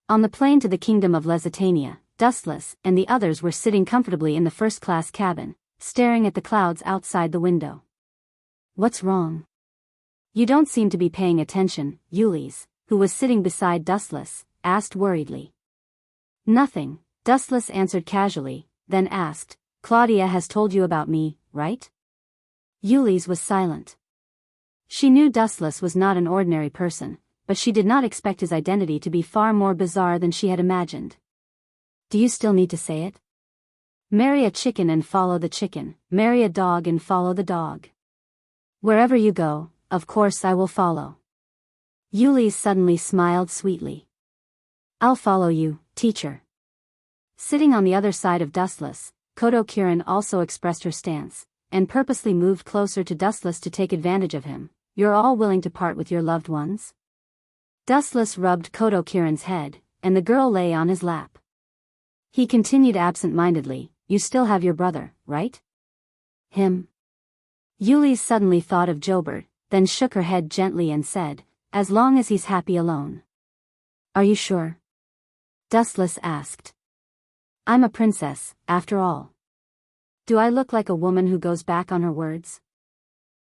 On the plane to the kingdom of Lusitania, Dustless and the others were sitting comfortably in the first-class cabin, staring at the clouds outside the window. What's wrong? You don't seem to be paying attention, Ulysses, who was sitting beside Dustless, asked worriedly. Nothing, Dustless answered casually, then asked, Claudia has told you about me, right? Ulysses was silent. She knew Dustless was not an ordinary person, but she did not expect his identity to be far more bizarre than she had imagined. Do you still need to say it? Marry a chicken and follow the chicken, marry a dog and follow the dog. Wherever you go, of course I will follow. Ulysses suddenly smiled sweetly. I'll follow you, teacher. Sitting on the other side of Dustless, Kodo Kirin also expressed her stance, and purposely moved closer to Dustless to take advantage of him. You're all willing to part with your loved ones? Dustless rubbed Kodo Kirin's head, and the girl lay on his lap. He continued absent-mindedly, you still have your brother, right? Him? Ulysses suddenly thought of Jobert, then shook her head gently and said, as long as he's happy alone. Are you sure? Dustless asked. I'm a princess, after all. Do I look like a woman who goes back on her words?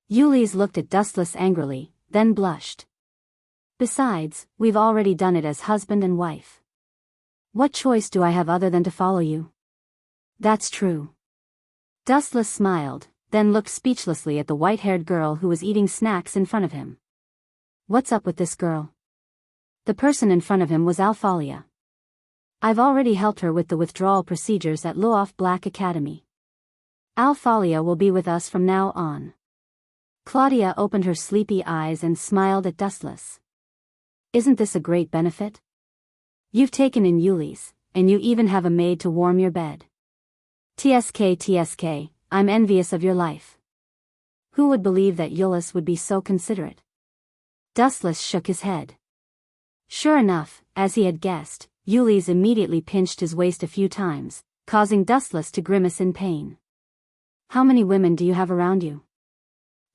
Ulysses looked at Dustless angrily, then blushed. Besides, we've already done it as husband and wife. What choice do I have other than to follow you? That's true. Dustless smiled, then looked speechlessly at the white-haired girl who was eating snacks in front of him. What's up with this girl? The person in front of him was Alphalia. I've already helped her with the withdrawal procedures at Loaf Black Academy. Alphalia will be with us from now on. Claudia opened her sleepy eyes and smiled at Dustless. Isn't this a great benefit? You've taken in Ulysses, and you even have a maid to warm your bed. TSK, I'm envious of your life. Who would believe that Ulysses would be so considerate? Dustless shook his head. Sure enough, as he had guessed, Ulysses immediately pinched his waist a few times, causing Dustless to grimace in pain. How many women do you have around you?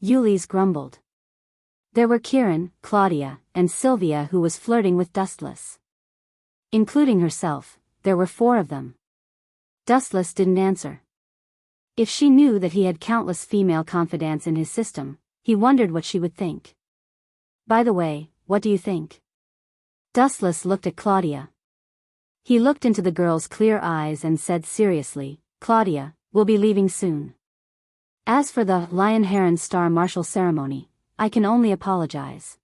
Ulysses grumbled. There were Kirin, Claudia, and Sylvia who was flirting with Dustless. Including herself, there were 4 of them. Dustless didn't answer. If she knew that he had countless female confidants in his system, he wondered what she would think. By the way, what do you think? Dustless looked at Claudia. He looked into the girl's clear eyes and said seriously, Claudia, we'll be leaving soon. As for the Lion Heron Star Martial ceremony, I can only apologize.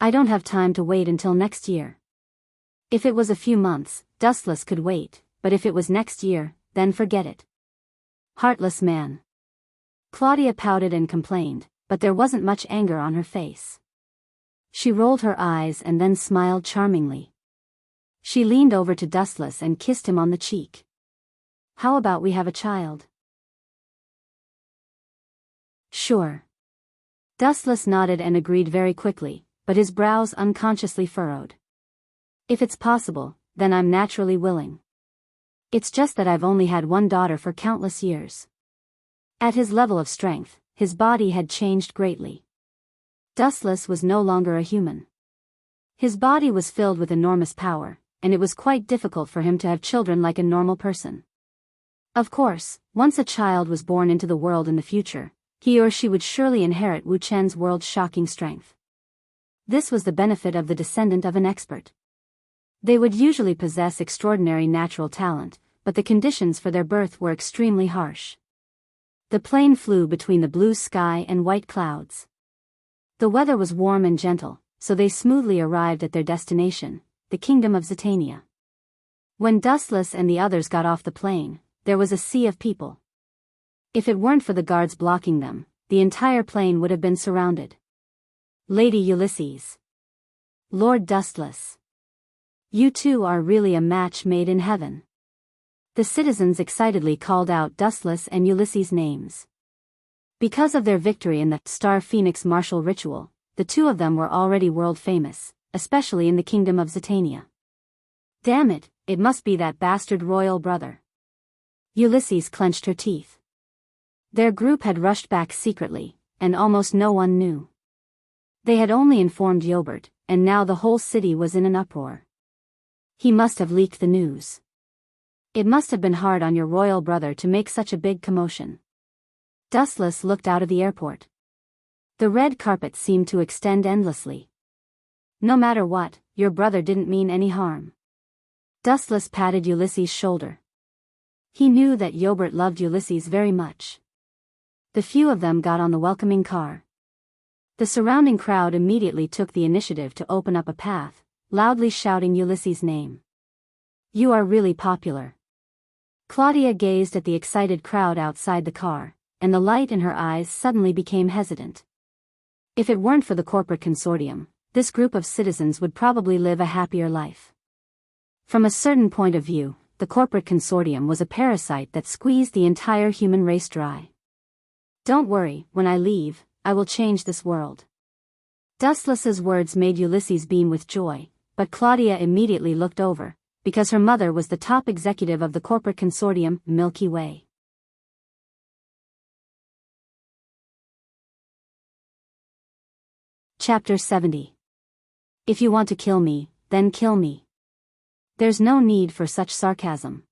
I don't have time to wait until next year. If it was a few months, Dustless could wait, but if it was next year, then forget it. Heartless man. Claudia pouted and complained, but there wasn't much anger on her face. She rolled her eyes and then smiled charmingly. She leaned over to Dustless and kissed him on the cheek. How about we have a child? Sure. Dustless nodded and agreed very quickly, but his brows unconsciously furrowed. If it's possible, then I'm naturally willing. It's just that I've only had one daughter for countless years. At his level of strength, his body had changed greatly. Dustless was no longer a human. His body was filled with enormous power, and it was quite difficult for him to have children like a normal person. Of course, once a child was born into the world in the future, he or she would surely inherit Wu Chen's world-shocking strength. This was the benefit of the descendant of an expert. They would usually possess extraordinary natural talent, but the conditions for their birth were extremely harsh. The plane flew between the blue sky and white clouds. The weather was warm and gentle, so they smoothly arrived at their destination, the kingdom of Zitania. When Dustless and the others got off the plane, there was a sea of people. If it weren't for the guards blocking them, the entire plane would have been surrounded. Lady Ulysses. Lord Dustless. You two are really a match made in heaven. The citizens excitedly called out Dustless and Ulysses' names. Because of their victory in the Star Phoenix martial ritual, the two of them were already world famous, especially in the kingdom of Zitania. Damn it, it must be that bastard royal brother. Ulysses clenched her teeth. Their group had rushed back secretly, and almost no one knew. They had only informed Jobert, and now the whole city was in an uproar. He must have leaked the news. It must have been hard on your royal brother to make such a big commotion. Dustless looked out of the airport. The red carpet seemed to extend endlessly. No matter what, your brother didn't mean any harm. Dustless patted Ulysses' shoulder. He knew that Jobert loved Ulysses very much. The few of them got on the welcoming car. The surrounding crowd immediately took the initiative to open up a path, loudly shouting Ulysses' name. You are really popular. Claudia gazed at the excited crowd outside the car, and the light in her eyes suddenly became hesitant. If it weren't for the corporate consortium, this group of citizens would probably live a happier life. From a certain point of view, the corporate consortium was a parasite that squeezed the entire human race dry. Don't worry, when I leave, I will change this world. Dustless's words made Ulysses beam with joy, but Claudia immediately looked over, because her mother was the top executive of the corporate consortium, Milky Way. Chapter 70. If you want to kill me, then kill me. There's no need for such sarcasm.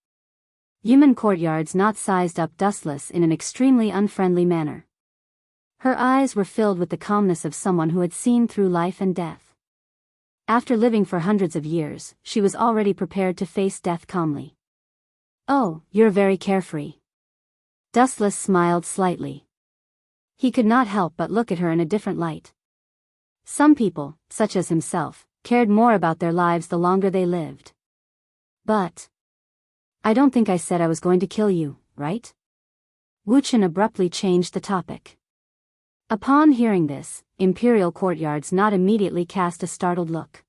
Human Courtyard's not sized up Dustless in an extremely unfriendly manner. Her eyes were filled with the calmness of someone who had seen through life and death. After living for hundreds of years, she was already prepared to face death calmly. Oh, you're very carefree. Dustless smiled slightly. He could not help but look at her in a different light. Some people, such as himself, cared more about their lives the longer they lived. But I don't think I said I was going to kill you, right? Wuchen abruptly changed the topic. Upon hearing this, Imperial Courtyard's not immediately cast a startled look.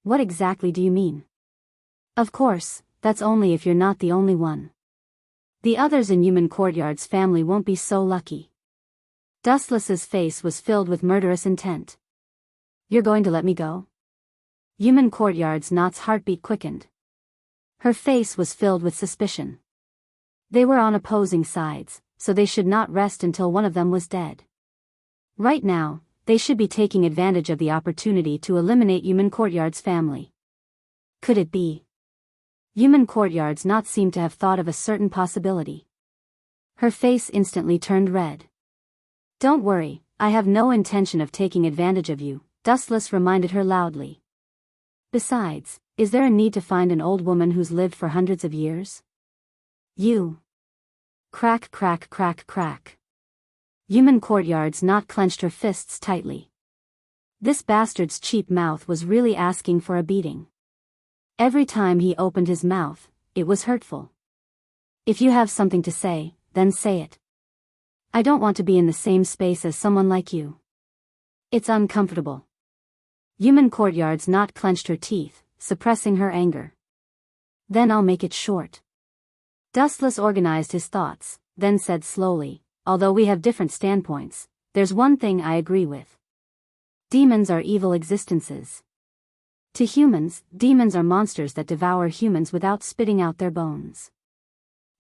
What exactly do you mean? Of course, that's only if you're not the only one. The others in Human Courtyard's family won't be so lucky. Dustless's face was filled with murderous intent. You're going to let me go? Human Courtyard's Not's heartbeat quickened. Her face was filled with suspicion. They were on opposing sides, so they should not rest until one of them was dead. Right now, they should be taking advantage of the opportunity to eliminate Human Courtyard's family. Could it be? Human Courtyard's Not seemed to have thought of a certain possibility. Her face instantly turned red. Don't worry, I have no intention of taking advantage of you, Dustless reminded her loudly. Besides, is there a need to find an old woman who's lived for hundreds of years? You. Crack, crack, crack, crack. Human Courtyard's Not clenched her fists tightly. This bastard's cheap mouth was really asking for a beating. Every time he opened his mouth, it was hurtful. If you have something to say, then say it. I don't want to be in the same space as someone like you. It's uncomfortable. Human Courtyard's Not clenched her teeth, suppressing her anger. Then I'll make it short. Dustless organized his thoughts, then said slowly, although we have different standpoints, there's one thing I agree with. Demons are evil existences. To humans, demons are monsters that devour humans without spitting out their bones.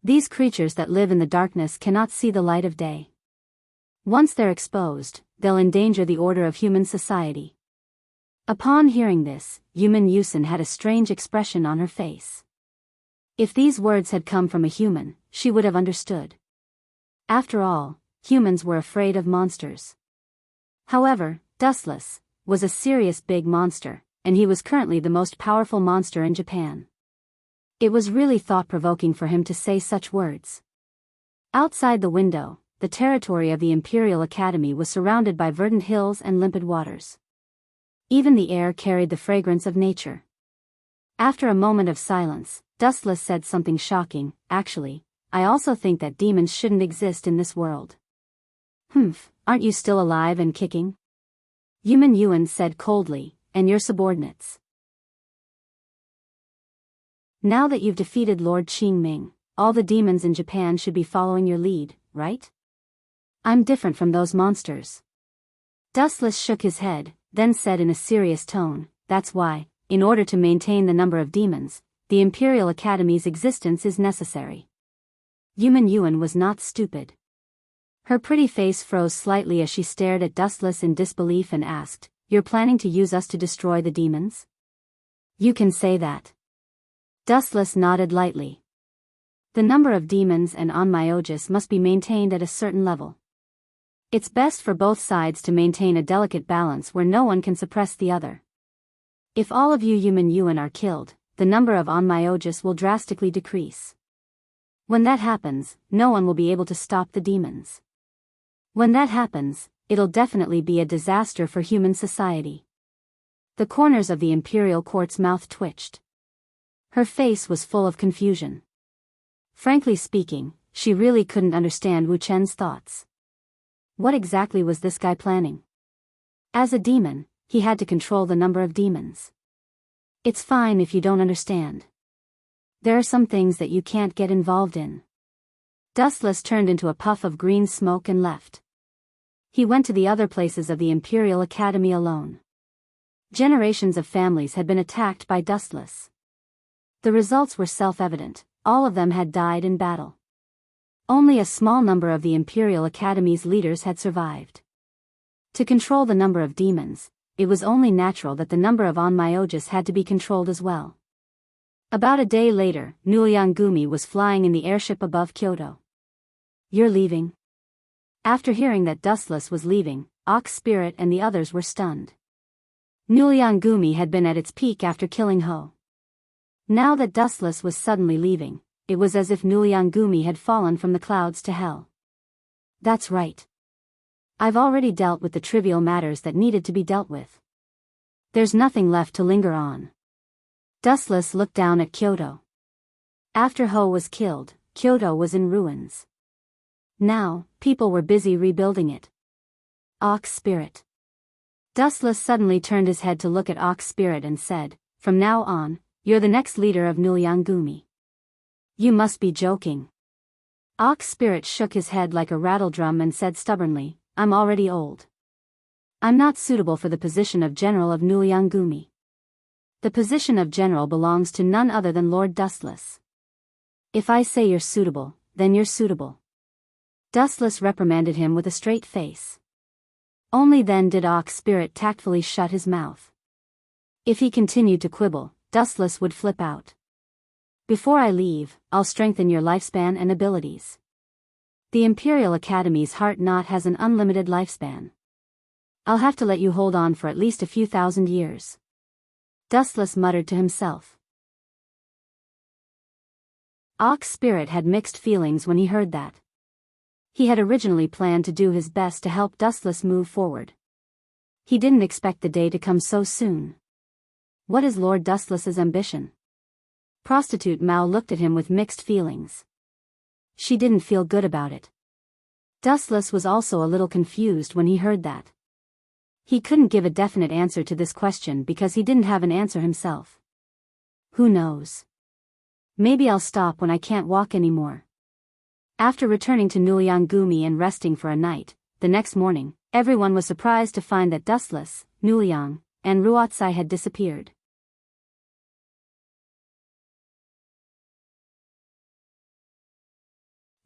These creatures that live in the darkness cannot see the light of day. Once they're exposed, they'll endanger the order of human society. Upon hearing this, Human Yusin had a strange expression on her face. If these words had come from a human, she would have understood. After all, humans were afraid of monsters. However, Dustless was a serious big monster, and he was currently the most powerful monster in Japan. It was really thought-provoking for him to say such words. Outside the window, the territory of the Imperial Academy was surrounded by verdant hills and limpid waters. Even the air carried the fragrance of nature. After a moment of silence, Dustless said something shocking. Actually, I also think that demons shouldn't exist in this world. Humph, aren't you still alive and kicking? Human Yuan said coldly, and your subordinates. Now that you've defeated Lord Qingming, all the demons in Japan should be following your lead, right? I'm different from those monsters. Dustless shook his head, then said in a serious tone, that's why, in order to maintain the number of demons, the Imperial Academy's existence is necessary. Human Yuan was not stupid. Her pretty face froze slightly as she stared at Dustless in disbelief and asked, you're planning to use us to destroy the demons? You can say that. Dustless nodded lightly. The number of demons and onmyoges must be maintained at a certain level. It's best for both sides to maintain a delicate balance where no one can suppress the other. If all of you Human Yuan are killed, the number of onmyoges will drastically decrease. When that happens, no one will be able to stop the demons. When that happens, it'll definitely be a disaster for human society. The corners of the Imperial Court's mouth twitched. Her face was full of confusion. Frankly speaking, she really couldn't understand Wu Chen's thoughts. What exactly was this guy planning? As a demon, he had to control the number of demons. It's fine if you don't understand. There are some things that you can't get involved in. Dustless turned into a puff of green smoke and left. He went to the other places of the Imperial Academy alone. Generations of families had been attacked by Dustless. The results were self-evident, all of them had died in battle. Only a small number of the Imperial Academy's leaders had survived. To control the number of demons, it was only natural that the number of onmyoges had to be controlled as well. About a day later, Nuliangumi was flying in the airship above Kyoto. You're leaving? After hearing that Dustless was leaving, Ox Spirit and the others were stunned. Nuliangumi had been at its peak after killing Ho. Now that Dustless was suddenly leaving, it was as if Nuliangumi had fallen from the clouds to hell. That's right. I've already dealt with the trivial matters that needed to be dealt with. There's nothing left to linger on. Dustless looked down at Kyoto. After Ho was killed, Kyoto was in ruins. Now, people were busy rebuilding it. Ox Spirit. Dustless suddenly turned his head to look at Ox Spirit and said, "From now on, you're the next leader of Nuliangumi." You must be joking. Ox Spirit shook his head like a rattledrum and said stubbornly, I'm already old. I'm not suitable for the position of General of Nuliangumi. The position of General belongs to none other than Lord Dustless. If I say you're suitable, then you're suitable. Dustless reprimanded him with a straight face. Only then did Ox Spirit tactfully shut his mouth. If he continued to quibble, Dustless would flip out. Before I leave, I'll strengthen your lifespan and abilities. The Imperial Academy's heart knot has an unlimited lifespan. I'll have to let you hold on for at least a few thousand years. Dustless muttered to himself. Ox Spirit had mixed feelings when he heard that. He had originally planned to do his best to help Dustless move forward. He didn't expect the day to come so soon. What is Lord Dustless's ambition? Prostitute Mao looked at him with mixed feelings. She didn't feel good about it. Dustless was also a little confused when he heard that. He couldn't give a definite answer to this question because he didn't have an answer himself. Who knows? Maybe I'll stop when I can't walk anymore. After returning to Nuliangumi and resting for a night, the next morning, everyone was surprised to find that Dustless, Nuliang, and Ruotsai had disappeared.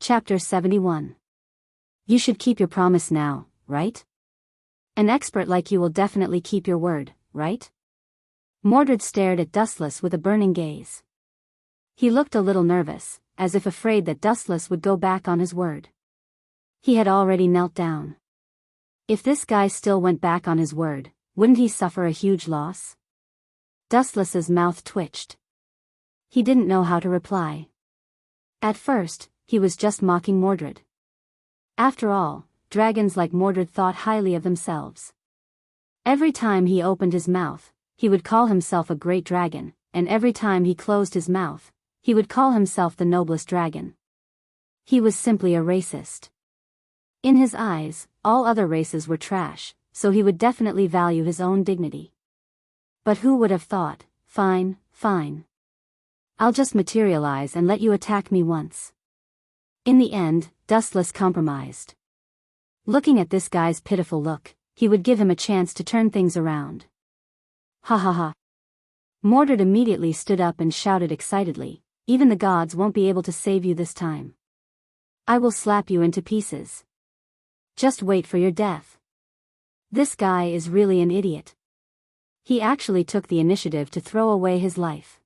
Chapter 71. You should keep your promise now, right? An expert like you will definitely keep your word, right? Mordred stared at Dustless with a burning gaze. He looked a little nervous, as if afraid that Dustless would go back on his word. He had already knelt down. If this guy still went back on his word, wouldn't he suffer a huge loss? Dustless's mouth twitched. He didn't know how to reply. At first, he was just mocking Mordred. After all, dragons like Mordred thought highly of themselves. Every time he opened his mouth, he would call himself a great dragon, and every time he closed his mouth, he would call himself the noblest dragon. He was simply a racist. In his eyes, all other races were trash, so he would definitely value his own dignity. But who would have thought, fine, fine. I'll just materialize and let you attack me once. In the end, Dustless compromised. Looking at this guy's pitiful look, he would give him a chance to turn things around. Ha ha ha. Mordred immediately stood up and shouted excitedly, even the gods won't be able to save you this time. I will slap you into pieces. Just wait for your death. This guy is really an idiot. He actually took the initiative to throw away his life.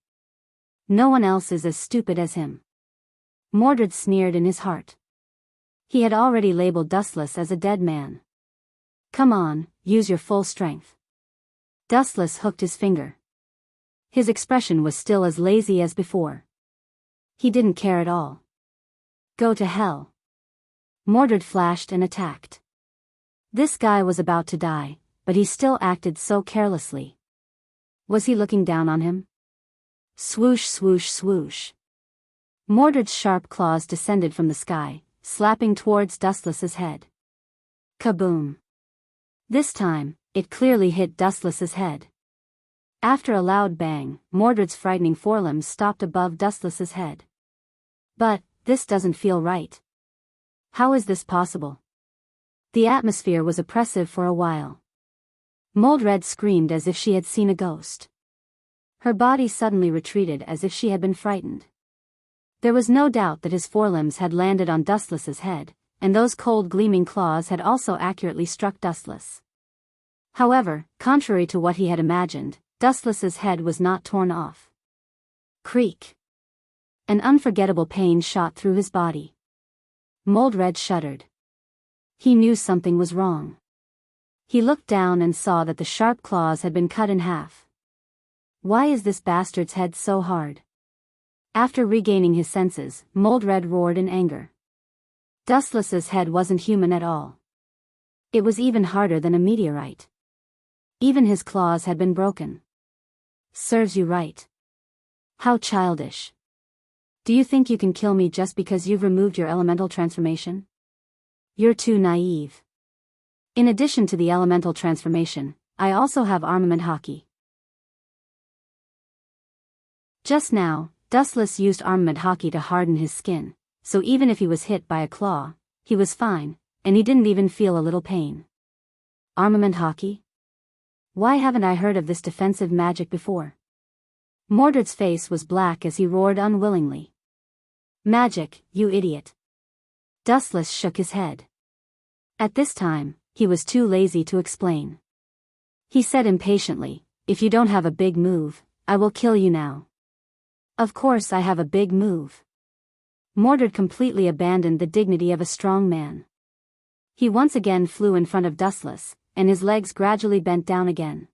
No one else is as stupid as him. Mordred sneered in his heart. He had already labeled Dustless as a dead man. Come on, use your full strength. Dustless hooked his finger. His expression was still as lazy as before. He didn't care at all. Go to hell. Mordred flashed and attacked. This guy was about to die, but he still acted so carelessly. Was he looking down on him? Swoosh swoosh swoosh. Mordred's sharp claws descended from the sky, slapping towards Dustless's head. Kaboom! This time, it clearly hit Dustless's head. After a loud bang, Mordred's frightening forelimbs stopped above Dustless's head. But, this doesn't feel right. How is this possible? The atmosphere was oppressive for a while. Mordred screamed as if she had seen a ghost. Her body suddenly retreated as if she had been frightened. There was no doubt that his forelimbs had landed on Dustless's head, and those cold gleaming claws had also accurately struck Dustless. However, contrary to what he had imagined, Dustless's head was not torn off. Creak! An unforgettable pain shot through his body. Mordred shuddered. He knew something was wrong. He looked down and saw that the sharp claws had been cut in half. Why is this bastard's head so hard? After regaining his senses, Mordred roared in anger. Dustless's head wasn't human at all. It was even harder than a meteorite. Even his claws had been broken. Serves you right. How childish. Do you think you can kill me just because you've removed your elemental transformation? You're too naive. In addition to the elemental transformation, I also have armament hockey. Just now, Dustless used armament hockey to harden his skin, so even if he was hit by a claw, he was fine, and he didn't even feel a little pain. Armament hockey? Why haven't I heard of this defensive magic before? Mordred's face was black as he roared unwillingly. Magic, you idiot. Dustless shook his head. At this time, he was too lazy to explain. He said impatiently, if you don't have a big move, I will kill you now. Of course I have a big move. Mordred completely abandoned the dignity of a strong man. He once again flew in front of Dustless, and his legs gradually bent down again.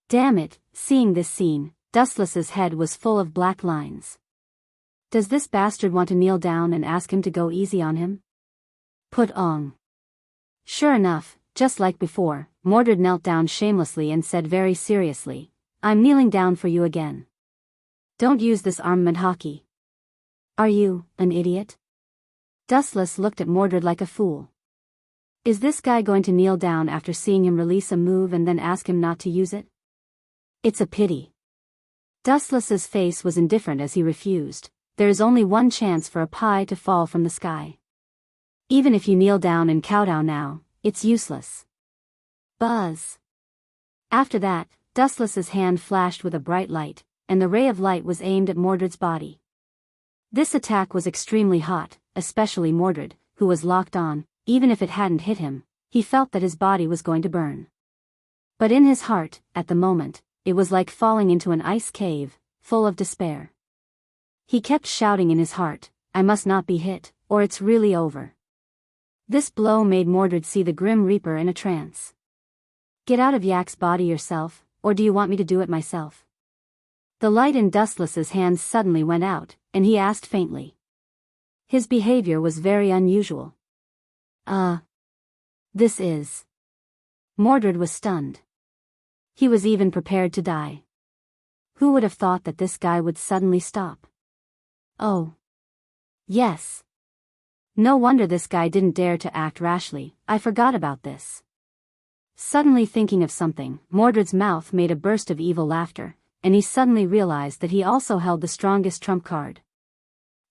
Damn it, seeing this scene, Dustless's head was full of black lines. Does this bastard want to kneel down and ask him to go easy on him? Put on. Sure enough, just like before, Mordred knelt down shamelessly and said very seriously, I'm kneeling down for you again. Don't use this armament hockey. Are you, an idiot? Dustless looked at Mordred like a fool. Is this guy going to kneel down after seeing him release a move and then ask him not to use it? It's a pity. Dustless's face was indifferent as he refused. There is only one chance for a pie to fall from the sky. Even if you kneel down and kowtow now, it's useless. Buzz. After that, Dustless's hand flashed with a bright light, and the ray of light was aimed at Mordred's body. This attack was extremely hot, especially Mordred, who was locked on. Even if it hadn't hit him, he felt that his body was going to burn. But in his heart, at the moment, it was like falling into an ice cave, full of despair. He kept shouting in his heart, I must not be hit, or it's really over. This blow made Mordred see the Grim Reaper in a trance. Get out of Yak's body yourself, or do you want me to do it myself? The light in Dustless's hands suddenly went out, and he asked faintly. His behavior was very unusual. This is... Mordred was stunned. He was even prepared to die. Who would have thought that this guy would suddenly stop? Oh. Yes. No wonder this guy didn't dare to act rashly, I forgot about this. Suddenly thinking of something, Mordred's mouth made a burst of evil laughter, and he suddenly realized that he also held the strongest trump card.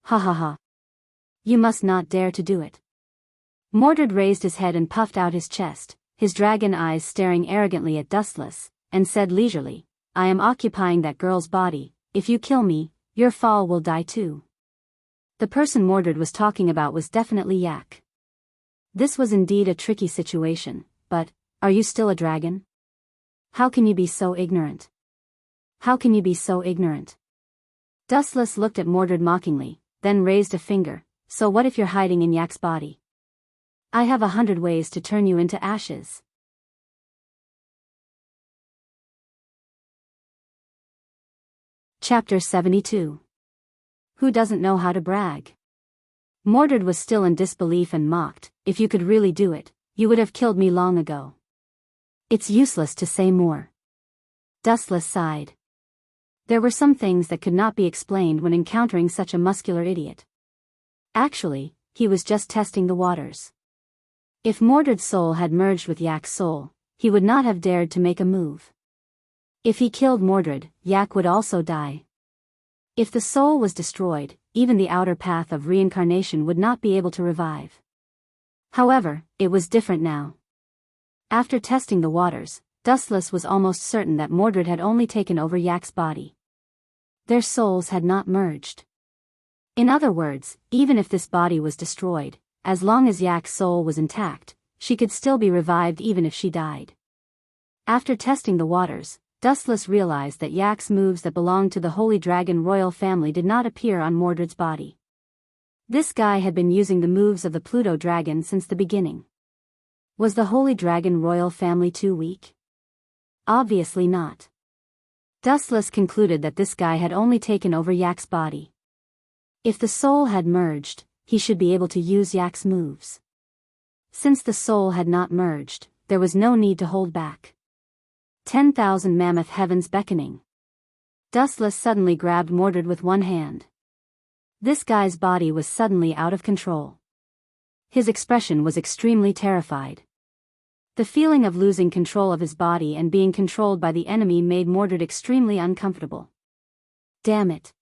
Ha ha ha. You must not dare to do it. Mordred raised his head and puffed out his chest, his dragon eyes staring arrogantly at Dustless, and said leisurely, I am occupying that girl's body, if you kill me, your fall will die too. The person Mordred was talking about was definitely Yak. This was indeed a tricky situation, but, are you still a dragon? How can you be so ignorant? How can you be so ignorant? Dustless looked at Mordred mockingly, then raised a finger, so what if you're hiding in Yak's body? I have 100 ways to turn you into ashes. Chapter 72. Who doesn't know how to brag? Mordred was still in disbelief and mocked, if you could really do it, you would have killed me long ago. It's useless to say more. Dustless sighed. There were some things that could not be explained when encountering such a muscular idiot. Actually, he was just testing the waters. If Mordred's soul had merged with Yak's soul, he would not have dared to make a move. If he killed Mordred, Yak would also die. If the soul was destroyed, even the outer path of reincarnation would not be able to revive. However, it was different now. After testing the waters, Dustless was almost certain that Mordred had only taken over Yak's body. Their souls had not merged. In other words, even if this body was destroyed, as long as Yak's soul was intact, she could still be revived even if she died. After testing the waters, Dustless realized that Yak's moves that belonged to the Holy Dragon royal family did not appear on Mordred's body. This guy had been using the moves of the Pluto dragon since the beginning. Was the Holy Dragon royal family too weak? Obviously not. Dustless concluded that this guy had only taken over Yak's body. If the soul had merged, he should be able to use Yak's moves. Since the soul had not merged, there was no need to hold back. 10,000 mammoth heavens beckoning. Dustless suddenly grabbed Mordred with one hand. This guy's body was suddenly out of control. His expression was extremely terrified. The feeling of losing control of his body and being controlled by the enemy made Mordred extremely uncomfortable. Damn it.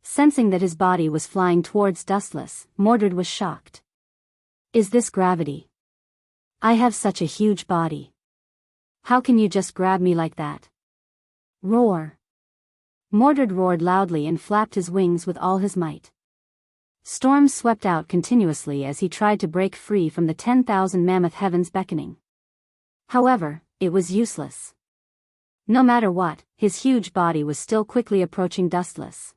Sensing that his body was flying towards Dustless, Mordred was shocked. Is this gravity? I have such a huge body. How can you just grab me like that? Roar. Mordred roared loudly and flapped his wings with all his might. Storms swept out continuously as he tried to break free from the 10,000 mammoth heavens beckoning. However, it was useless. No matter what, his huge body was still quickly approaching Dustless.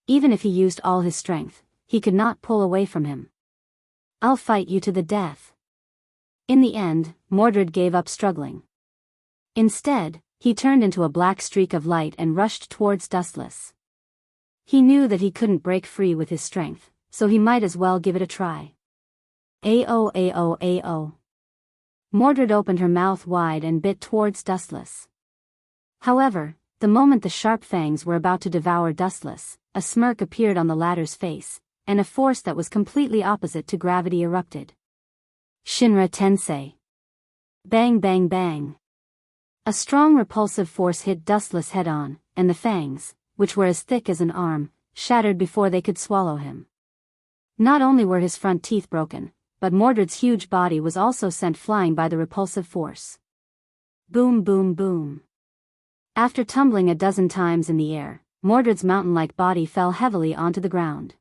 Even if he used all his strength, he could not pull away from him. I'll fight you to the death. In the end, Mordred gave up struggling. Instead, he turned into a black streak of light and rushed towards Dustless. He knew that he couldn't break free with his strength, so he might as well give it a try. Ao ao ao. Mordred opened her mouth wide and bit towards Dustless. However, the moment the sharp fangs were about to devour Dustless, a smirk appeared on the latter's face, and a force that was completely opposite to gravity erupted. Shinra Tensei. Bang bang bang. A strong repulsive force hit Dustless head-on, and the fangs, which were as thick as an arm, shattered before they could swallow him. Not only were his front teeth broken, but Mordred's huge body was also sent flying by the repulsive force. Boom boom boom. After tumbling a dozen times in the air, Mordred's mountain-like body fell heavily onto the ground.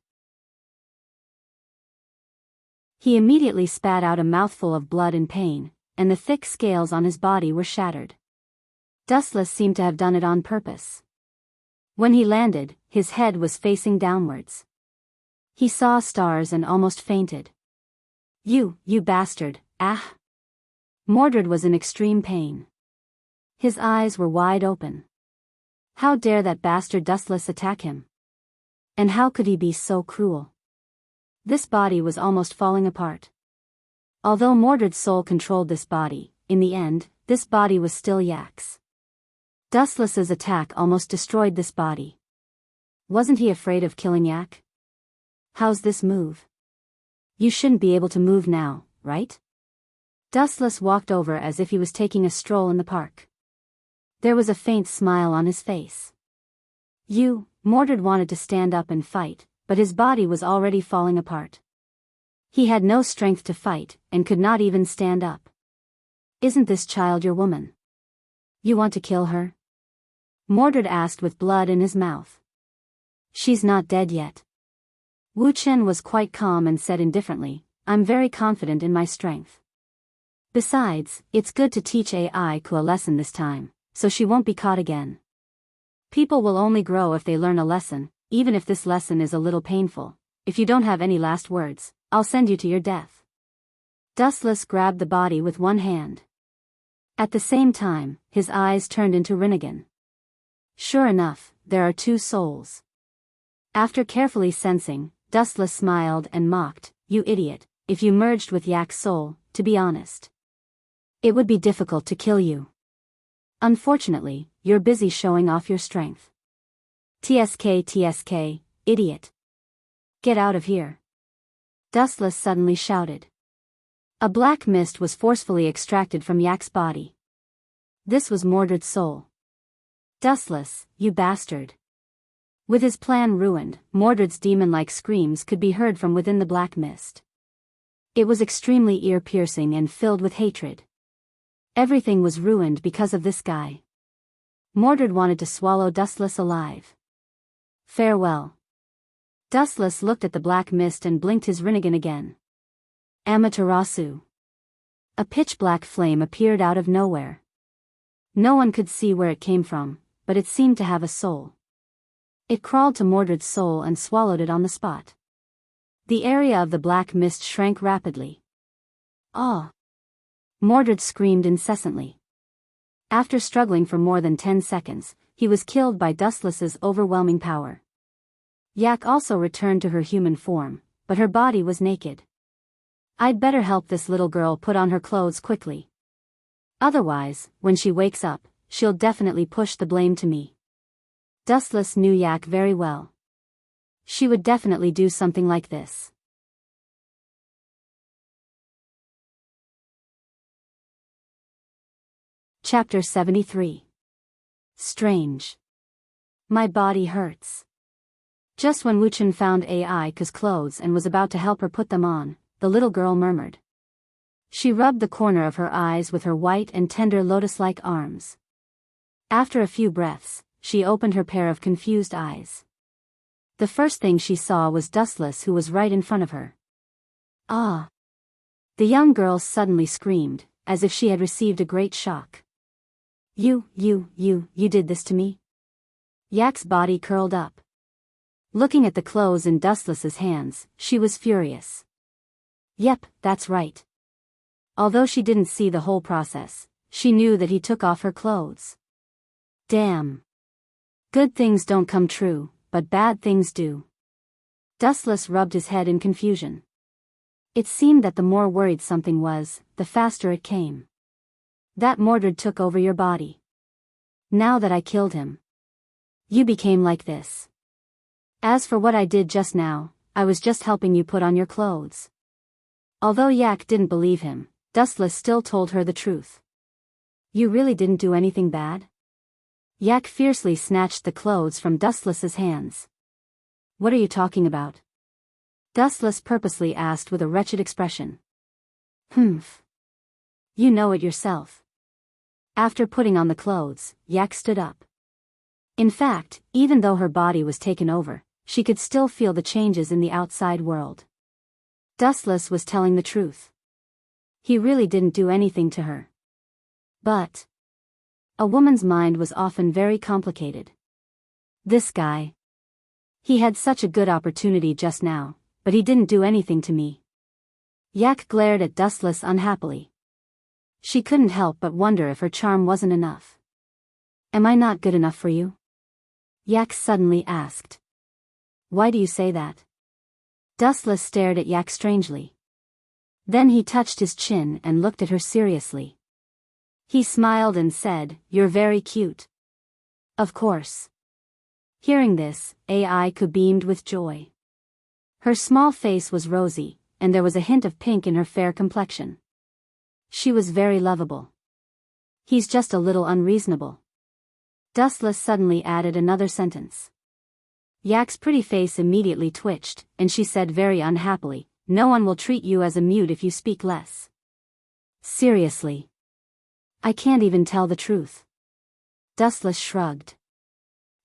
He immediately spat out a mouthful of blood in pain, and the thick scales on his body were shattered. Dustless seemed to have done it on purpose. When he landed, his head was facing downwards. He saw stars and almost fainted. You bastard, ah! Mordred was in extreme pain. His eyes were wide open. How dare that bastard Dustless attack him? And how could he be so cruel? This body was almost falling apart. Although Mordred's soul controlled this body, in the end, this body was still Yak's. Dustless's attack almost destroyed this body. Wasn't he afraid of killing Yak? How's this move? You shouldn't be able to move now, right? Dustless walked over as if he was taking a stroll in the park. There was a faint smile on his face. Mordred wanted to stand up and fight, but his body was already falling apart. He had no strength to fight, and could not even stand up. Isn't this child your woman? You want to kill her? Mordred asked with blood in his mouth. She's not dead yet. Wu Chen was quite calm and said indifferently, I'm very confident in my strength. Besides, it's good to teach AI Ku a lesson this time, so she won't be caught again. People will only grow if they learn a lesson, even if this lesson is a little painful. If you don't have any last words, I'll send you to your death. Dustless grabbed the body with one hand. At the same time, his eyes turned into Rinnegan. Sure enough, there are two souls. After carefully sensing, Dustless smiled and mocked, you idiot, if you merged with Yak's soul, to be honest. It would be difficult to kill you. Unfortunately, you're busy showing off your strength. TSK, idiot. Get out of here. Dustless suddenly shouted. A black mist was forcefully extracted from Yak's body. This was Mordred's soul. Dustless, you bastard. With his plan ruined, Mordred's demon-like screams could be heard from within the black mist. It was extremely ear-piercing and filled with hatred. Everything was ruined because of this guy. Mordred wanted to swallow Dustless alive. Farewell. Dustless looked at the black mist and blinked his Rinnegan again. Amaterasu. A pitch-black flame appeared out of nowhere. No one could see where it came from, but it seemed to have a soul. It crawled to Mordred's soul and swallowed it on the spot. The area of the black mist shrank rapidly. Ah! Mordred screamed incessantly. After struggling for more than 10 seconds, he was killed by Dustless's overwhelming power. Yak also returned to her human form, but her body was naked. I'd better help this little girl put on her clothes quickly. Otherwise, when she wakes up, she'll definitely push the blame to me. Dustless knew Yak very well. She would definitely do something like this. Chapter 73. Strange. My body hurts. Just when Wuchen found Aika's clothes and was about to help her put them on, the little girl murmured. She rubbed the corner of her eyes with her white and tender lotus-like arms. After a few breaths, she opened her pair of confused eyes. The first thing she saw was Dustless, who was right in front of her. Ah! The young girl suddenly screamed, as if she had received a great shock. You did this to me? Yak's body curled up. Looking at the clothes in Dustless's hands, she was furious. Yep, that's right. Although she didn't see the whole process, she knew that he took off her clothes. Damn. Good things don't come true, but bad things do. Dustless rubbed his head in confusion. It seemed that the more worried something was, the faster it came. That Mordred took over your body. Now that I killed him, you became like this. As for what I did just now, I was just helping you put on your clothes. Although Yak didn't believe him, Dustless still told her the truth. You really didn't do anything bad? Yak fiercely snatched the clothes from Dustless's hands. What are you talking about? Dustless purposely asked with a wretched expression. Humph. You know it yourself. After putting on the clothes, Yak stood up. In fact, even though her body was taken over, she could still feel the changes in the outside world. Dustless was telling the truth. He really didn't do anything to her. But a woman's mind was often very complicated. This guy. He had such a good opportunity just now, but he didn't do anything to me. Yak glared at Dustless unhappily. She couldn't help but wonder if her charm wasn't enough. Am I not good enough for you? Yak suddenly asked. Why do you say that? Dustless stared at Yak strangely. Then he touched his chin and looked at her seriously. He smiled and said, You're very cute. Of course. Hearing this, Aika beamed with joy. Her small face was rosy, and there was a hint of pink in her fair complexion. She was very lovable. He's just a little unreasonable. Dustless suddenly added another sentence. Yak's pretty face immediately twitched, and she said very unhappily, No one will treat you as a mute if you speak less. Seriously. I can't even tell the truth. Dustless shrugged.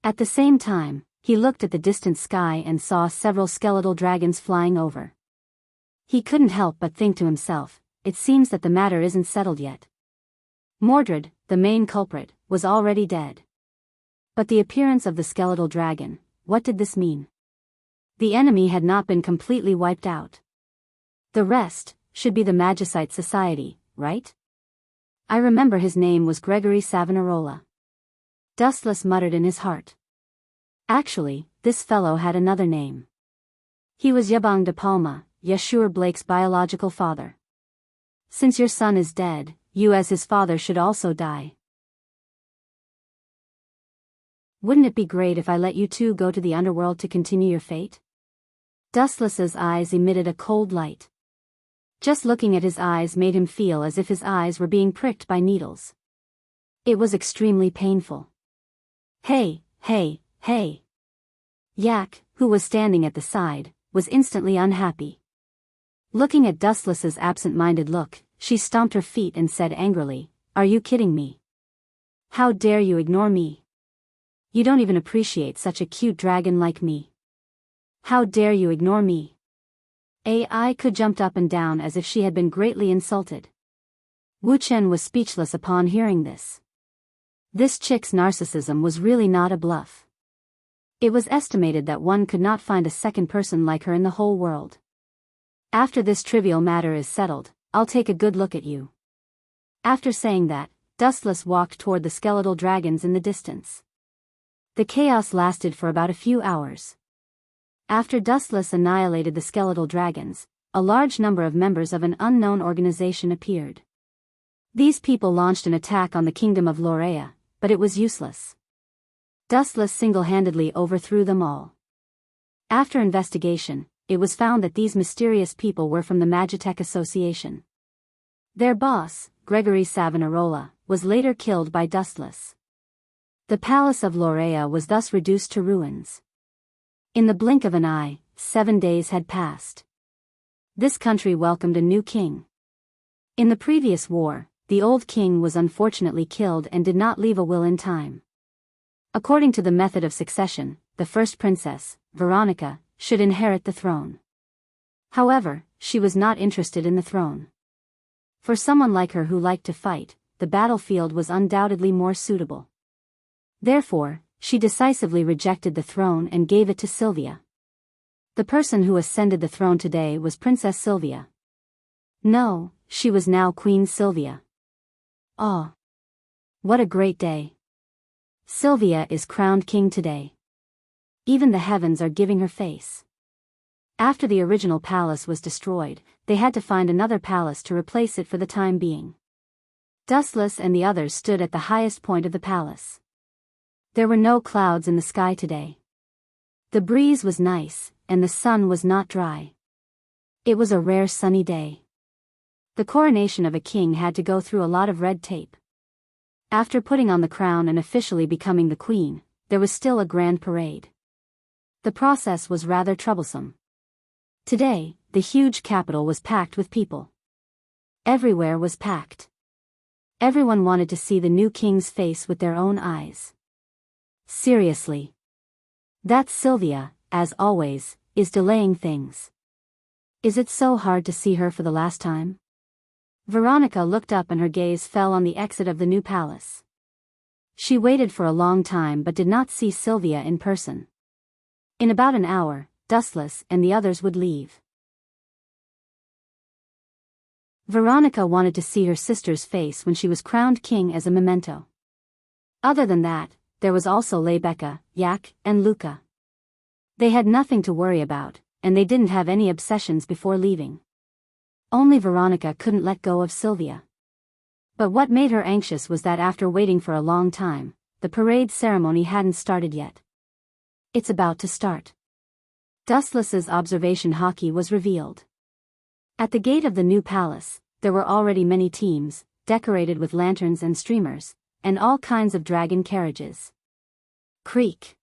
At the same time, he looked at the distant sky and saw several skeletal dragons flying over. He couldn't help but think to himself, it seems that the matter isn't settled yet. Mordred, the main culprit, was already dead. But the appearance of the skeletal dragon, what did this mean? The enemy had not been completely wiped out. The rest should be the Magicite Society, right? I remember his name was Gregory Savonarola. Dustless muttered in his heart. Actually, this fellow had another name. He was Yabang de Palma, Yashur Blake's biological father. Since your son is dead, you as his father should also die. Wouldn't it be great if I let you two go to the underworld to continue your fate? Dustless's eyes emitted a cold light. Just looking at his eyes made him feel as if his eyes were being pricked by needles. It was extremely painful. Hey, hey, hey. Yak, who was standing at the side, was instantly unhappy. Looking at Dustless's absent-minded look, she stomped her feet and said angrily, "Are you kidding me? How dare you ignore me? You don't even appreciate such a cute dragon like me. How dare you ignore me?" Ai could jumped up and down as if she had been greatly insulted. Wu Chen was speechless upon hearing this. This chick's narcissism was really not a bluff. It was estimated that one could not find a second person like her in the whole world. After this trivial matter is settled, I'll take a good look at you. After saying that, Dustless walked toward the skeletal dragons in the distance. The chaos lasted for about a few hours. After Dustless annihilated the skeletal dragons, a large number of members of an unknown organization appeared. These people launched an attack on the kingdom of Lorea, but it was useless. Dustless single-handedly overthrew them all. After investigation, it was found that these mysterious people were from the Magitech Association. Their boss, Gregory Savonarola, was later killed by Dustless. The palace of Lorea was thus reduced to ruins. In the blink of an eye, 7 days had passed. This country welcomed a new king. In the previous war, the old king was unfortunately killed and did not leave a will in time. According to the method of succession, the first princess, Veronica, should inherit the throne. However, she was not interested in the throne. For someone like her who liked to fight, the battlefield was undoubtedly more suitable. Therefore, she decisively rejected the throne and gave it to Sylvia. The person who ascended the throne today was Princess Sylvia. No, she was now Queen Sylvia. Oh! What a great day! Sylvia is crowned king today. Even the heavens are giving her face. After the original palace was destroyed, they had to find another palace to replace it for the time being. Dustless and the others stood at the highest point of the palace. There were no clouds in the sky today. The breeze was nice, and the sun was not dry. It was a rare sunny day. The coronation of a king had to go through a lot of red tape. After putting on the crown and officially becoming the queen, there was still a grand parade. The process was rather troublesome. Today, the huge capital was packed with people. Everywhere was packed. Everyone wanted to see the new king's face with their own eyes. Seriously. That Sylvia, as always, is delaying things. Is it so hard to see her for the last time? Veronica looked up and her gaze fell on the exit of the new palace. She waited for a long time but did not see Sylvia in person. In about an hour, Dustless and the others would leave. Veronica wanted to see her sister's face when she was crowned king as a memento. Other than that, there was also Lebecca, Yak, and Luca. They had nothing to worry about, and they didn't have any obsessions before leaving. Only Veronica couldn't let go of Sylvia. But what made her anxious was that after waiting for a long time, the parade ceremony hadn't started yet. It's about to start. Dustless's observation hockey was revealed. At the gate of the new palace, there were already many teams, decorated with lanterns and streamers, and all kinds of dragon carriages. Creak.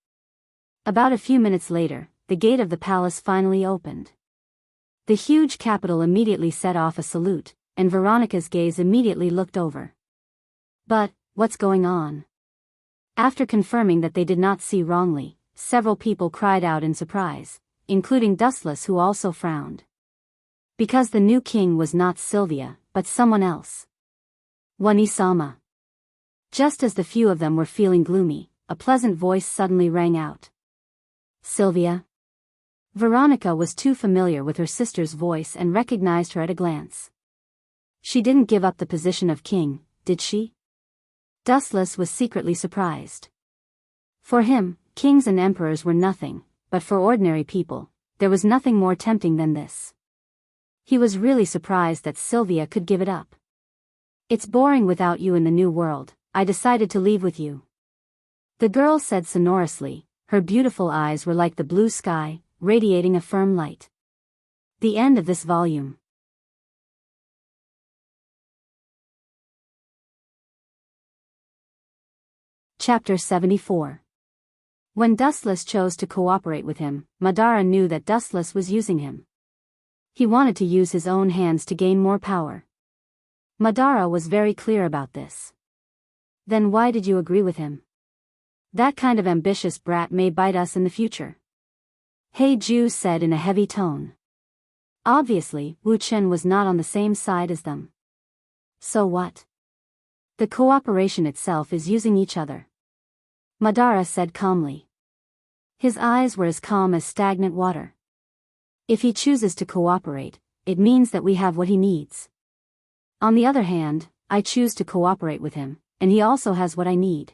About a few minutes later, the gate of the palace finally opened. The huge capital immediately set off a salute, and Veronica's gaze immediately looked over. But, what's going on? After confirming that they did not see wrongly, several people cried out in surprise, including Dustless, who also frowned. Because the new king was not Sylvia, but someone else. Wani-sama. Just as the few of them were feeling gloomy, a pleasant voice suddenly rang out. Sylvia? Veronica was too familiar with her sister's voice and recognized her at a glance. She didn't give up the position of king, did she? Dustless was secretly surprised. For him, kings and emperors were nothing, but for ordinary people, there was nothing more tempting than this. He was really surprised that Sylvia could give it up. It's boring without you in the new world, I decided to leave with you. The girl said sonorously. Her beautiful eyes were like the blue sky, radiating a firm light. The end of this volume. Chapter 74. When Dustless chose to cooperate with him, Madara knew that Dustless was using him. He wanted to use his own hands to gain more power. Madara was very clear about this. Then why did you agree with him? That kind of ambitious brat may bite us in the future. Heiju said in a heavy tone. Obviously, Wu Chen was not on the same side as them. So what? The cooperation itself is using each other. Madara said calmly. His eyes were as calm as stagnant water. If he chooses to cooperate, it means that we have what he needs. On the other hand, I choose to cooperate with him, and he also has what I need.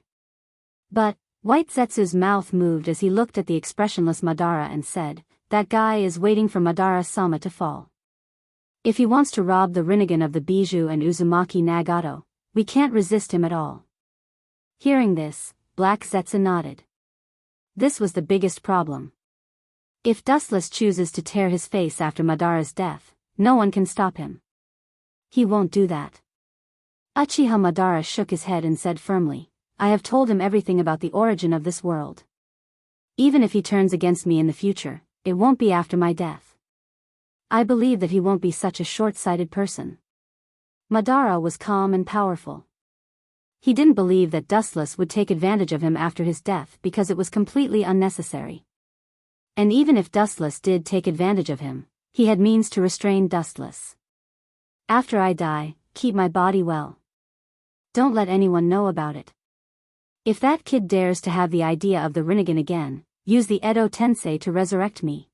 But, White Zetsu's mouth moved as he looked at the expressionless Madara and said, that guy is waiting for Madara-sama to fall. If he wants to rob the Rinnegan of the Bijou and Uzumaki Nagato, we can't resist him at all. Hearing this, Black Zetsu nodded. This was the biggest problem. If Dustless chooses to tear his face after Madara's death, no one can stop him. He won't do that. Uchiha Madara shook his head and said firmly, I have told him everything about the origin of this world. Even if he turns against me in the future, it won't be after my death. I believe that he won't be such a short-sighted person. Madara was calm and powerful. He didn't believe that Dustless would take advantage of him after his death because it was completely unnecessary. And even if Dustless did take advantage of him, he had means to restrain Dustless. After I die, keep my body well. Don't let anyone know about it. If that kid dares to have the idea of the Rinnegan again, use the Edo Tensei to resurrect me.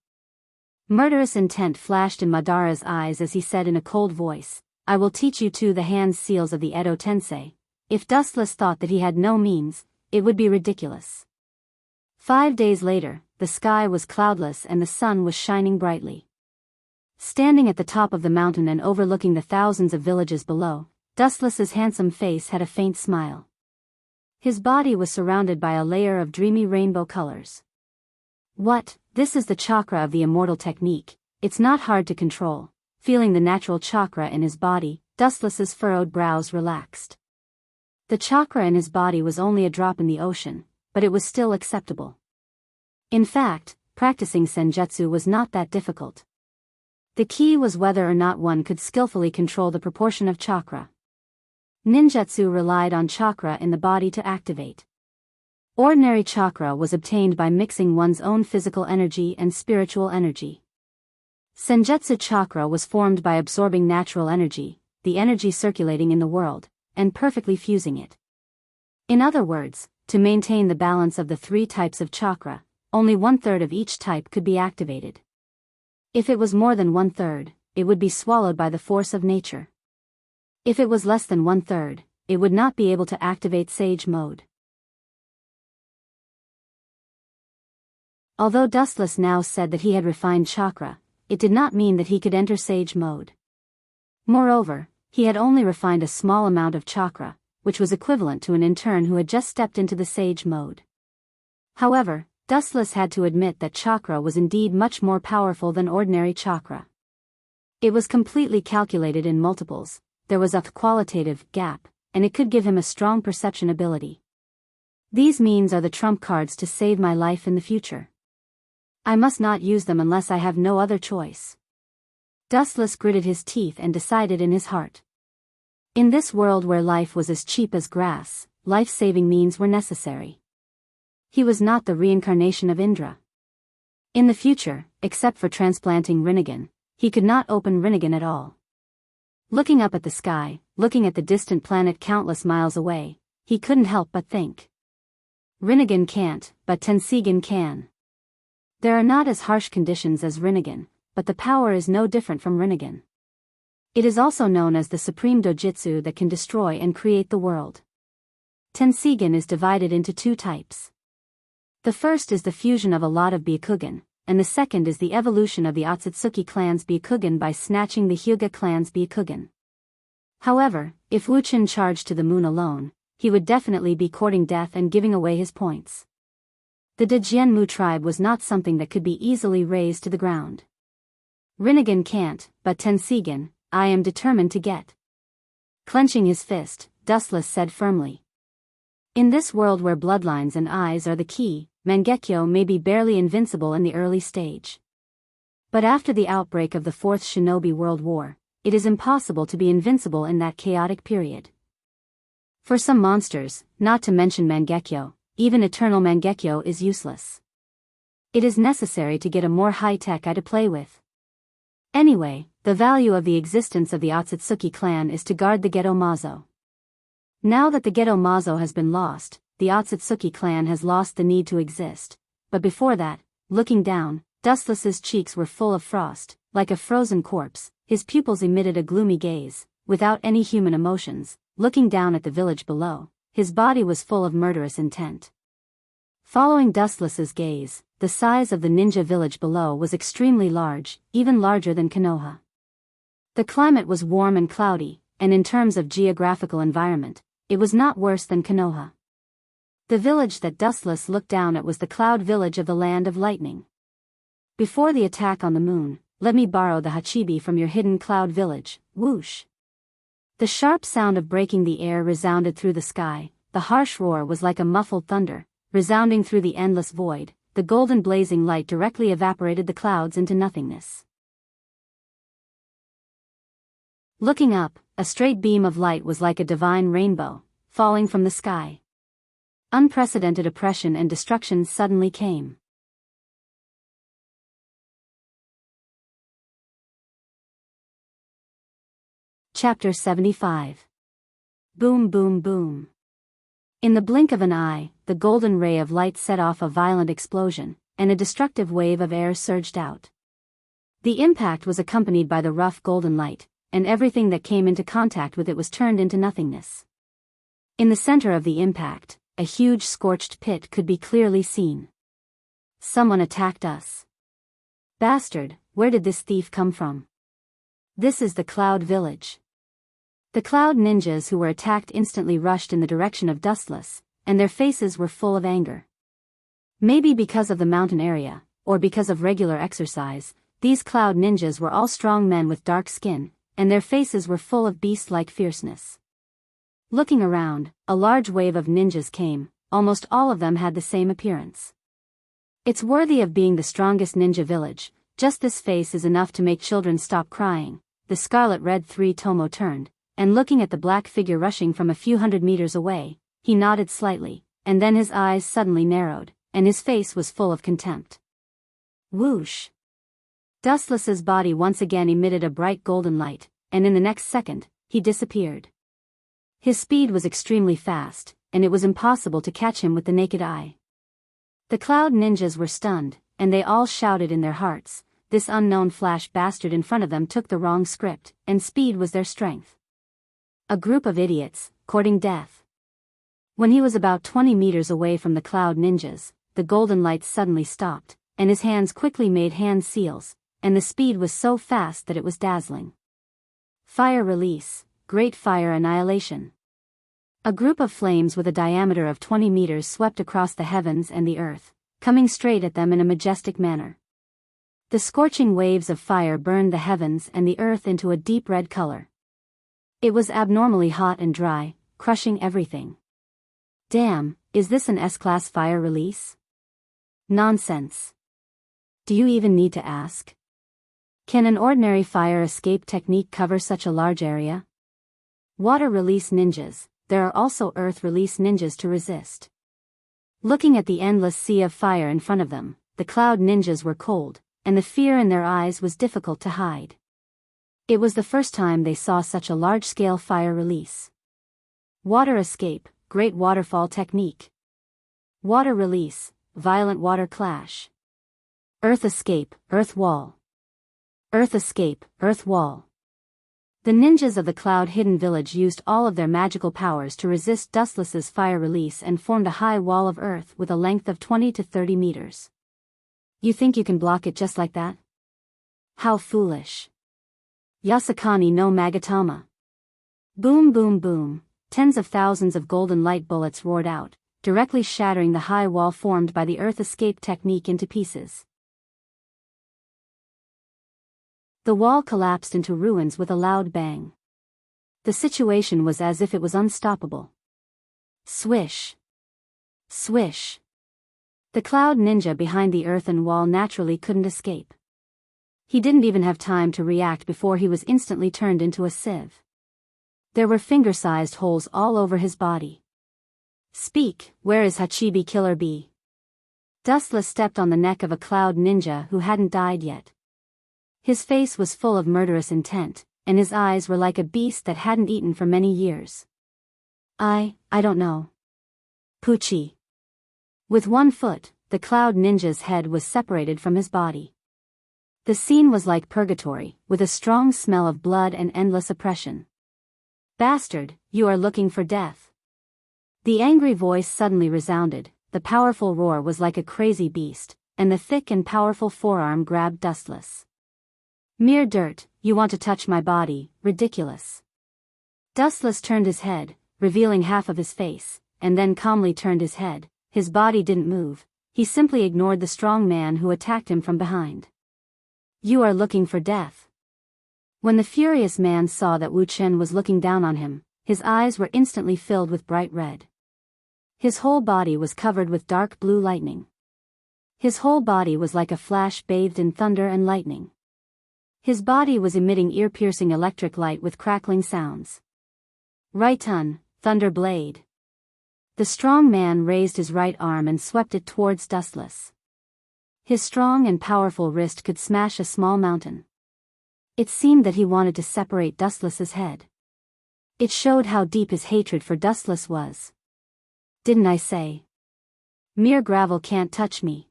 Murderous intent flashed in Madara's eyes as he said in a cold voice, I will teach you too the hand seals of the Edo Tensei. If Dustless thought that he had no means, it would be ridiculous. 5 days later, the sky was cloudless and the sun was shining brightly. Standing at the top of the mountain and overlooking the thousands of villages below, Dustless's handsome face had a faint smile. His body was surrounded by a layer of dreamy rainbow colors. What? This is the chakra of the immortal technique. It's not hard to control. Feeling the natural chakra in his body, Dustless's furrowed brows relaxed. The chakra in his body was only a drop in the ocean, but it was still acceptable. In fact, practicing senjutsu was not that difficult. The key was whether or not one could skillfully control the proportion of chakra. Ninjutsu relied on chakra in the body to activate. Ordinary chakra was obtained by mixing one's own physical energy and spiritual energy. Senjutsu chakra was formed by absorbing natural energy, the energy circulating in the world, and perfectly fusing it. In other words, to maintain the balance of the 3 types of chakra, only 1/3 of each type could be activated. If it was more than 1/3, it would be swallowed by the force of nature. If it was less than 1/3, it would not be able to activate Sage Mode. Although Dustless now said that he had refined chakra, it did not mean that he could enter Sage Mode. Moreover, he had only refined a small amount of chakra, which was equivalent to an intern who had just stepped into the Sage Mode. However, Dustless had to admit that chakra was indeed much more powerful than ordinary chakra. It was completely calculated in multiples, there was a qualitative gap, and it could give him a strong perception ability. These means are the trump cards to save my life in the future. I must not use them unless I have no other choice. Dustless gritted his teeth and decided in his heart. In this world where life was as cheap as grass, life-saving means were necessary. He was not the reincarnation of Indra. In the future, except for transplanting Rinnegan, he could not open Rinnegan at all. Looking up at the sky, looking at the distant planet countless miles away, he couldn't help but think. Rinnegan can't, but Tensigan can. There are not as harsh conditions as Rinnegan, but the power is no different from Rinnegan. It is also known as the supreme dojutsu that can destroy and create the world. Tensigan is divided into 2 types. The first is the fusion of a lot of Byakugan, and the second is the evolution of the Otsutsuki clan's Byakugan by snatching the Hyuga clan's Byakugan. However, if Wuchen charged to the moon alone, he would definitely be courting death and giving away his points. The Dejianmu tribe was not something that could be easily razed to the ground. Rinnegan can't, but Tensigan, I am determined to get. Clenching his fist, Dustless said firmly. In this world where bloodlines and eyes are the key, Mangekyo may be barely invincible in the early stage. But after the outbreak of the Fourth Shinobi World War, it is impossible to be invincible in that chaotic period. For some monsters, not to mention Mangekyo, even eternal Mangekyo is useless. It is necessary to get a more high-tech eye to play with. Anyway, the value of the existence of the Otsutsuki clan is to guard the Geto Mazo. Now that the Geto Mazo has been lost, the Otsutsuki clan has lost the need to exist. But before that, looking down, Dustless's cheeks were full of frost, like a frozen corpse. His pupils emitted a gloomy gaze, without any human emotions. Looking down at the village below, his body was full of murderous intent. Following Dustless's gaze, the size of the ninja village below was extremely large, even larger than Konoha. The climate was warm and cloudy, and in terms of geographical environment, it was not worse than Konoha. The village that Dustless looked down at was the cloud village of the land of lightning. Before the attack on the moon, let me borrow the Hachibi from your hidden cloud village, whoosh. The sharp sound of breaking the air resounded through the sky, the harsh roar was like a muffled thunder, resounding through the endless void. The golden blazing light directly evaporated the clouds into nothingness. Looking up, a straight beam of light was like a divine rainbow, falling from the sky. Unprecedented oppression and destruction suddenly came. Chapter 75. Boom boom boom. In the blink of an eye, the golden ray of light set off a violent explosion, and a destructive wave of air surged out. The impact was accompanied by the rough golden light, and everything that came into contact with it was turned into nothingness. In the center of the impact, a huge scorched pit could be clearly seen. Someone attacked us. Bastard, where did this thief come from? This is the Cloud Village. The Cloud ninjas who were attacked instantly rushed in the direction of Dustless, and their faces were full of anger. Maybe because of the mountain area, or because of regular exercise, these Cloud ninjas were all strong men with dark skin, and their faces were full of beast-like fierceness. Looking around, a large wave of ninjas came, almost all of them had the same appearance. It's worthy of being the strongest ninja village, just this face is enough to make children stop crying. The scarlet red 3 Tomo turned, and looking at the black figure rushing from a few hundred meters away, he nodded slightly, and then his eyes suddenly narrowed, and his face was full of contempt. Whoosh! Dustless's body once again emitted a bright golden light, and in the next second, he disappeared. His speed was extremely fast, and it was impossible to catch him with the naked eye. The Cloud ninjas were stunned, and they all shouted in their hearts, this unknown flash bastard in front of them took the wrong script, and speed was their strength. A group of idiots, courting death. When he was about 20 meters away from the Cloud ninjas, the golden light suddenly stopped, and his hands quickly made hand seals, and the speed was so fast that it was dazzling. Fire release, great fire annihilation. A group of flames with a diameter of 20 meters swept across the heavens and the earth, coming straight at them in a majestic manner. The scorching waves of fire burned the heavens and the earth into a deep red color. It was abnormally hot and dry, crushing everything. Damn, is this an S-class fire release? Nonsense. Do you even need to ask? Can an ordinary fire escape technique cover such a large area? Water release ninjas, there are also earth release ninjas to resist. Looking at the endless sea of fire in front of them, the Cloud ninjas were cold, and the fear in their eyes was difficult to hide. It was the first time they saw such a large-scale fire release. Water escape, great waterfall technique. Water release, violent water clash. Earth escape, earth wall. Earth escape, earth wall. The ninjas of the Cloud Hidden Village used all of their magical powers to resist Dustless's fire release and formed a high wall of earth with a length of 20 to 30 meters. You think you can block it just like that? How foolish. Yasakani no Magatama. Boom boom boom, Tens of thousands of golden light bullets roared out, directly shattering the high wall formed by the earth escape technique into pieces. The wall collapsed into ruins with a loud bang. The situation was as if it was unstoppable. Swish. Swish. The cloud ninja behind the earthen wall naturally couldn't escape. He didn't even have time to react before he was instantly turned into a sieve. There were finger-sized holes all over his body. Speak, where is Hachibi Killer Bee? Dustless stepped on the neck of a cloud ninja who hadn't died yet. His face was full of murderous intent, and his eyes were like a beast that hadn't eaten for many years. I don't know. Poochie. With one foot, the cloud ninja's head was separated from his body. The scene was like purgatory, with a strong smell of blood and endless oppression. Bastard, you are looking for death. The angry voice suddenly resounded, the powerful roar was like a crazy beast, and the thick and powerful forearm grabbed Dustless. Mere dirt, you want to touch my body, ridiculous. Dustless turned his head, revealing half of his face, and then calmly turned his head. His body didn't move, he simply ignored the strong man who attacked him from behind. You are looking for death. When the furious man saw that Wu Chen was looking down on him, his eyes were instantly filled with bright red. His whole body was covered with dark blue lightning. His whole body was like a flash bathed in thunder and lightning. His body was emitting ear-piercing electric light with crackling sounds. Right-un, Thunder Blade. The strong man raised his right arm and swept it towards Dustless. His strong and powerful wrist could smash a small mountain. It seemed that he wanted to separate Dustless's head. It showed how deep his hatred for Dustless was. Didn't I say? Mere gravel can't touch me.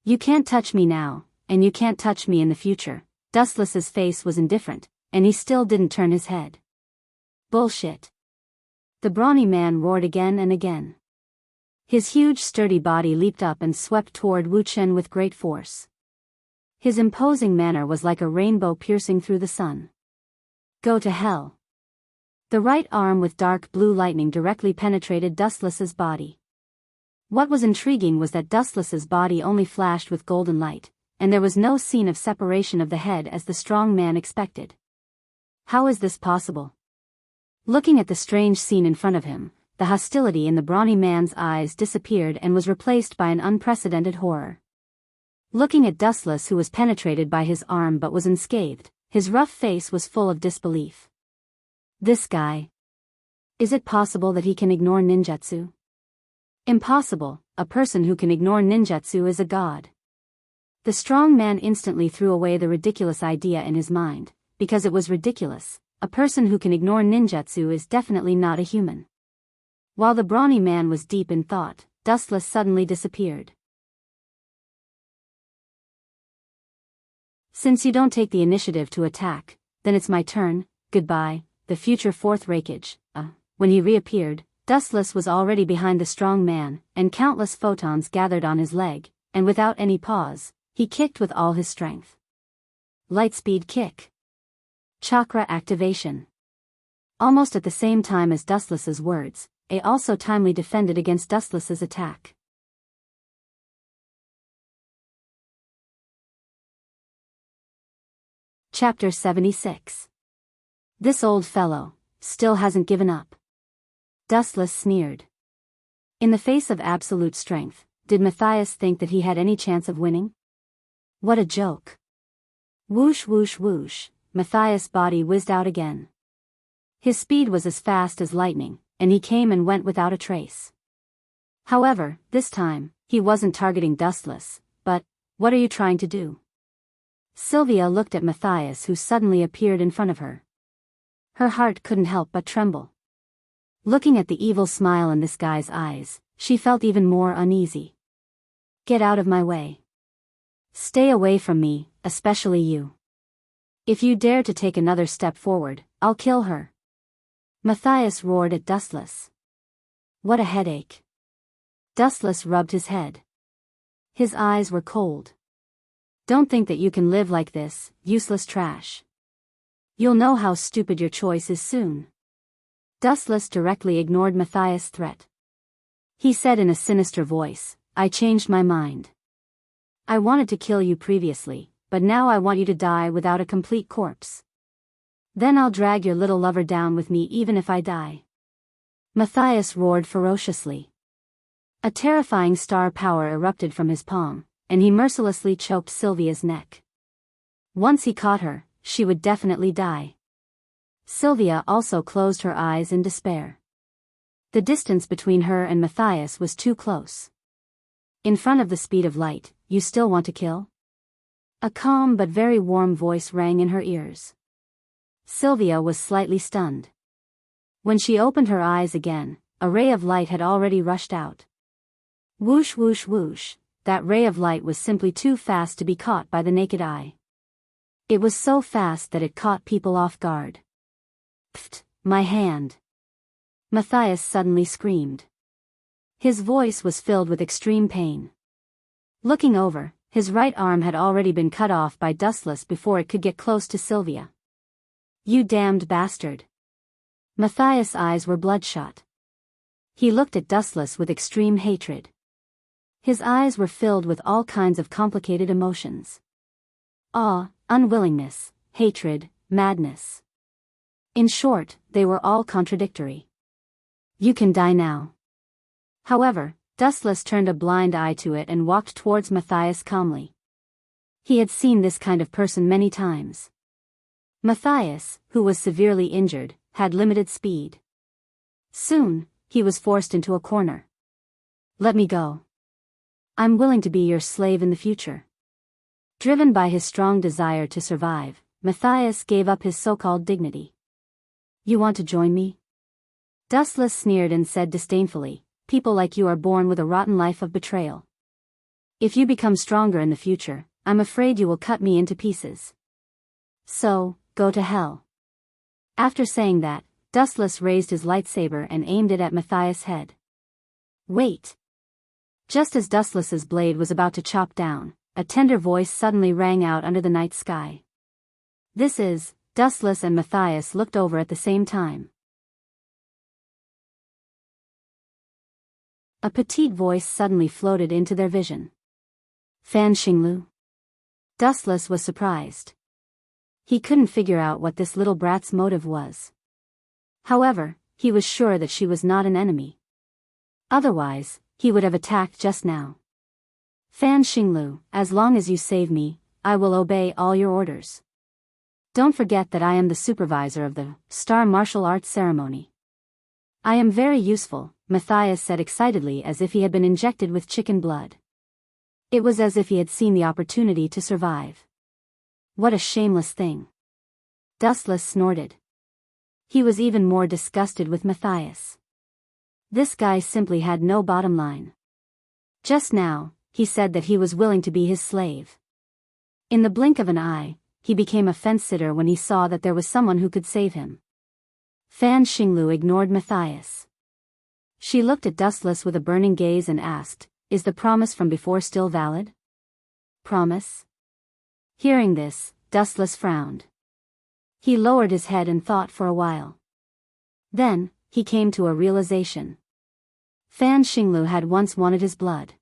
You can't touch me now, and you can't touch me in the future. Dustless's face was indifferent, and he still didn't turn his head. Bullshit. The brawny man roared again and again. His huge sturdy body leaped up and swept toward Wu Chen with great force. His imposing manner was like a rainbow piercing through the sun. Go to hell. The right arm with dark blue lightning directly penetrated Dustless's body. What was intriguing was that Dustless's body only flashed with golden light, and there was no scene of separation of the head as the strong man expected. How is this possible? Looking at the strange scene in front of him, the hostility in the brawny man's eyes disappeared and was replaced by an unprecedented horror. Looking at Dustless, who was penetrated by his arm but was unscathed, his rough face was full of disbelief. This guy. Is it possible that he can ignore ninjutsu? Impossible, a person who can ignore ninjutsu is a god. The strong man instantly threw away the ridiculous idea in his mind, because it was ridiculous. A person who can ignore ninjutsu is definitely not a human. While the brawny man was deep in thought, Dustless suddenly disappeared. Since you don't take the initiative to attack, then it's my turn, goodbye, the future fourth rakeage. When he reappeared, Dustless was already behind the strong man, and countless photons gathered on his leg, and without any pause, he kicked with all his strength. Lightspeed kick. Chakra activation. Almost at the same time as Dustless's words, A also timely defended against Dustless's attack. Chapter 76. This old fellow still hasn't given up. Dustless sneered. In the face of absolute strength, did Matthias think that he had any chance of winning? What a joke. Whoosh whoosh whoosh, Matthias' body whizzed out again. His speed was as fast as lightning, and he came and went without a trace. However, this time, he wasn't targeting Dustless, but, what are you trying to do? Sylvia looked at Matthias, who suddenly appeared in front of her. Her heart couldn't help but tremble. Looking at the evil smile in this guy's eyes, she felt even more uneasy. Get out of my way. Stay away from me, especially you. If you dare to take another step forward, I'll kill her. Matthias roared at Dustless. What a headache. Dustless rubbed his head. His eyes were cold. Don't think that you can live like this, useless trash. You'll know how stupid your choice is soon. Dustless directly ignored Matthias' threat. He said in a sinister voice, I changed my mind. I wanted to kill you previously, but now I want you to die without a complete corpse. Then I'll drag your little lover down with me even if I die. Matthias roared ferociously. A terrifying star power erupted from his palm, and he mercilessly choked Sylvia's neck. Once he caught her, she would definitely die. Sylvia also closed her eyes in despair. The distance between her and Matthias was too close. In front of the speed of light, you still want to kill? A calm but very warm voice rang in her ears. Sylvia was slightly stunned. When she opened her eyes again, a ray of light had already rushed out. Whoosh whoosh whoosh, that ray of light was simply too fast to be caught by the naked eye. It was so fast that it caught people off guard. Pfft, my hand! Matthias suddenly screamed. His voice was filled with extreme pain. Looking over, his right arm had already been cut off by Dustless before it could get close to Sylvia. You damned bastard! Matthias' eyes were bloodshot. He looked at Dustless with extreme hatred. His eyes were filled with all kinds of complicated emotions. Awe, unwillingness, hatred, madness. In short, they were all contradictory. You can die now. However, Dustless turned a blind eye to it and walked towards Matthias calmly. He had seen this kind of person many times. Matthias, who was severely injured, had limited speed. Soon, he was forced into a corner. Let me go. I'm willing to be your slave in the future. Driven by his strong desire to survive, Matthias gave up his so-called dignity. You want to join me? Dustless sneered and said disdainfully, people like you are born with a rotten life of betrayal. If you become stronger in the future, I'm afraid you will cut me into pieces. So, go to hell. After saying that, Dustless raised his lightsaber and aimed it at Matthias' head. Wait! Just as Dustless's blade was about to chop down, a tender voice suddenly rang out under the night sky. This is, Dustless and Matthias looked over at the same time. A petite voice suddenly floated into their vision. Fan Xinglu. Dustless was surprised. He couldn't figure out what this little brat's motive was. However, he was sure that she was not an enemy. Otherwise, he would have attacked just now. Fan Xinglu, as long as you save me, I will obey all your orders. Don't forget that I am the supervisor of the Star Martial Arts ceremony. I am very useful, Matthias said excitedly as if he had been injected with chicken blood. It was as if he had seen the opportunity to survive. What a shameless thing. Dustless snorted. He was even more disgusted with Matthias. This guy simply had no bottom line. Just now, he said that he was willing to be his slave. In the blink of an eye, he became a fence-sitter when he saw that there was someone who could save him. Fan Xinglu ignored Matthias. She looked at Dustless with a burning gaze and asked, Is the promise from before still valid? Promise? Hearing this, Dustless frowned. He lowered his head and thought for a while. Then, he came to a realization. Fan Xinglu had once wanted his blood.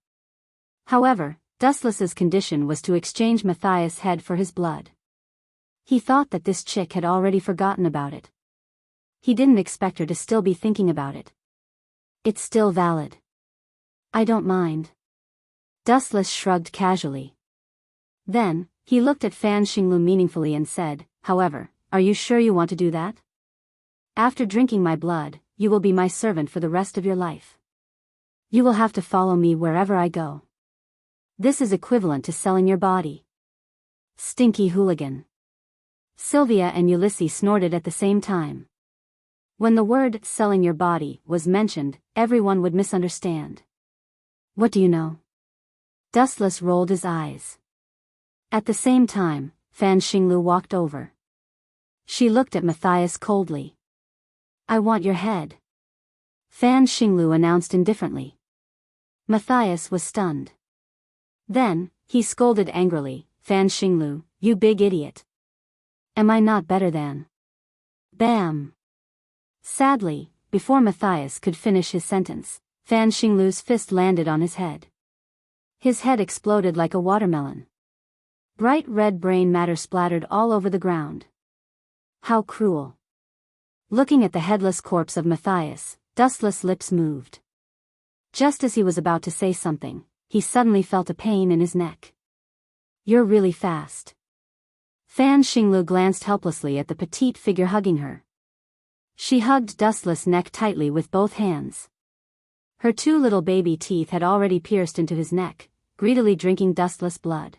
However, Dustless's condition was to exchange Matthias' head for his blood. He thought that this chick had already forgotten about it. He didn't expect her to still be thinking about it. It's still valid. I don't mind. Dustless shrugged casually. Then, he looked at Fan Xinglu meaningfully and said, However, are you sure you want to do that? After drinking my blood, you will be my servant for the rest of your life. You will have to follow me wherever I go. This is equivalent to selling your body. Stinky hooligan. Sylvia and Ulysses snorted at the same time. When the word selling your body was mentioned, everyone would misunderstand. What do you know? Dustless rolled his eyes. At the same time, Fan Xinglu walked over. She looked at Matthias coldly. I want your head. Fan Xinglu announced indifferently. Matthias was stunned. Then, he scolded angrily, Fan Xinglu, you big idiot. Am I not better than? Bam! Sadly, before Matthias could finish his sentence, Fan Xinglu's fist landed on his head. His head exploded like a watermelon. Bright red brain matter splattered all over the ground. How cruel. Looking at the headless corpse of Matthias, Dustless' lips moved. Just as he was about to say something, he suddenly felt a pain in his neck. You're really fast. Fan Xinglu glanced helplessly at the petite figure hugging her. She hugged Dustless' neck tightly with both hands. Her two little baby teeth had already pierced into his neck, greedily drinking Dustless' blood.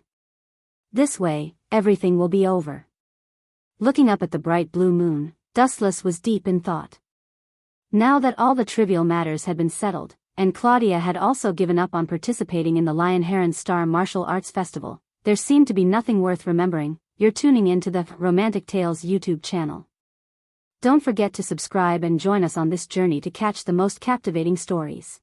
This way, everything will be over. Looking up at the bright blue moon, Dustless was deep in thought. Now that all the trivial matters had been settled, and Claudia had also given up on participating in the Lion Heron Star Martial Arts Festival, there seemed to be nothing worth remembering. You're tuning in to the Romantic Tales YouTube channel. Don't forget to subscribe and join us on this journey to catch the most captivating stories.